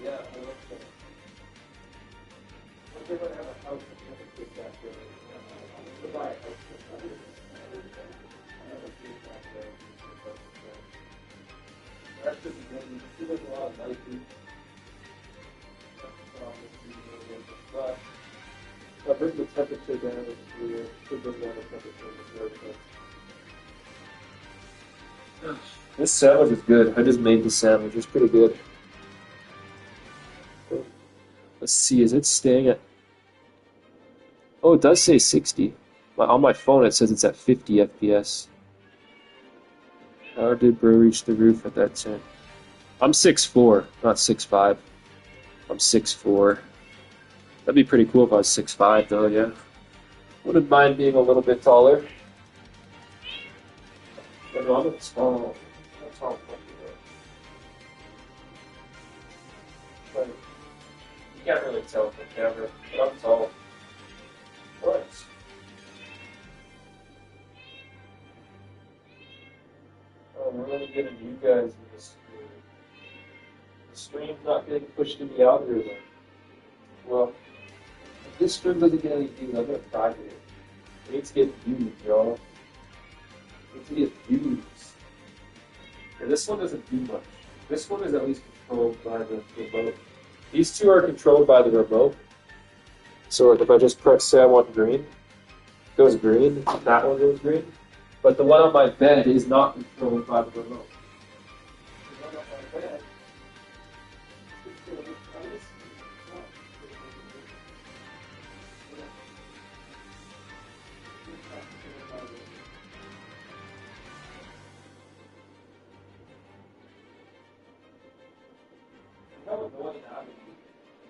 yeah, I love that. But they're gonna have a house that's gonna fit that good. To buy a house that's gonna fit that. That should be good. You can see there's a lot of lighting. But I'll bring the temperature down to should bring down the temperature in the service. This sandwich is good. I just made the sandwich. It's pretty good. Let's see, is it staying at... Oh, it does say 60. On my phone it says it's at 50 FPS. How did Bro reach the roof at that time? I'm 6'4", not 6'5". I'm 6'4". That'd be pretty cool if I was 6'5", though, yeah. Wouldn't mind being a little bit taller. But no, I'm a tall player. But you can't really tell from camera, but I'm tall. What? Oh, we're only getting you guys in this stream. The stream's not getting pushed in the algorithm. Well, if this stream doesn't get any views, I'm gonna private it. It needs to get views, y'all. It needs to get views. And this one doesn't do much. This one is at least controlled by the remote. These two are controlled by the remote. So like if I just press, say I want green, it goes green, that one goes green. But the one on my bed is not controlled by the remote. The one on my bed is controlled by this.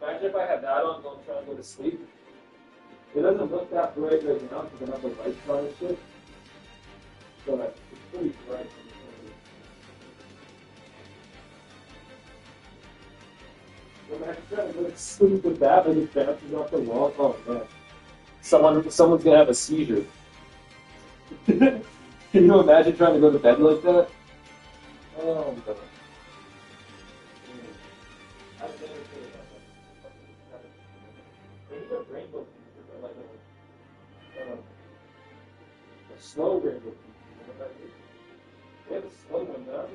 Imagine if I had that on, don't try and go to sleep. It doesn't look that bright right now because I have the lights on and shit. But it's pretty bright. When I try to go to sleep with that, like it bounces off the wall. Oh man, someone's gonna have a seizure. Can you imagine trying to go to bed like that? Oh my god. I've never thought about that. They have rainbow features, but like a slow rainbow feature. You know what I mean? They have a slow one now.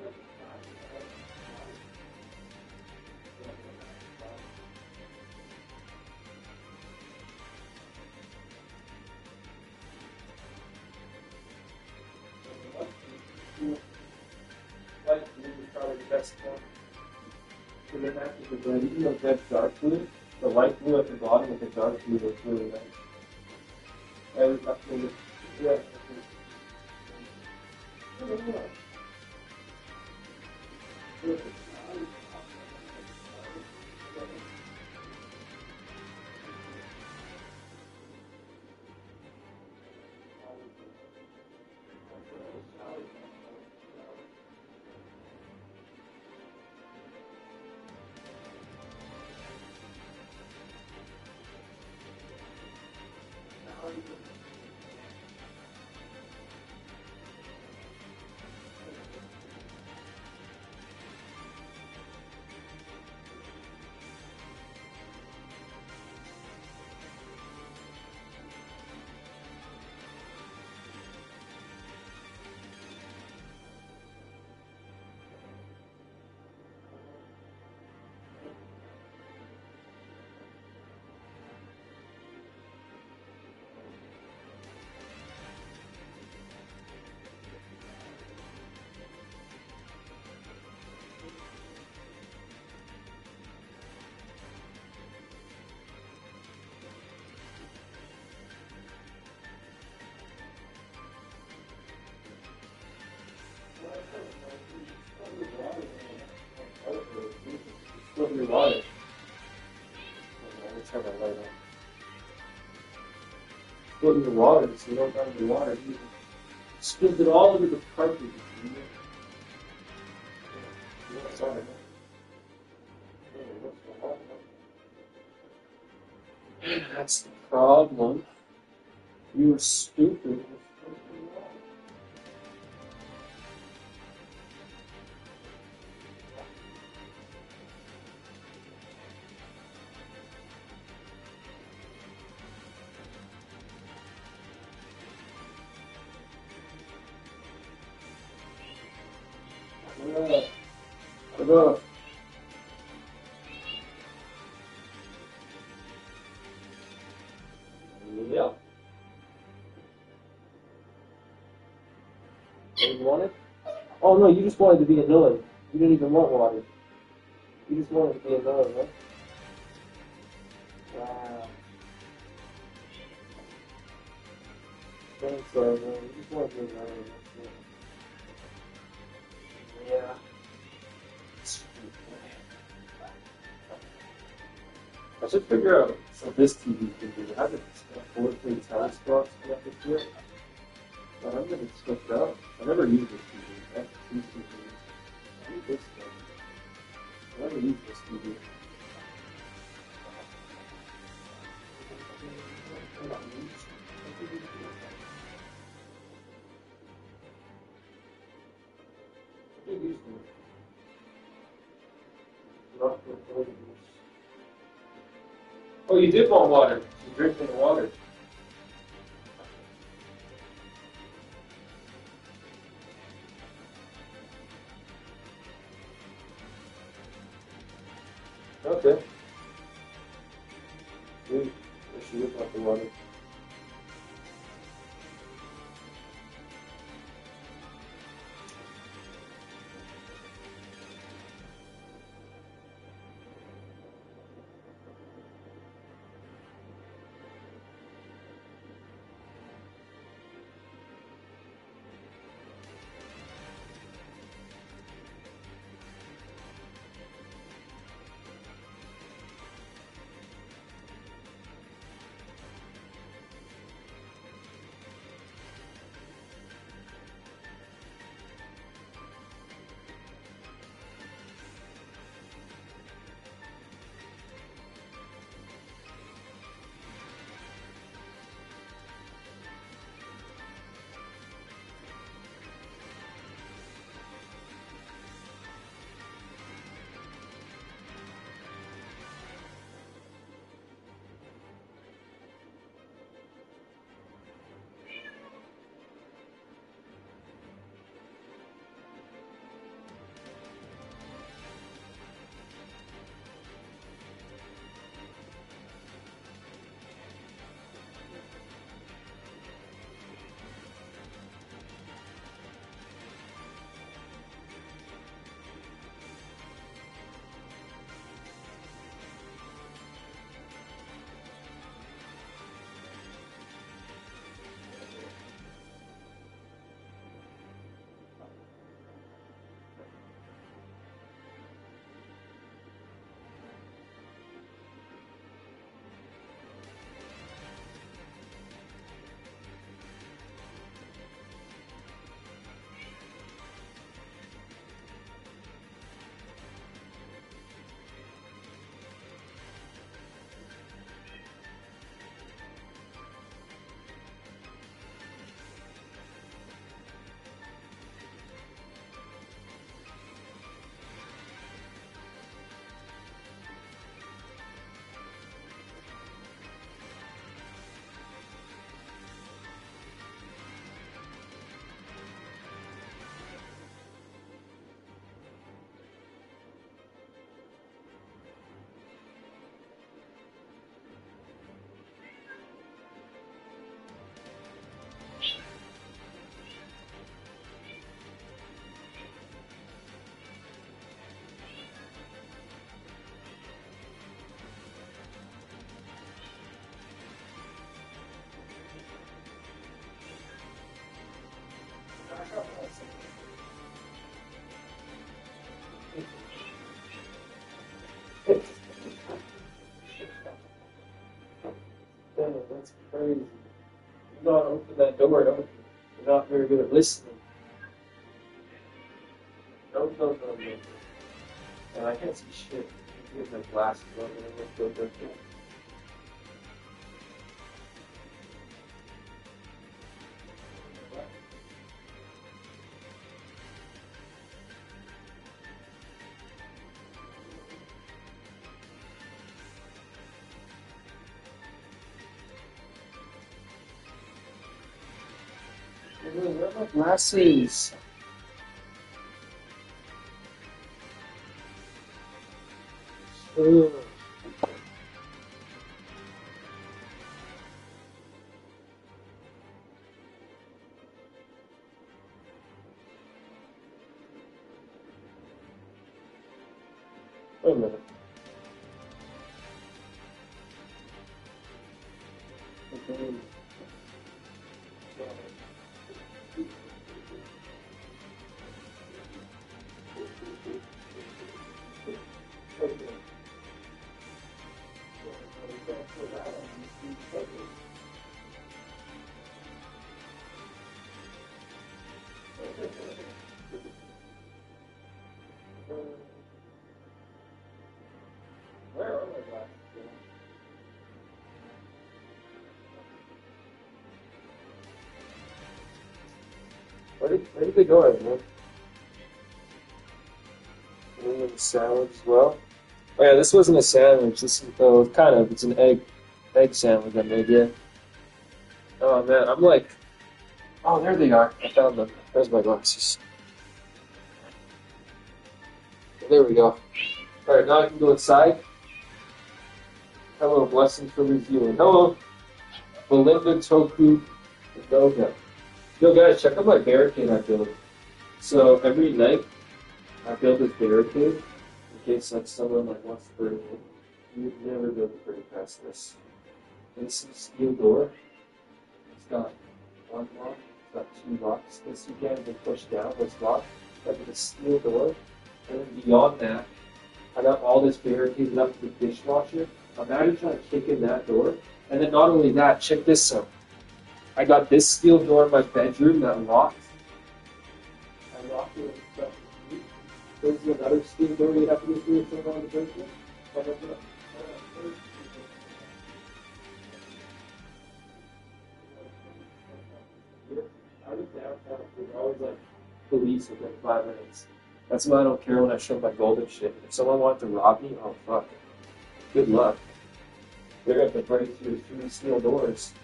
Light blue is probably the best one. So then after the red, even though that's dark blue, the light blue at the bottom with the dark blue looks really nice. I was up to it. Yeah. Flip your water. Let me turn my light on. Flip your water so you don't have the water. You spilled it all over the carpet. Sorry. That's the problem. You were stupid. Yeah. Yeah. You want it? Oh no, you just wanted to be annoying. You didn't even want water. You just wanted to be annoying, right? Wow. Thanks, man. You just wanted to be annoying. Yeah. I should figure out what this TV can do. It has a 4K telescope connected to it. But I'm gonna switch it out. I never used this TV. That's two TVs. I need this one. I never used this TV. Oh, you did want water. You drinking the water. Okay. Sweet. I should whip out the water. That's crazy. You don't open that door, don't you? You're not very good at listening. No, no, no, no, no. And I can't see shit. I get my glasses on and I look good. Where are my glasses? Ugh. Wait a minute. Okay. Where are my glasses? Where did they go, everyone? And sandwich as well. Oh yeah, this wasn't a sandwich. This is kind of. It's an egg sandwich I made. Yeah. Oh man, I'm like, oh there they are. I found them. There's my glasses. There we go. All right, now I can go inside. Hello, blessings from New Zealand. Hello, Belinda Toku Yoga. Yo guys, check out my barricade I built. So every night I build this barricade in case like someone like wants to break in. You would never be able to break past this. And this is a steel door. It's got one lock, it's got two locks. This you can't even push down, this lock. Like it's a steel door. And then beyond that, I got all this barricaded up to the dishwasher. Imagine trying to kick in that door. And then not only that, check this out. I got this steel door in my bedroom that locked. I locked it with stuff. There's another steel door you'd have to go through if someone wanted to break it. I was downtown. There's always like police within 5 minutes. That's why I don't care when I show my golden shit. If someone wanted to rob me, oh fuck. Good luck. They're going to have to break through 3 steel doors.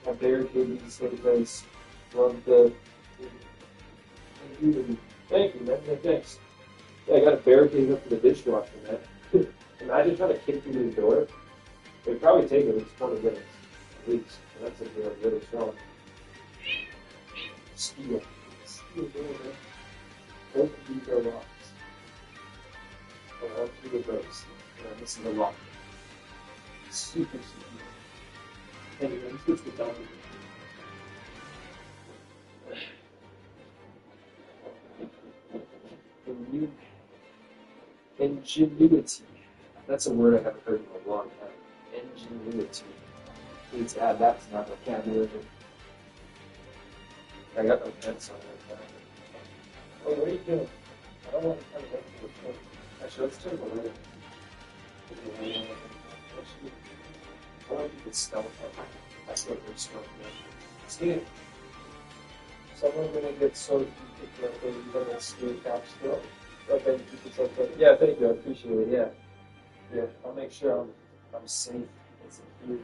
I barricaded these guys from the. Thank you, man. Yeah, thanks. Yeah, I got a barricade up to the dishwasher, man. Imagine trying to kick through the door. It'd probably take at least 20 minutes. At least. And that's if you're really strong. Steel. Steel door, man. Both of these are locks. Oh, all 3 of those. And this is a lock. Super, super. Anyway, let's switch the down. Ingenuity. That's a word I haven't heard in a long time. Ingenuity. Need to add that to my vocabulary. I got no pens on right now. Oh, what are you doing? I don't want to kind of get to the point. Actually, let's turn the light. I want to get stealth up. That's what they're smoking. See, someone's gonna get so deep that they're gonna steal cap still. Okay, yeah, thank you. I appreciate it. Yeah, yeah. I'll make sure I'm safe and secure.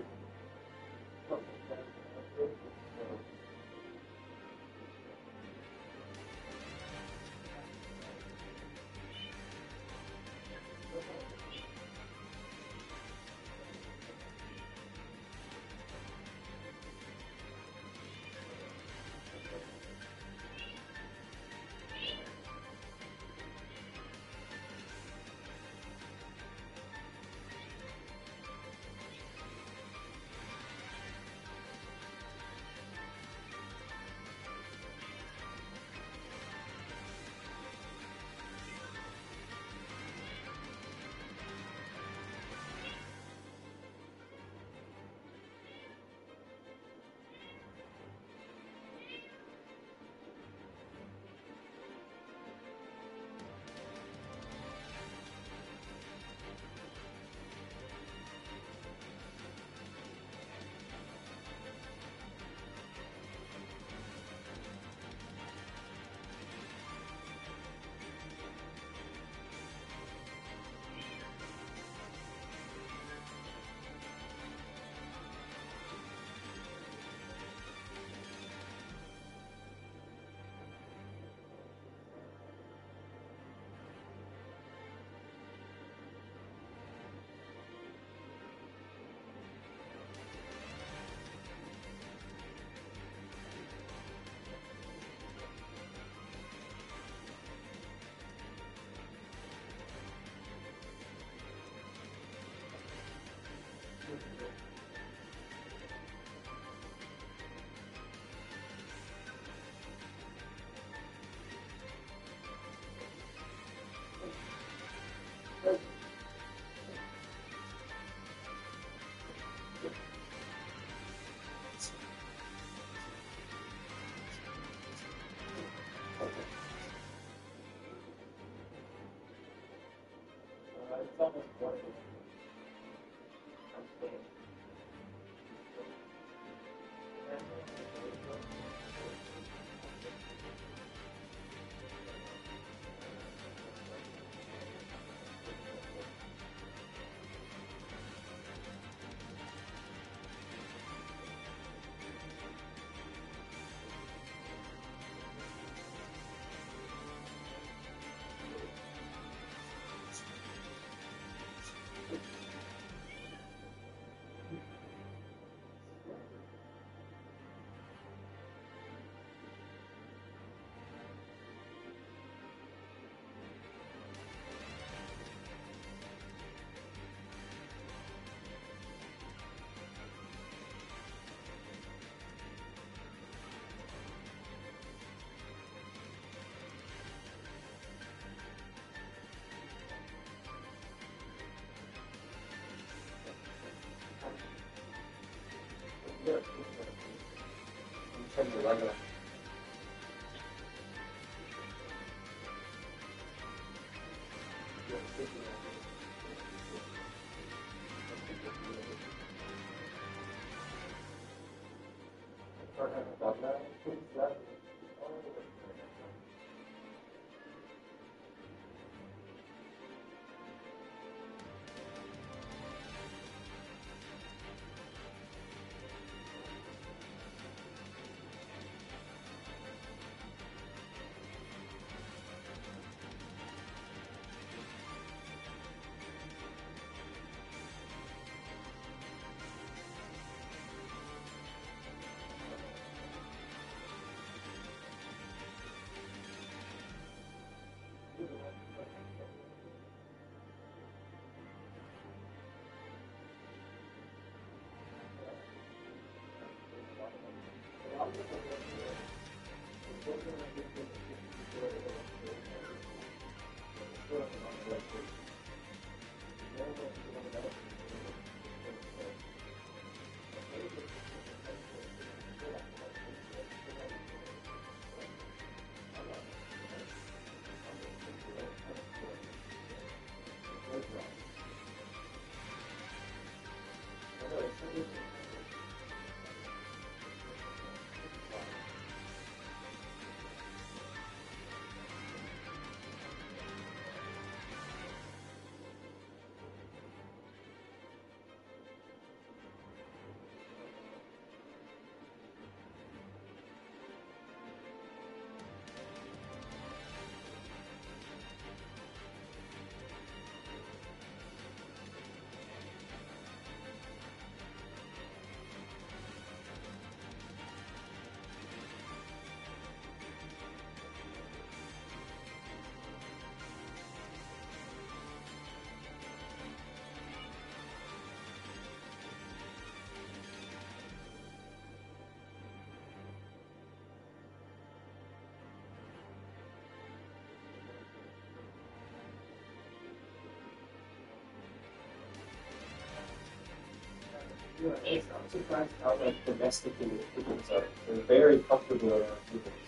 I'm surprised how like domesticated humans are. They're very comfortable around humans.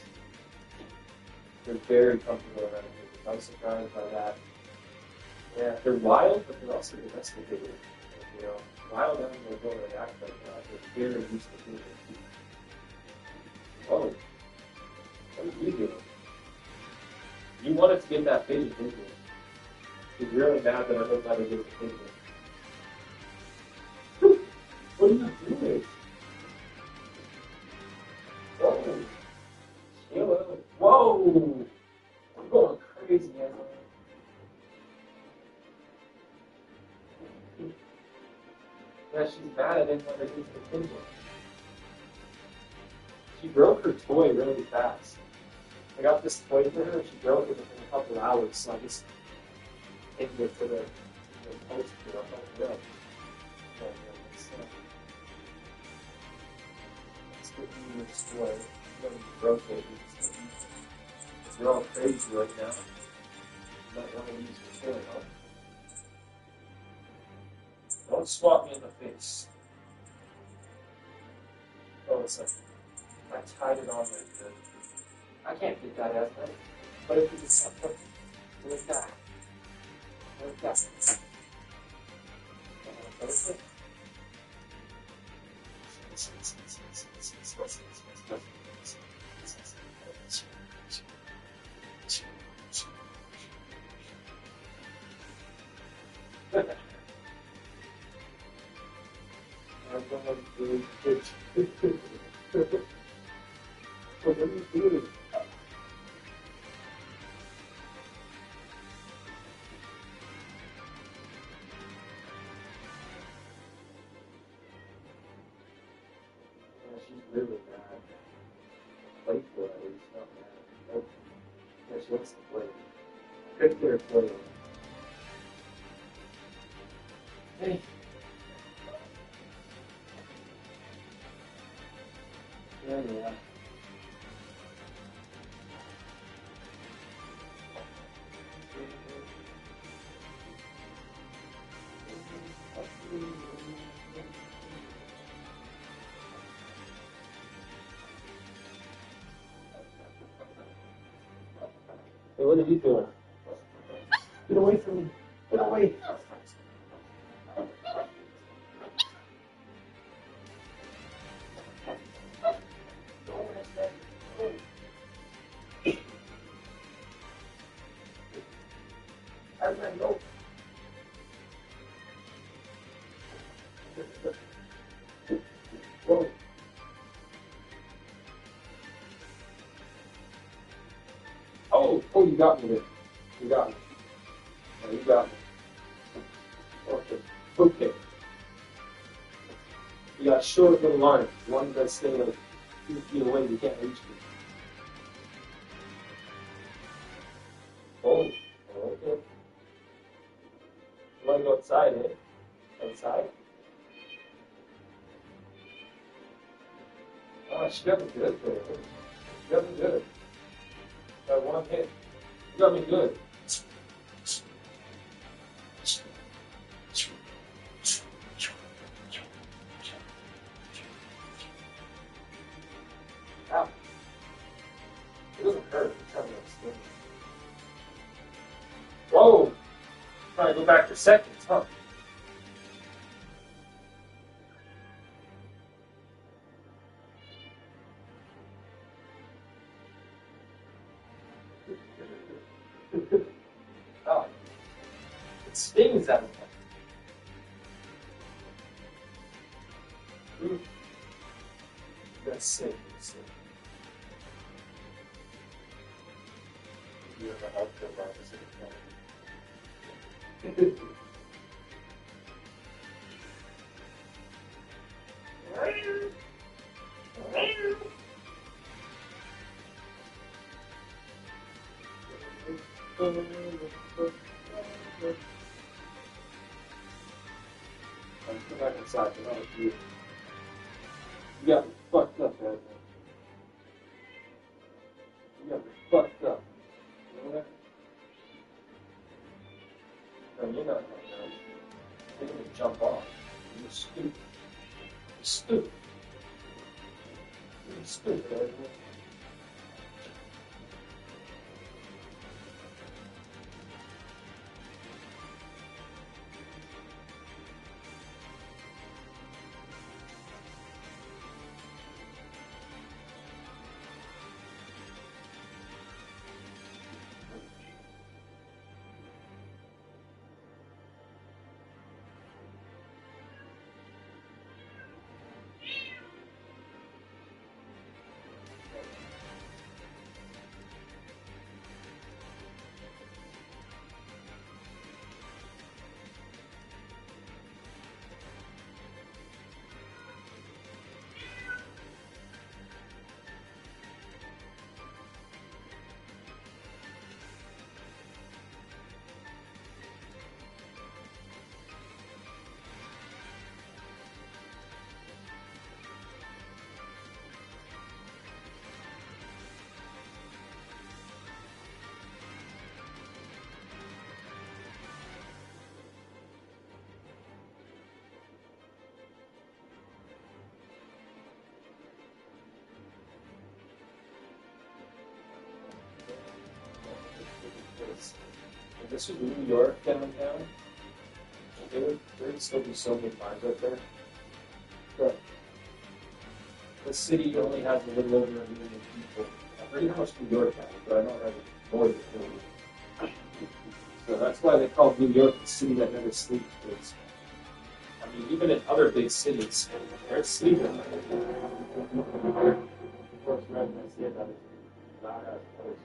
They're very comfortable around humans. I'm surprised by that. Yeah, they're wild, but they're also domesticated. You know, wild animals don't react like that. They're very used to humans. Oh, what are you doing? You wanted to get that pigeon, didn't you? You're really mad that I don't let her get the pigeon. What are you doing? Whoa! Chill. Whoa! I'm going crazy, man. Yeah, she's mad I didn't let her get the pigeon. She broke her toy really fast. I got this toy for her and she broke it within a couple hours, so I just taken it to the post for a little bit. Let's get you this toy. You broke it. Because you're all crazy right now. You might want to use the toy, huh? Don't swat me in the face. Oh, it's like I tied it on like this. I can't get that as well. But if you just like that. Like that. She's really bad. Play for her, it's not bad. Nope. Yeah, she wants to play. Couldn't get her play on. Hey. Yeah. Hey, what are you doing? Get away from me. Get away. Whoa. Oh, you got me there. You got me. Oh, you got me. Okay. You got short little line. One that's stay like 2 feet away, you can't reach me. Oh, okay. You want to go outside, eh? Outside? Oh, she got me good there. She got me good. That one hit. You got me good. Ow. It doesn't hurt. It's kind of like whoa! Trying to go back to seconds, huh? Oh. It stings out of me. That's sick. That's sick. You have a healthcare practice in the Come back inside. You got me fucked up, man. You got me fucked up. You know that? No, you're not coming out. You're gonna jump off. You're stupid. You're stupid. You're stupid, man. This is New York downtown. there would still be so many mines out there. But the city only has a little over 1 million people. I forget how much New York has, but I know it has more than 1 million. So that's why they call New York the city that never sleeps. Because, I mean, even in other big cities, they're sleeping. Of course, residents here that is not as close.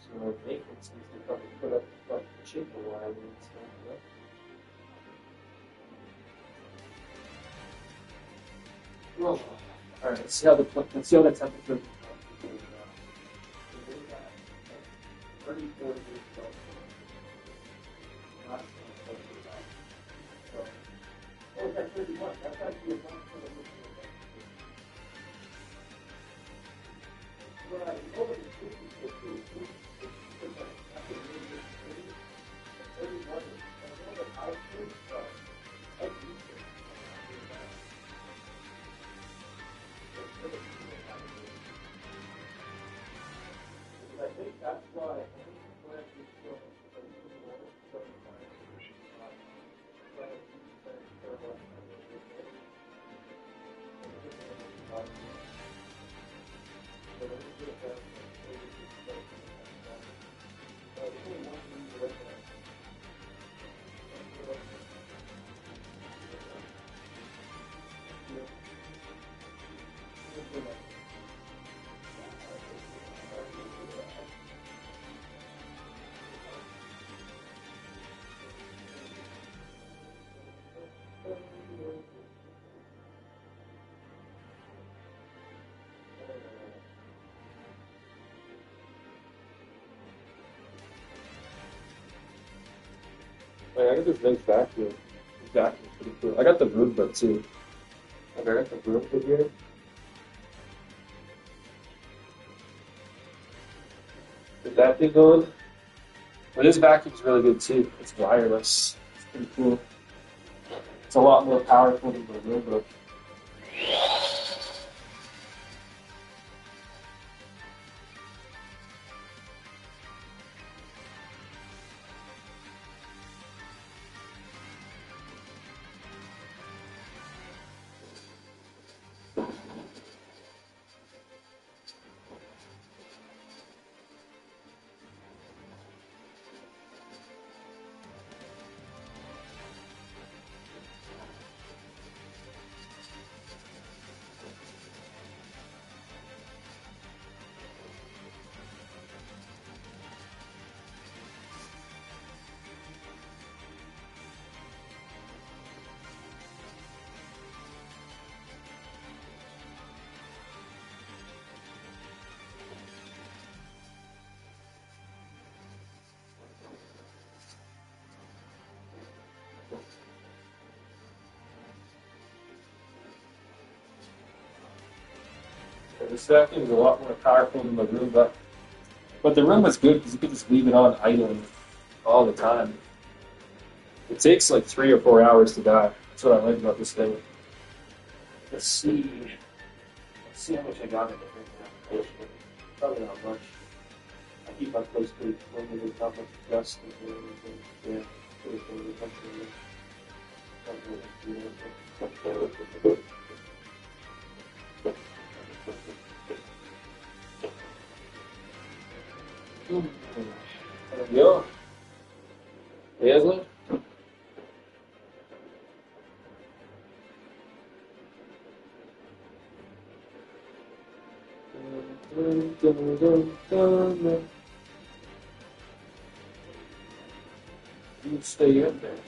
So maintenance needs to come and put up the fucking chicken wire and stuff, you know? Well, all right. Let's see how the temperature. 34 degrees Celsius. Not 34. So, oh, that's 31. That's actually a bunch of the right. Over the 50. I think that's why I got this nice vacuum. This vacuum's pretty cool. I got the Roomba too. I got the Roomba here. Is that thing going? But this vacuum's really good too. It's wireless. It's pretty cool. It's a lot more powerful than the Roomba. This vacuum is a lot more powerful than the Roomba. But the Roomba's good because you can just leave it on idling all the time. It takes like 3 or 4 hours to die. That's what I like about this thing. Let's see how much I got in it right now. Probably not much. I keep my place pretty clean. There's not much dust in here or anything. Yeah, pretty clean. There's nothing in there. Not really anything. There we go. Hazel? You stay in there.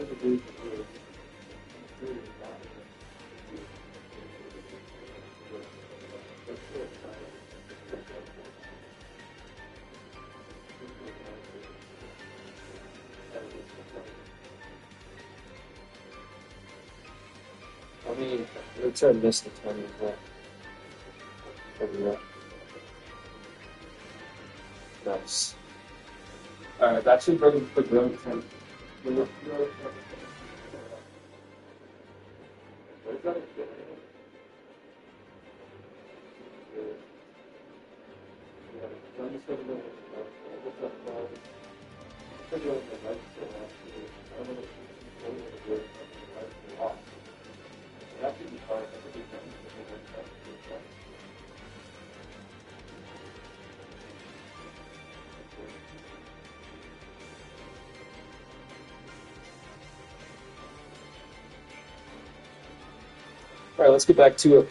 I mean, let's try to miss the time as well. There we go. Nice. Alright, that should bring the growing time. Alright, let's get back to it.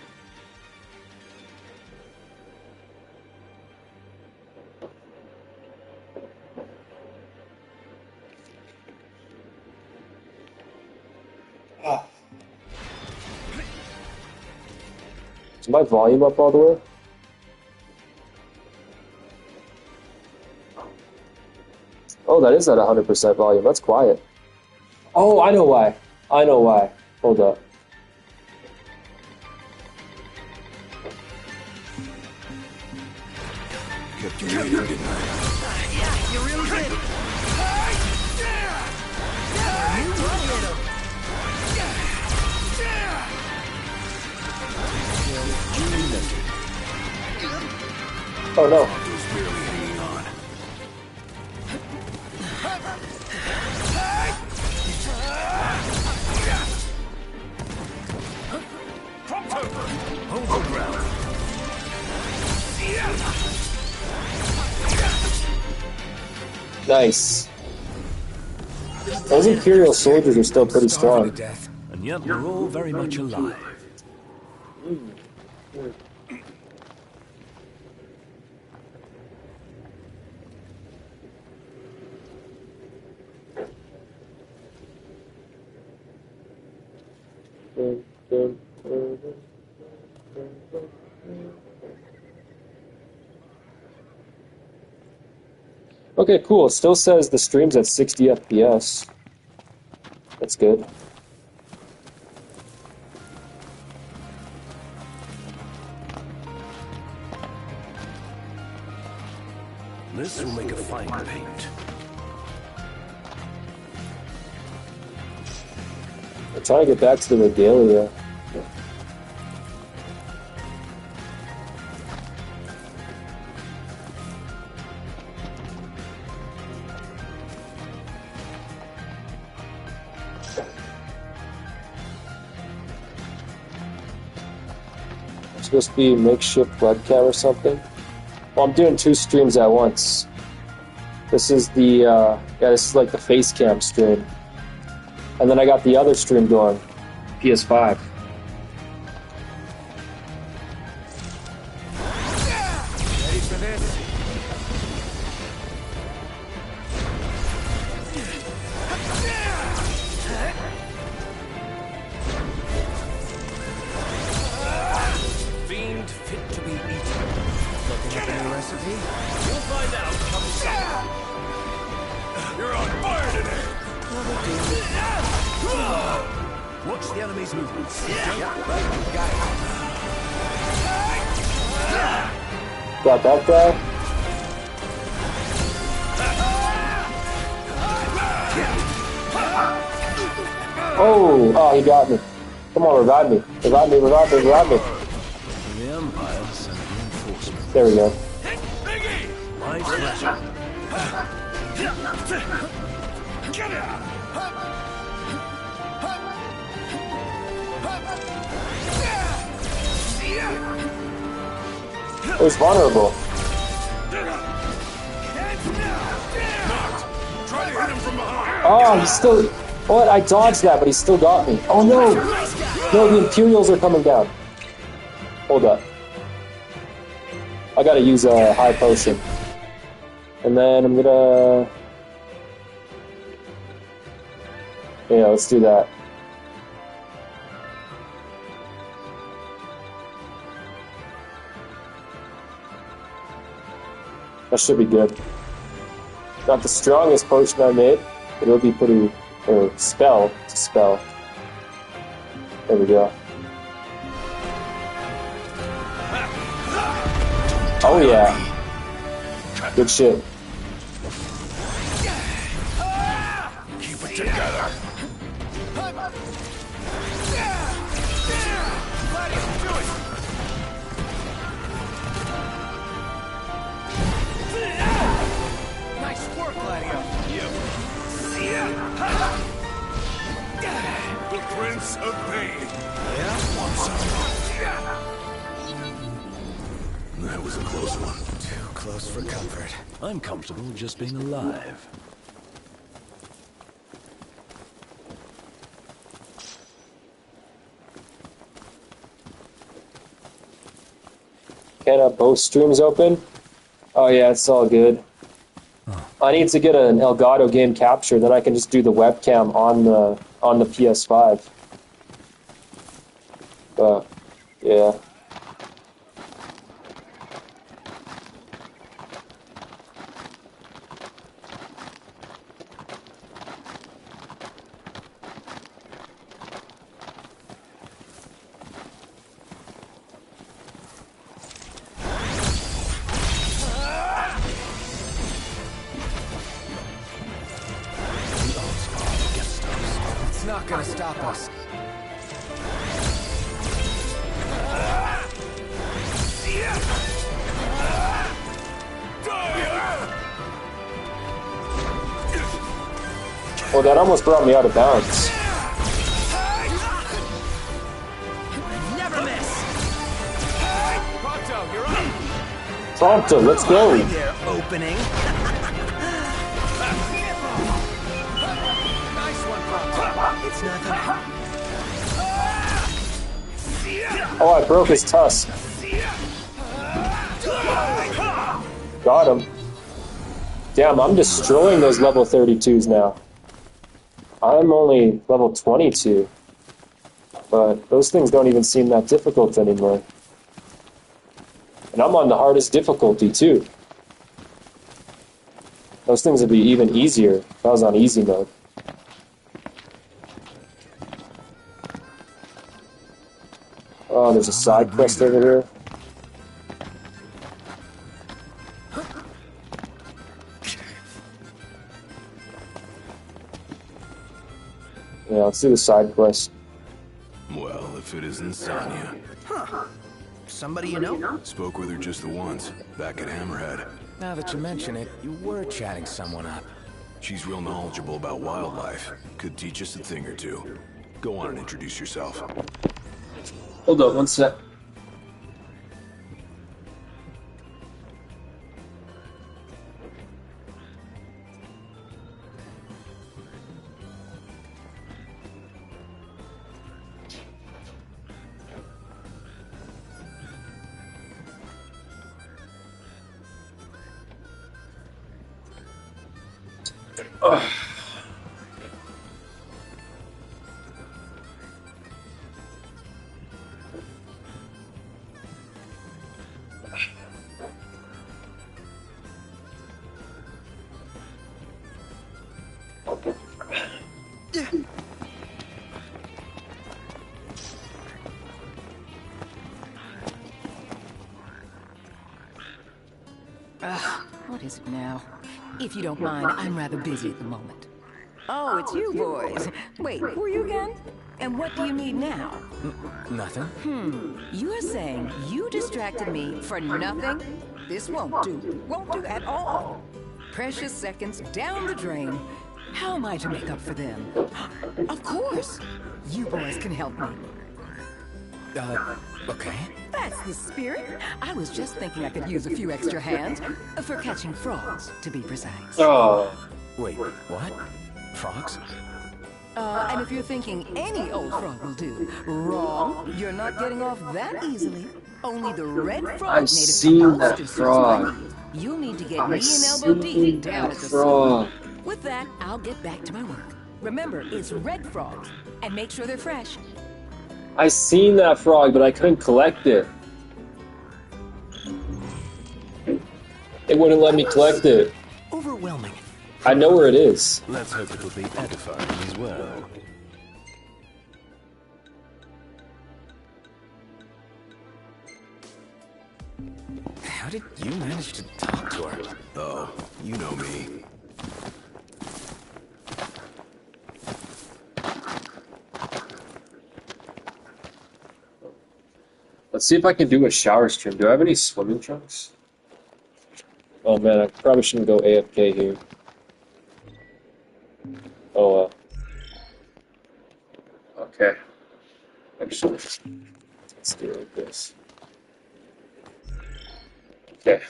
Is my volume up all the way? Oh, that is at 100% volume. That's quiet. Oh, I know why. I know why. Hold up. Kept you waiting, didn't I? Yeah, you really did. You run with him. Oh no. Ponto's barely hanging on. Hold the ground. Nice. Those Imperial soldiers are still pretty strong. Death, and yet we're all very much alive. Okay, cool. It still says the stream's at 60 FPS. That's good. This will make a fine paint. I'm trying to get back to the regalia. It's supposed to be makeshift webcam or something. Well, I'm doing 2 streams at once. This is the, this is like the face cam stream. And then I got the other stream going, PS5. Ready for this? Fiend fit to be eaten. Looking up a new recipe? You'll find out come supper. You're on fire today. Watch the enemy's movements. Got that guy? Oh, he got me. Come on, revive me. Revive me, revive me, revive me. The Empire sent reinforcements. There we go. My pleasure. Oh, he's vulnerable. Try to hit him from behind. Oh, he's still... What? I dodged that, but he still got me. Oh, no! No, the Imperials are coming down. Hold up. I gotta use a high potion. And then I'm gonna... Yeah, let's do that. That should be good. Not the strongest potion I made, but it'll be pretty... Or spell. It's a spell. There we go. Oh yeah. Good shit. Keep it together. Nice work, Gladio. The Prince of Pain. Yeah? Want some? That was a close one. Too close for comfort. I'm comfortable just being alive. Can't have both streams open? Oh yeah, it's all good. I need to get an Elgato game capture, then I can just do the webcam on the PS5. But yeah. It's not gonna stop us. Well, that almost brought me out of bounds. Never miss. Pronto, you're up. Prompto, let's go! Hi there, opening. Nice one, Pronto. It's nothing. Oh, I broke his tusk. Got him. Damn, I'm destroying those level 32s now. I'm only level 22. But those things don't even seem that difficult anymore. And I'm on the hardest difficulty too. Those things would be even easier if I was on easy mode. Oh, there's a side quest over here. Yeah, let's do the side quest. Well, if it isn't Sonya. Somebody you know? Spoke with her just the once, back at Hammerhead. Now that you mention it, you were chatting someone up. She's real knowledgeable about wildlife. Could teach us a thing or two. Go on and introduce yourself. Hold up, one sec. What is it now? If you don't mind, I'm rather busy at the moment. Oh, it's you boys. Wait, who are you again? And what do you need now? Nothing. You're saying you distracted me for nothing? This won't do. Won't do at all. Precious seconds down the drain. How am I to make up for them? Of course. You boys can help me. Okay. That's the spirit. I was just thinking I could use a few extra hands for catching frogs, to be precise. Oh, Wait, what? Frogs? And if you're thinking any old frog will do, wrong. You're not getting off that easily. Only the red frog I've native seen to that Ulster suits frog. my needs. You'll need to get me I've and elbow seen deep down that at the frog. sewer. With that, I'll get back to my work. Remember, it's red frogs. And make sure they're fresh. I seen that frog, but I couldn't collect it. It wouldn't let me collect it. Overwhelming. I know where it is. Let's hope it'll be edifying as well. How did you manage to talk to her? Oh, you know me. Let's see if I can do a shower stream. Do I have any swimming trunks? Oh man, I probably shouldn't go AFK here. Oh well. Okay. Actually, let's do it like this. Okay.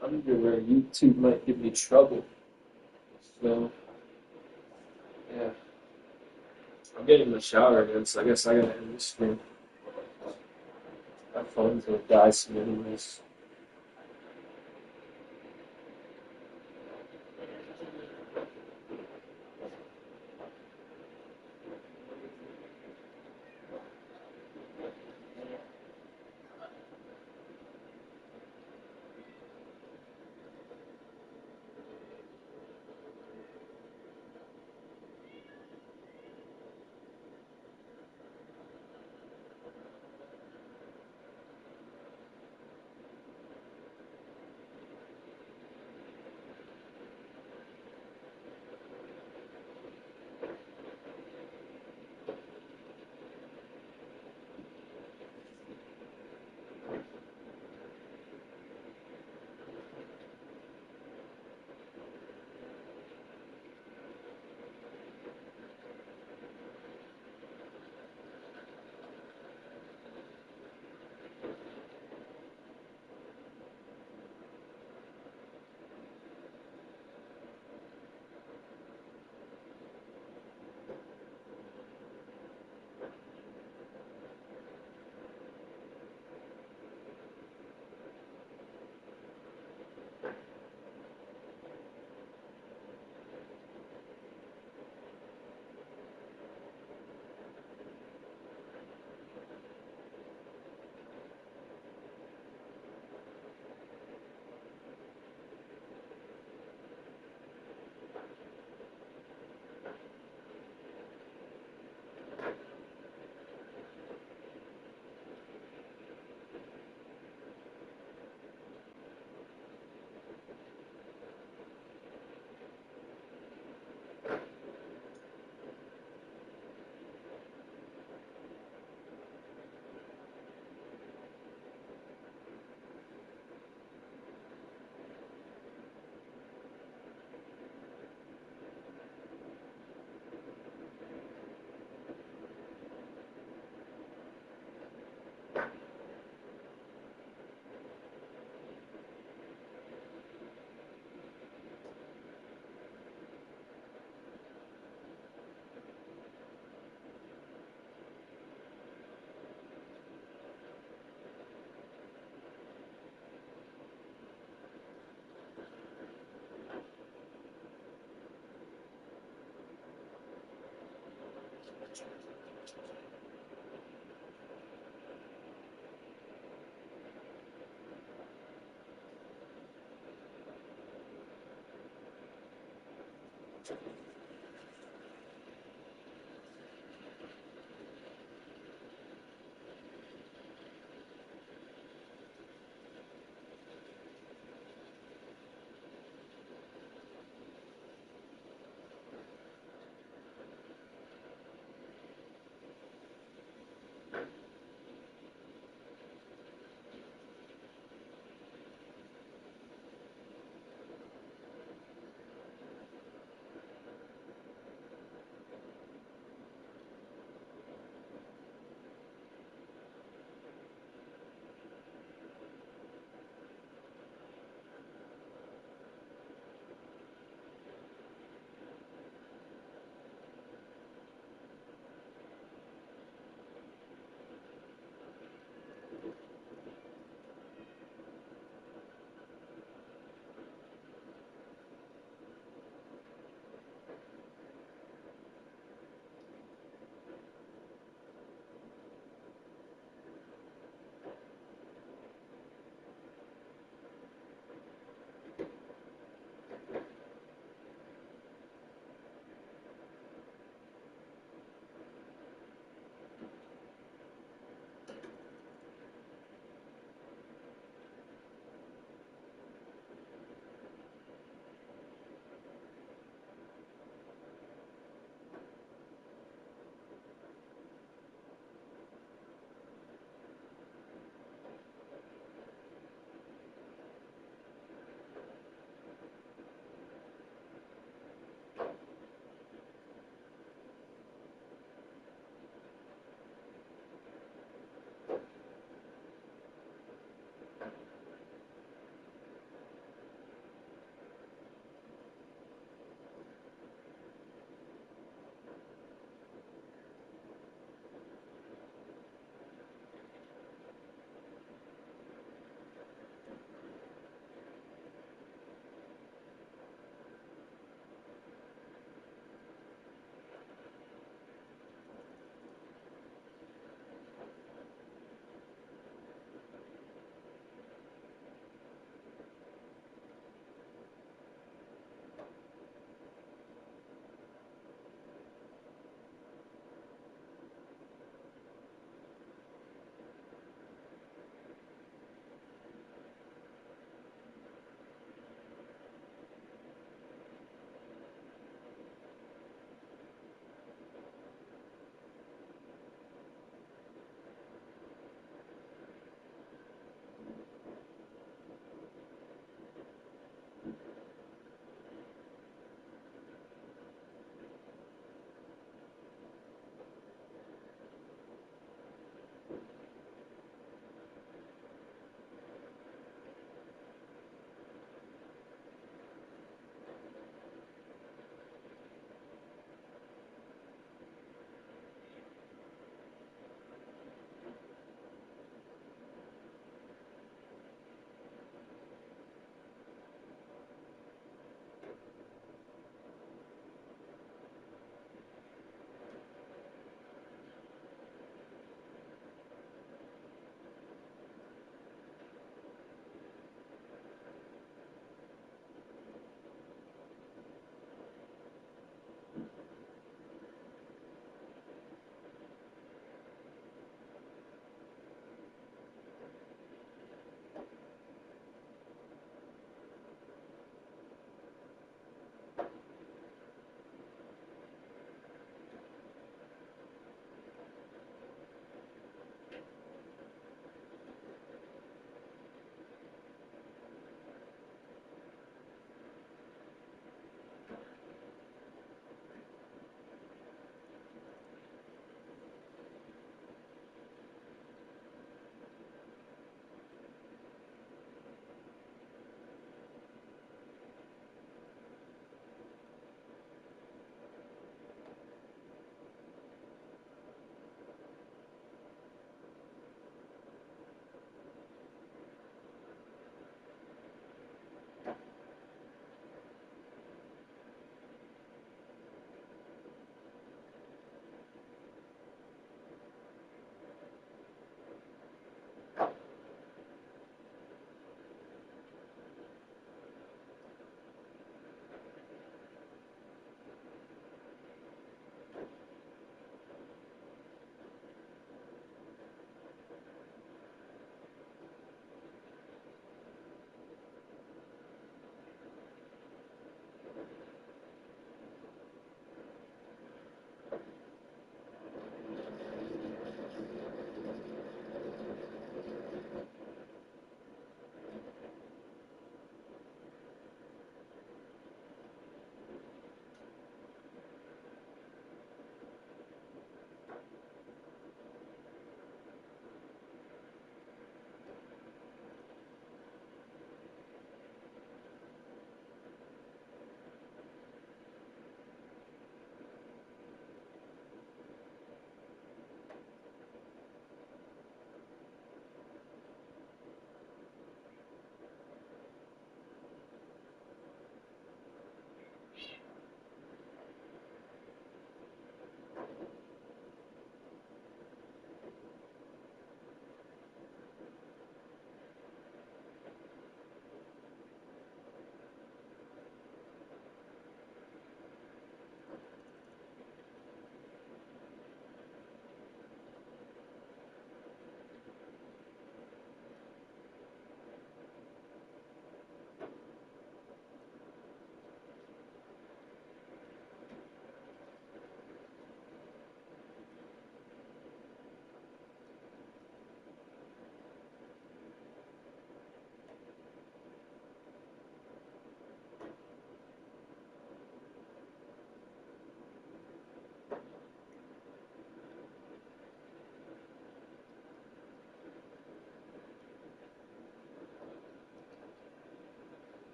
Underwear, YouTube might give me trouble. So, yeah. I'm getting in the shower again, so I guess I gotta end this stream. My phone's gonna die soon anyways.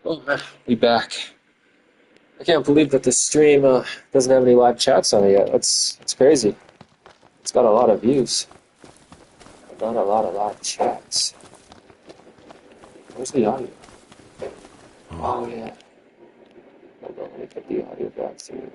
Oh man, be back. I can't believe that this stream doesn't have any live chats on it yet. That's crazy. It's got a lot of views. Not a lot of live chats. Where's the audio? Oh yeah. Hold on, let me put the audio back through.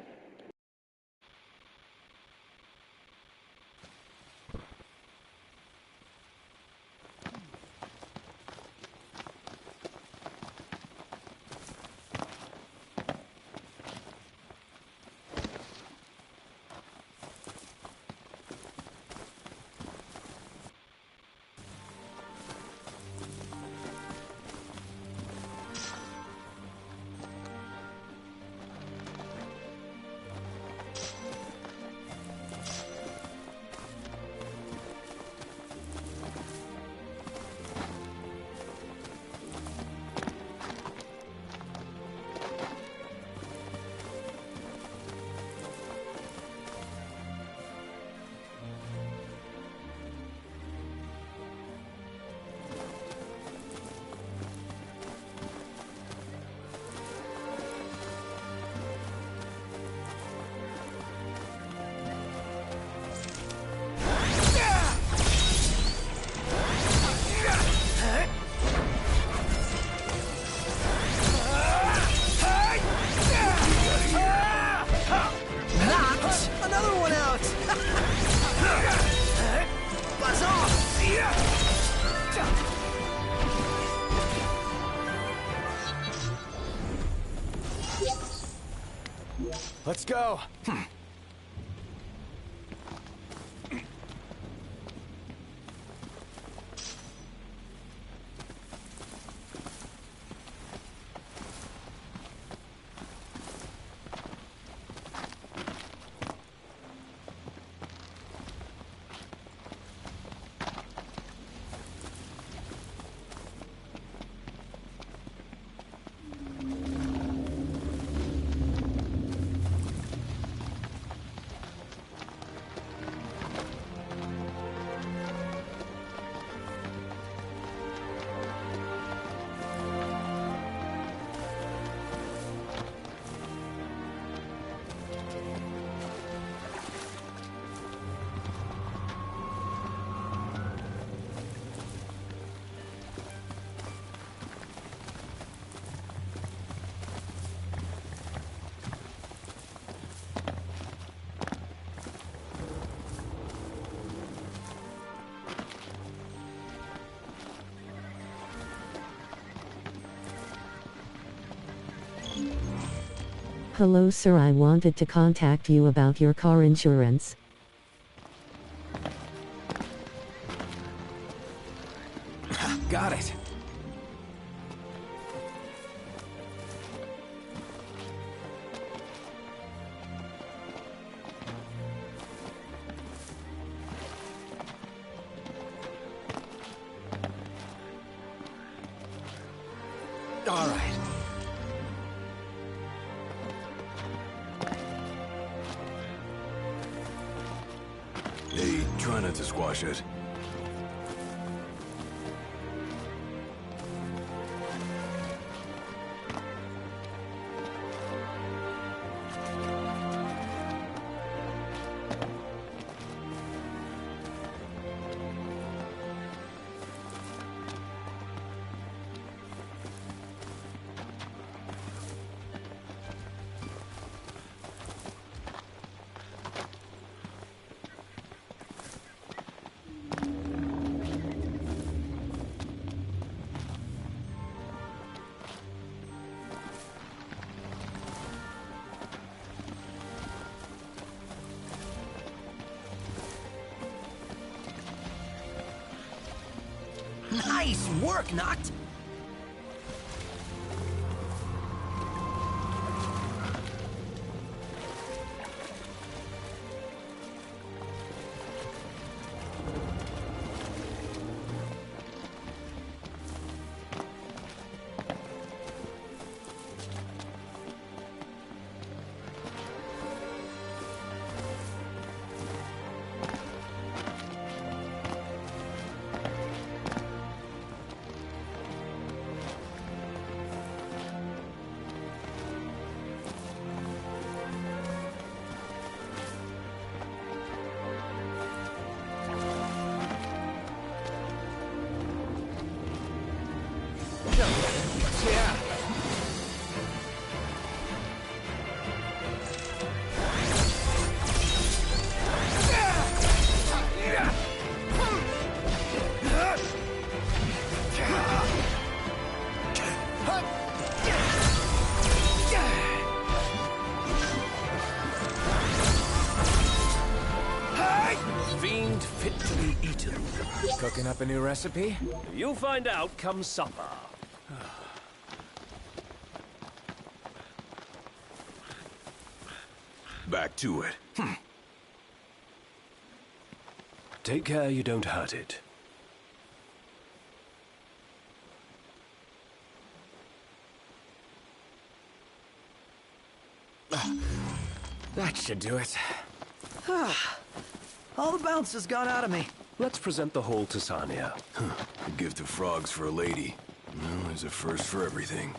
Let's go. Hello sir, I wanted to contact you about your car insurance. Got it. All right. Hey, try not to squash it. Nice work, Noct. Fiend fit to be eaten. Cooking up a new recipe? You'll find out come supper. Back to it. Take care you don't hurt it. That should do it. All the bounce has gone out of me. Let's present the hall to Sania. A gift of frogs for a lady. Well, there's a first for everything.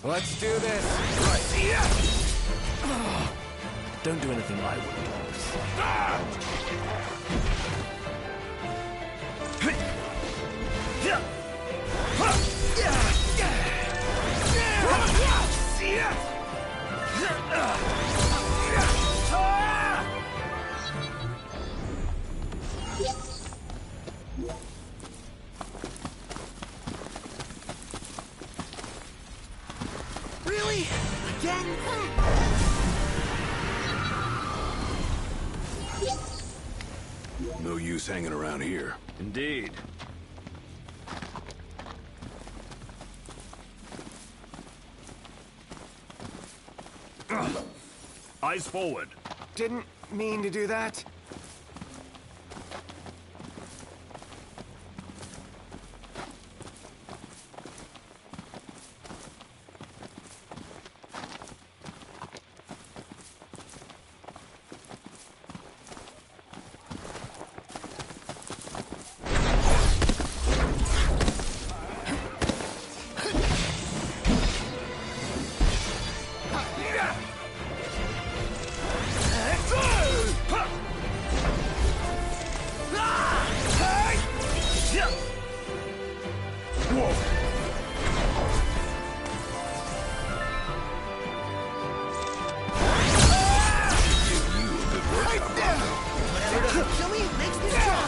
Let's do this. Don't do anything I wouldn't. Really? Again? No use hanging around here. Indeed. Eyes forward. Didn't mean to do that. Kill me makes me strong.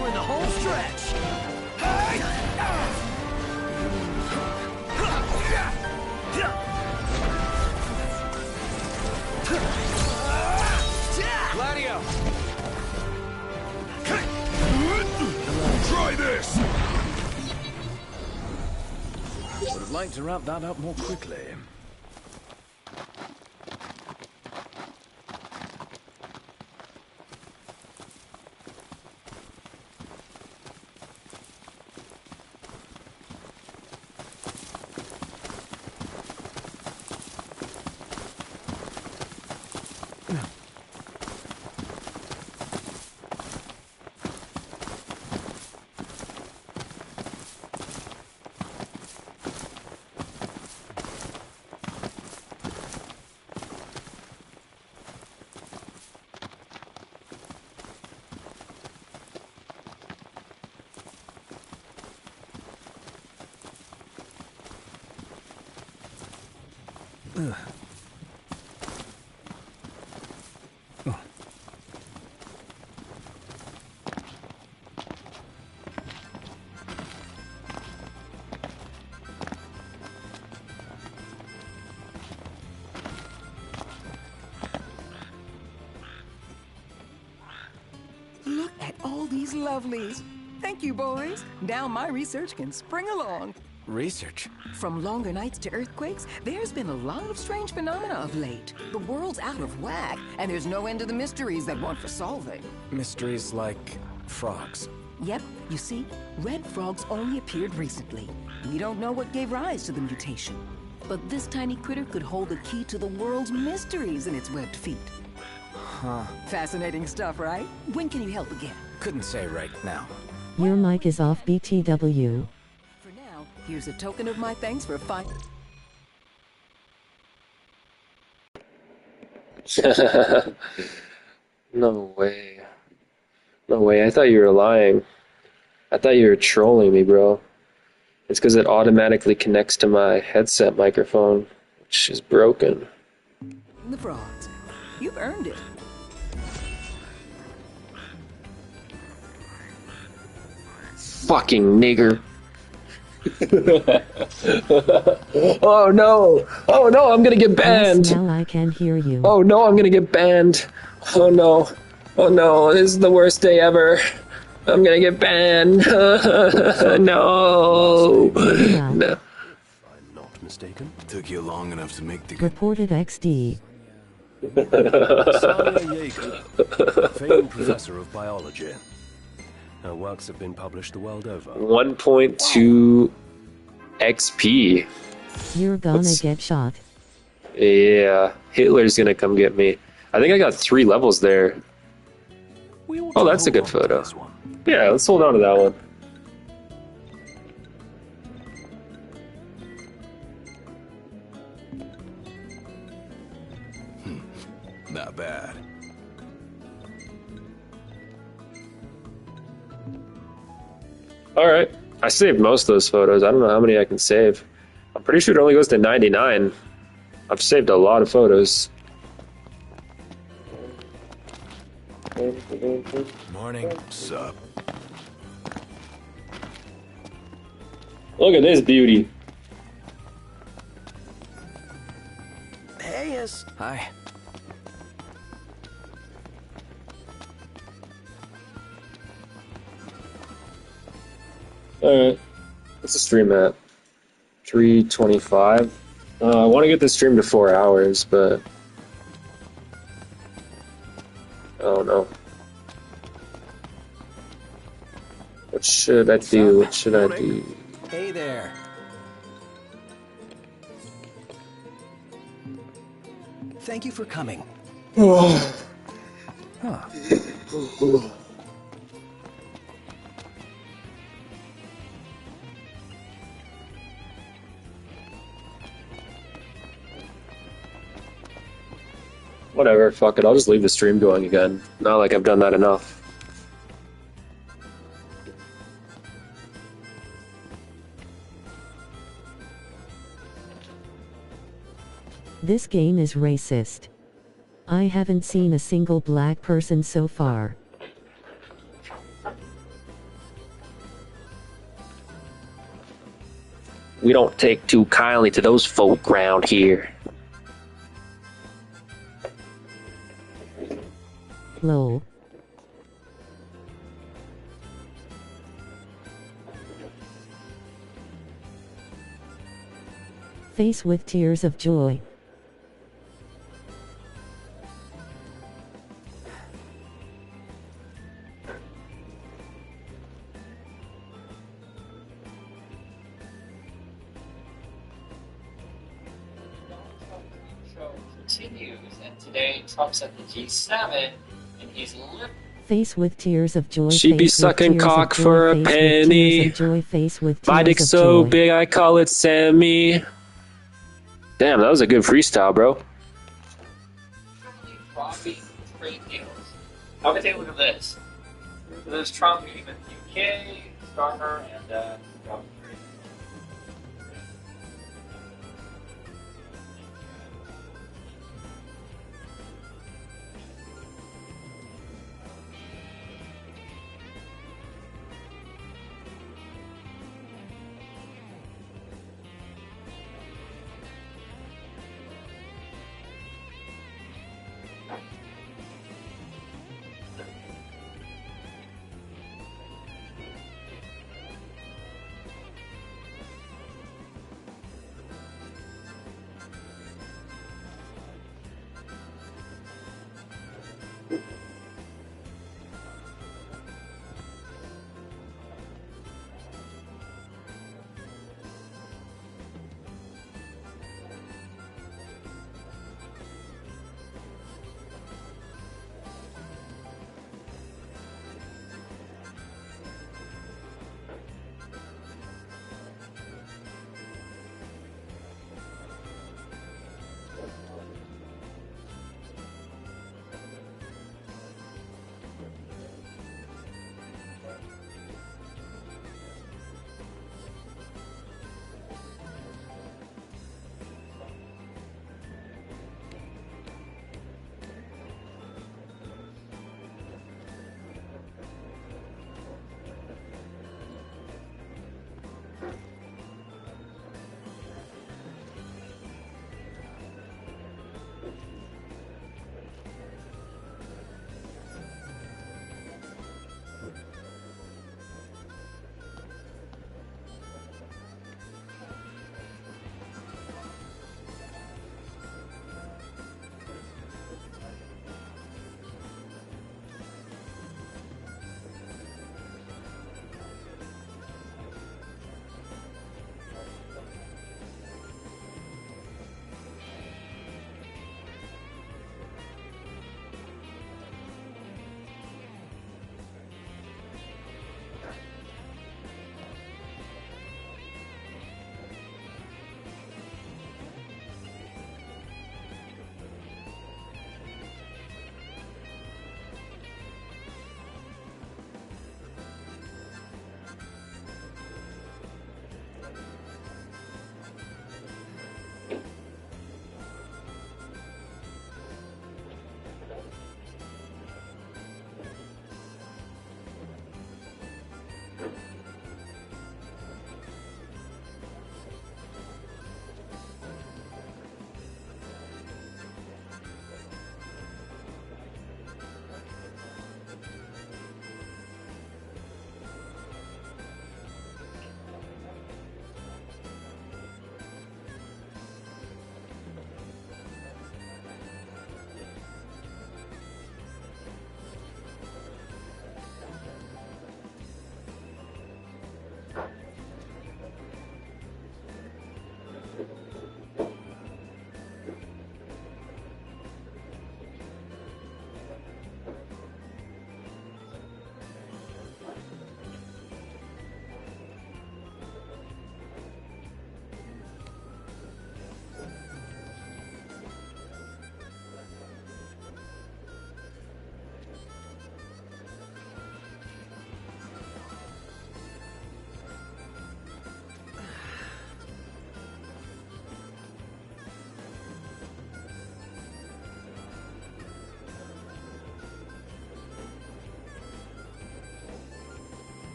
We're in the home stretch. Gladio! Try this! Would have liked to wrap that up more quickly. Look at all these lovelies. Thank you, boys. Now my research can spring along. Research? From longer nights to earthquakes, there's been a lot of strange phenomena of late. The world's out of whack, and there's no end to the mysteries that want for solving. Mysteries like frogs. Yep, you see, red frogs only appeared recently. We don't know what gave rise to the mutation. But this tiny critter could hold the key to the world's mysteries in its webbed feet. Huh. Fascinating stuff, right? When can you help again? Couldn't say right now. Your mic is off BTW. For now, here's a token of my thanks for finding. No way. No way. I thought you were lying. I thought you were trolling me, bro. It's because it automatically connects to my headset microphone, which is broken. The frogs. You've earned it. Fucking nigger. Oh no! Oh no, I'm gonna get Yes, banned! now I can hear you. Oh no, I'm gonna get banned! Oh no! Oh no, this is the worst day ever! I'm gonna get banned! No! Yeah. No. I'm not mistaken. Took you long enough to make the Reported XD. Salia Yeager, famed professor of biology. Her works have been published the world over. 1.2 XP. You're gonna What's- get shot. Yeah, Hitler's gonna come get me. I think I got 3 levels there. We ought Oh, to that's a hold good on to photo. this one. Yeah, let's hold on to that one. Not bad. Alright. I saved most of those photos. I don't know how many I can save. I'm pretty sure it only goes to 99. I've saved a lot of photos. Morning. Sup? Look at this beauty. Hey, yes. Hi. Alright. What's the stream at? 3:25. I want to get the stream to 4 hours, but I don't know. What should I do? What should I do? Hey there. Thank you for coming. Huh. Whatever, fuck it. I'll just leave the stream going again. Not like I've done that enough. This game is racist. I haven't seen a single black person so far. We don't take too kindly to those folk round here. Lol. Face with tears of joy. Continues, and today Trump's at the G7, and he's Face with tears of joy. She be face with sucking tears of cock joy, for a face with penny. tears of joy, face with My tears dick's of so joy. big I call it Sammy. Damn, that was a good freestyle, bro. frothy trade deals. How about take a look at this? So there's Trump meeting with the UK, Starmer, and Trump.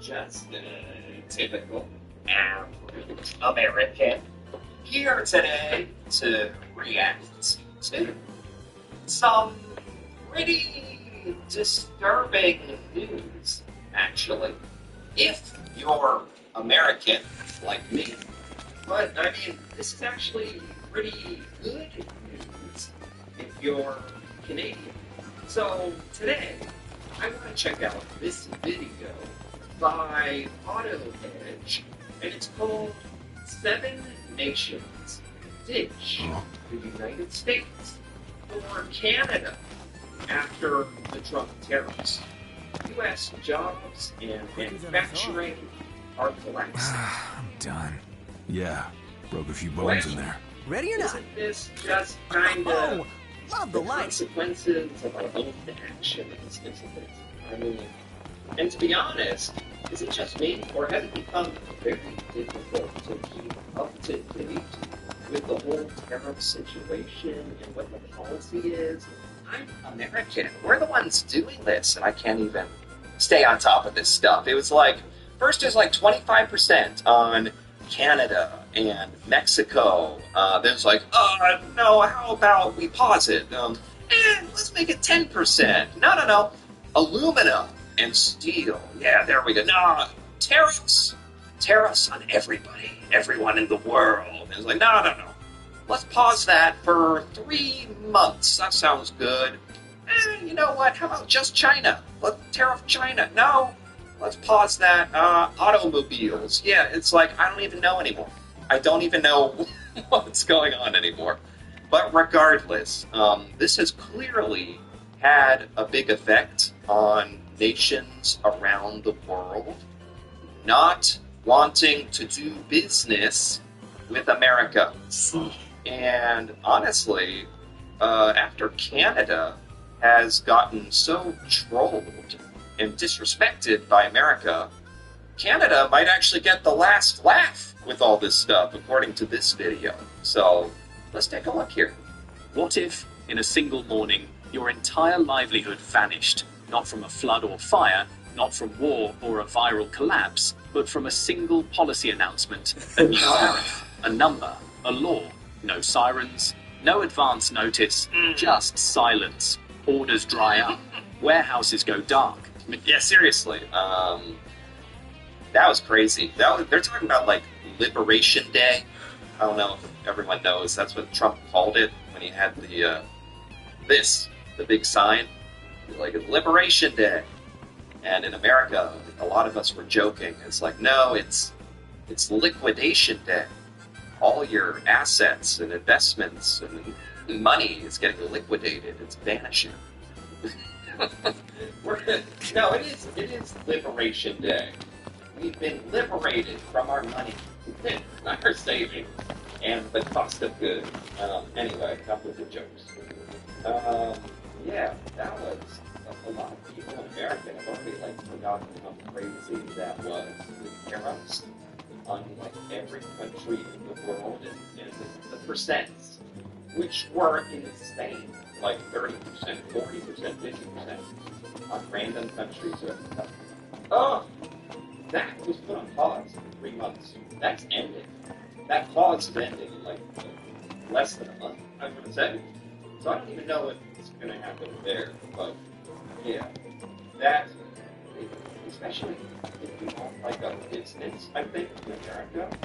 just typical average American here today to react to some pretty disturbing news, actually. If you're American, like me, but I mean, this is actually pretty good news if you're Canadian. So today, I want to check out this video by Auto Edge, and it's called 7 Nations Ditch the United States for Canada after the Trump tariffs. U.S. jobs and manufacturing are collapsing. I'm done. Yeah, broke a few bones in there. Ready or not? Isn't this just kind Oh, of love the the light. consequences of our own actions, isn't it? I mean, and to be honest, is it just me, or has it become very difficult to keep up to date with the whole tariff situation and what the policy is? I'm American. We're the ones doing this, and I can't even stay on top of this stuff. It was like, first it was like 25% on Canada and Mexico. Then it's like, no, how about we pause it? Let's make it 10%. No. Aluminum and steel. Yeah, there we go. No, tariffs. Tariffs on everybody. Everyone in the world. And it's like, no. Let's pause that for 3 months. That sounds good. You know what? How about just China? Let's tariff China. No. Let's pause that. Automobiles. Yeah, it's like, I don't even know anymore. I don't even know what's going on anymore. But regardless, this has clearly had a big effect on nations around the world not wanting to do business with America. And honestly, after Canada has gotten so trolled and disrespected by America, Canada might actually get the last laugh with all this stuff, according to this video. So, let's take a look here. What if, in a single morning, your entire livelihood vanished, not from a flood or fire, not from war or a viral collapse, but from a single policy announcement, a new tariff, a number, a law, no sirens, no advance notice, just silence. Orders dry up, warehouses go dark. Yeah, seriously. That was crazy. They're talking about, like, Liberation Day. I don't know if everyone knows. That's what Trump called it when he had the big sign. Like, Liberation Day. And in America, a lot of us were joking. It's like, no, it's Liquidation Day. All your assets and investments and money is getting liquidated. It's vanishing. No, it is Liberation Day. We've been liberated from our money, our savings, and the cost of goods. Anyway, enough with the jokes. Yeah, that was a lot of people in America have already forgotten how crazy that was with tariffs on every country in the world, and the percents, which were insane, like 30%, 40%, 50% on random countries. That was put on pause for 3 months. That's ended. That pause is ending in less than a month, I'm going to say. So I don't even know what's going to happen there, but yeah, that, especially if you want a business, I think, in America,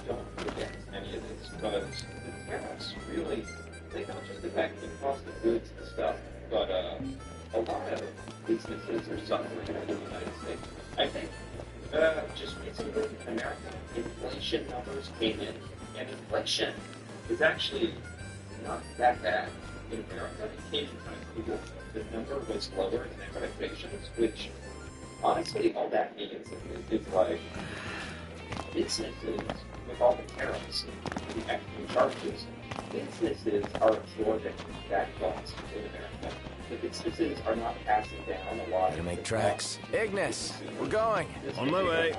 don't forget any of this, because the tariffs really, they don't just affect the cost of goods and stuff, but a lot of businesses are suffering in the United States. I think just recently in America, inflation numbers came in, and inflation is actually not that bad in America. It came in kind of cool. The number was lower than expectations, which honestly all that means is like businesses, with all the tariffs and the extra charges, businesses are absorbing that cost in America. The businesses are not passing down a lot. Gotta make tracks. Ignis, we're going. On my way.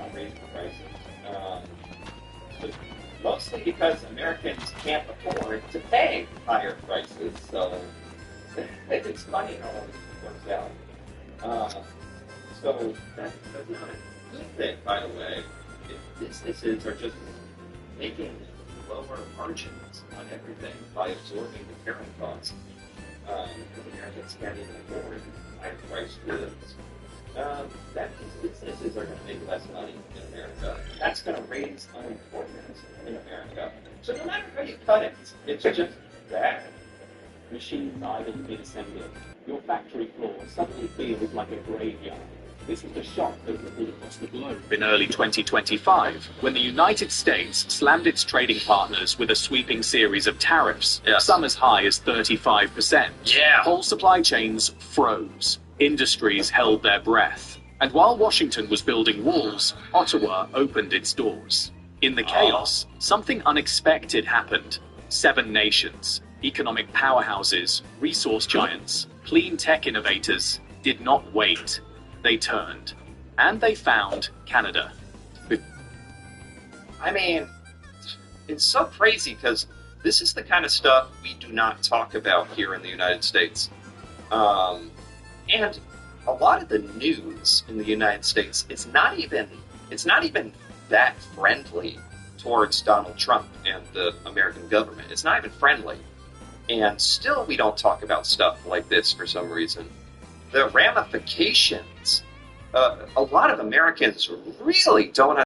Mostly because Americans can't afford to pay higher prices, so it's funny how all this works out. So that's not a good thing, by the way. If businesses are just making lower margins on everything by absorbing the carrying costs, Americans can't even afford high-priced goods. That means businesses are going to make less money in America. That's going to raise unemployment in America. So no matter how you cut it, it's just bad. Machines idle mid-assembly. Your factory floor suddenly feels like a graveyard. This was the shock that was all across the globe in early 2025, when the United States slammed its trading partners with a sweeping series of tariffs, some as high as 35%. Yeah. Whole supply chains froze. Industries held their breath. And while Washington was building walls, Ottawa opened its doors. In the chaos, something unexpected happened. 7 nations, economic powerhouses, resource giants, clean tech innovators, did not wait. They turned. And they found Canada. I mean, it's so crazy because this is the kind of stuff we do not talk about here in the United States. And a lot of the news in the United States, it's not even that friendly towards Donald Trump and the American government. It's not even friendly. And still we don't talk about stuff like this for some reason. The ramifications, a lot of Americans really don't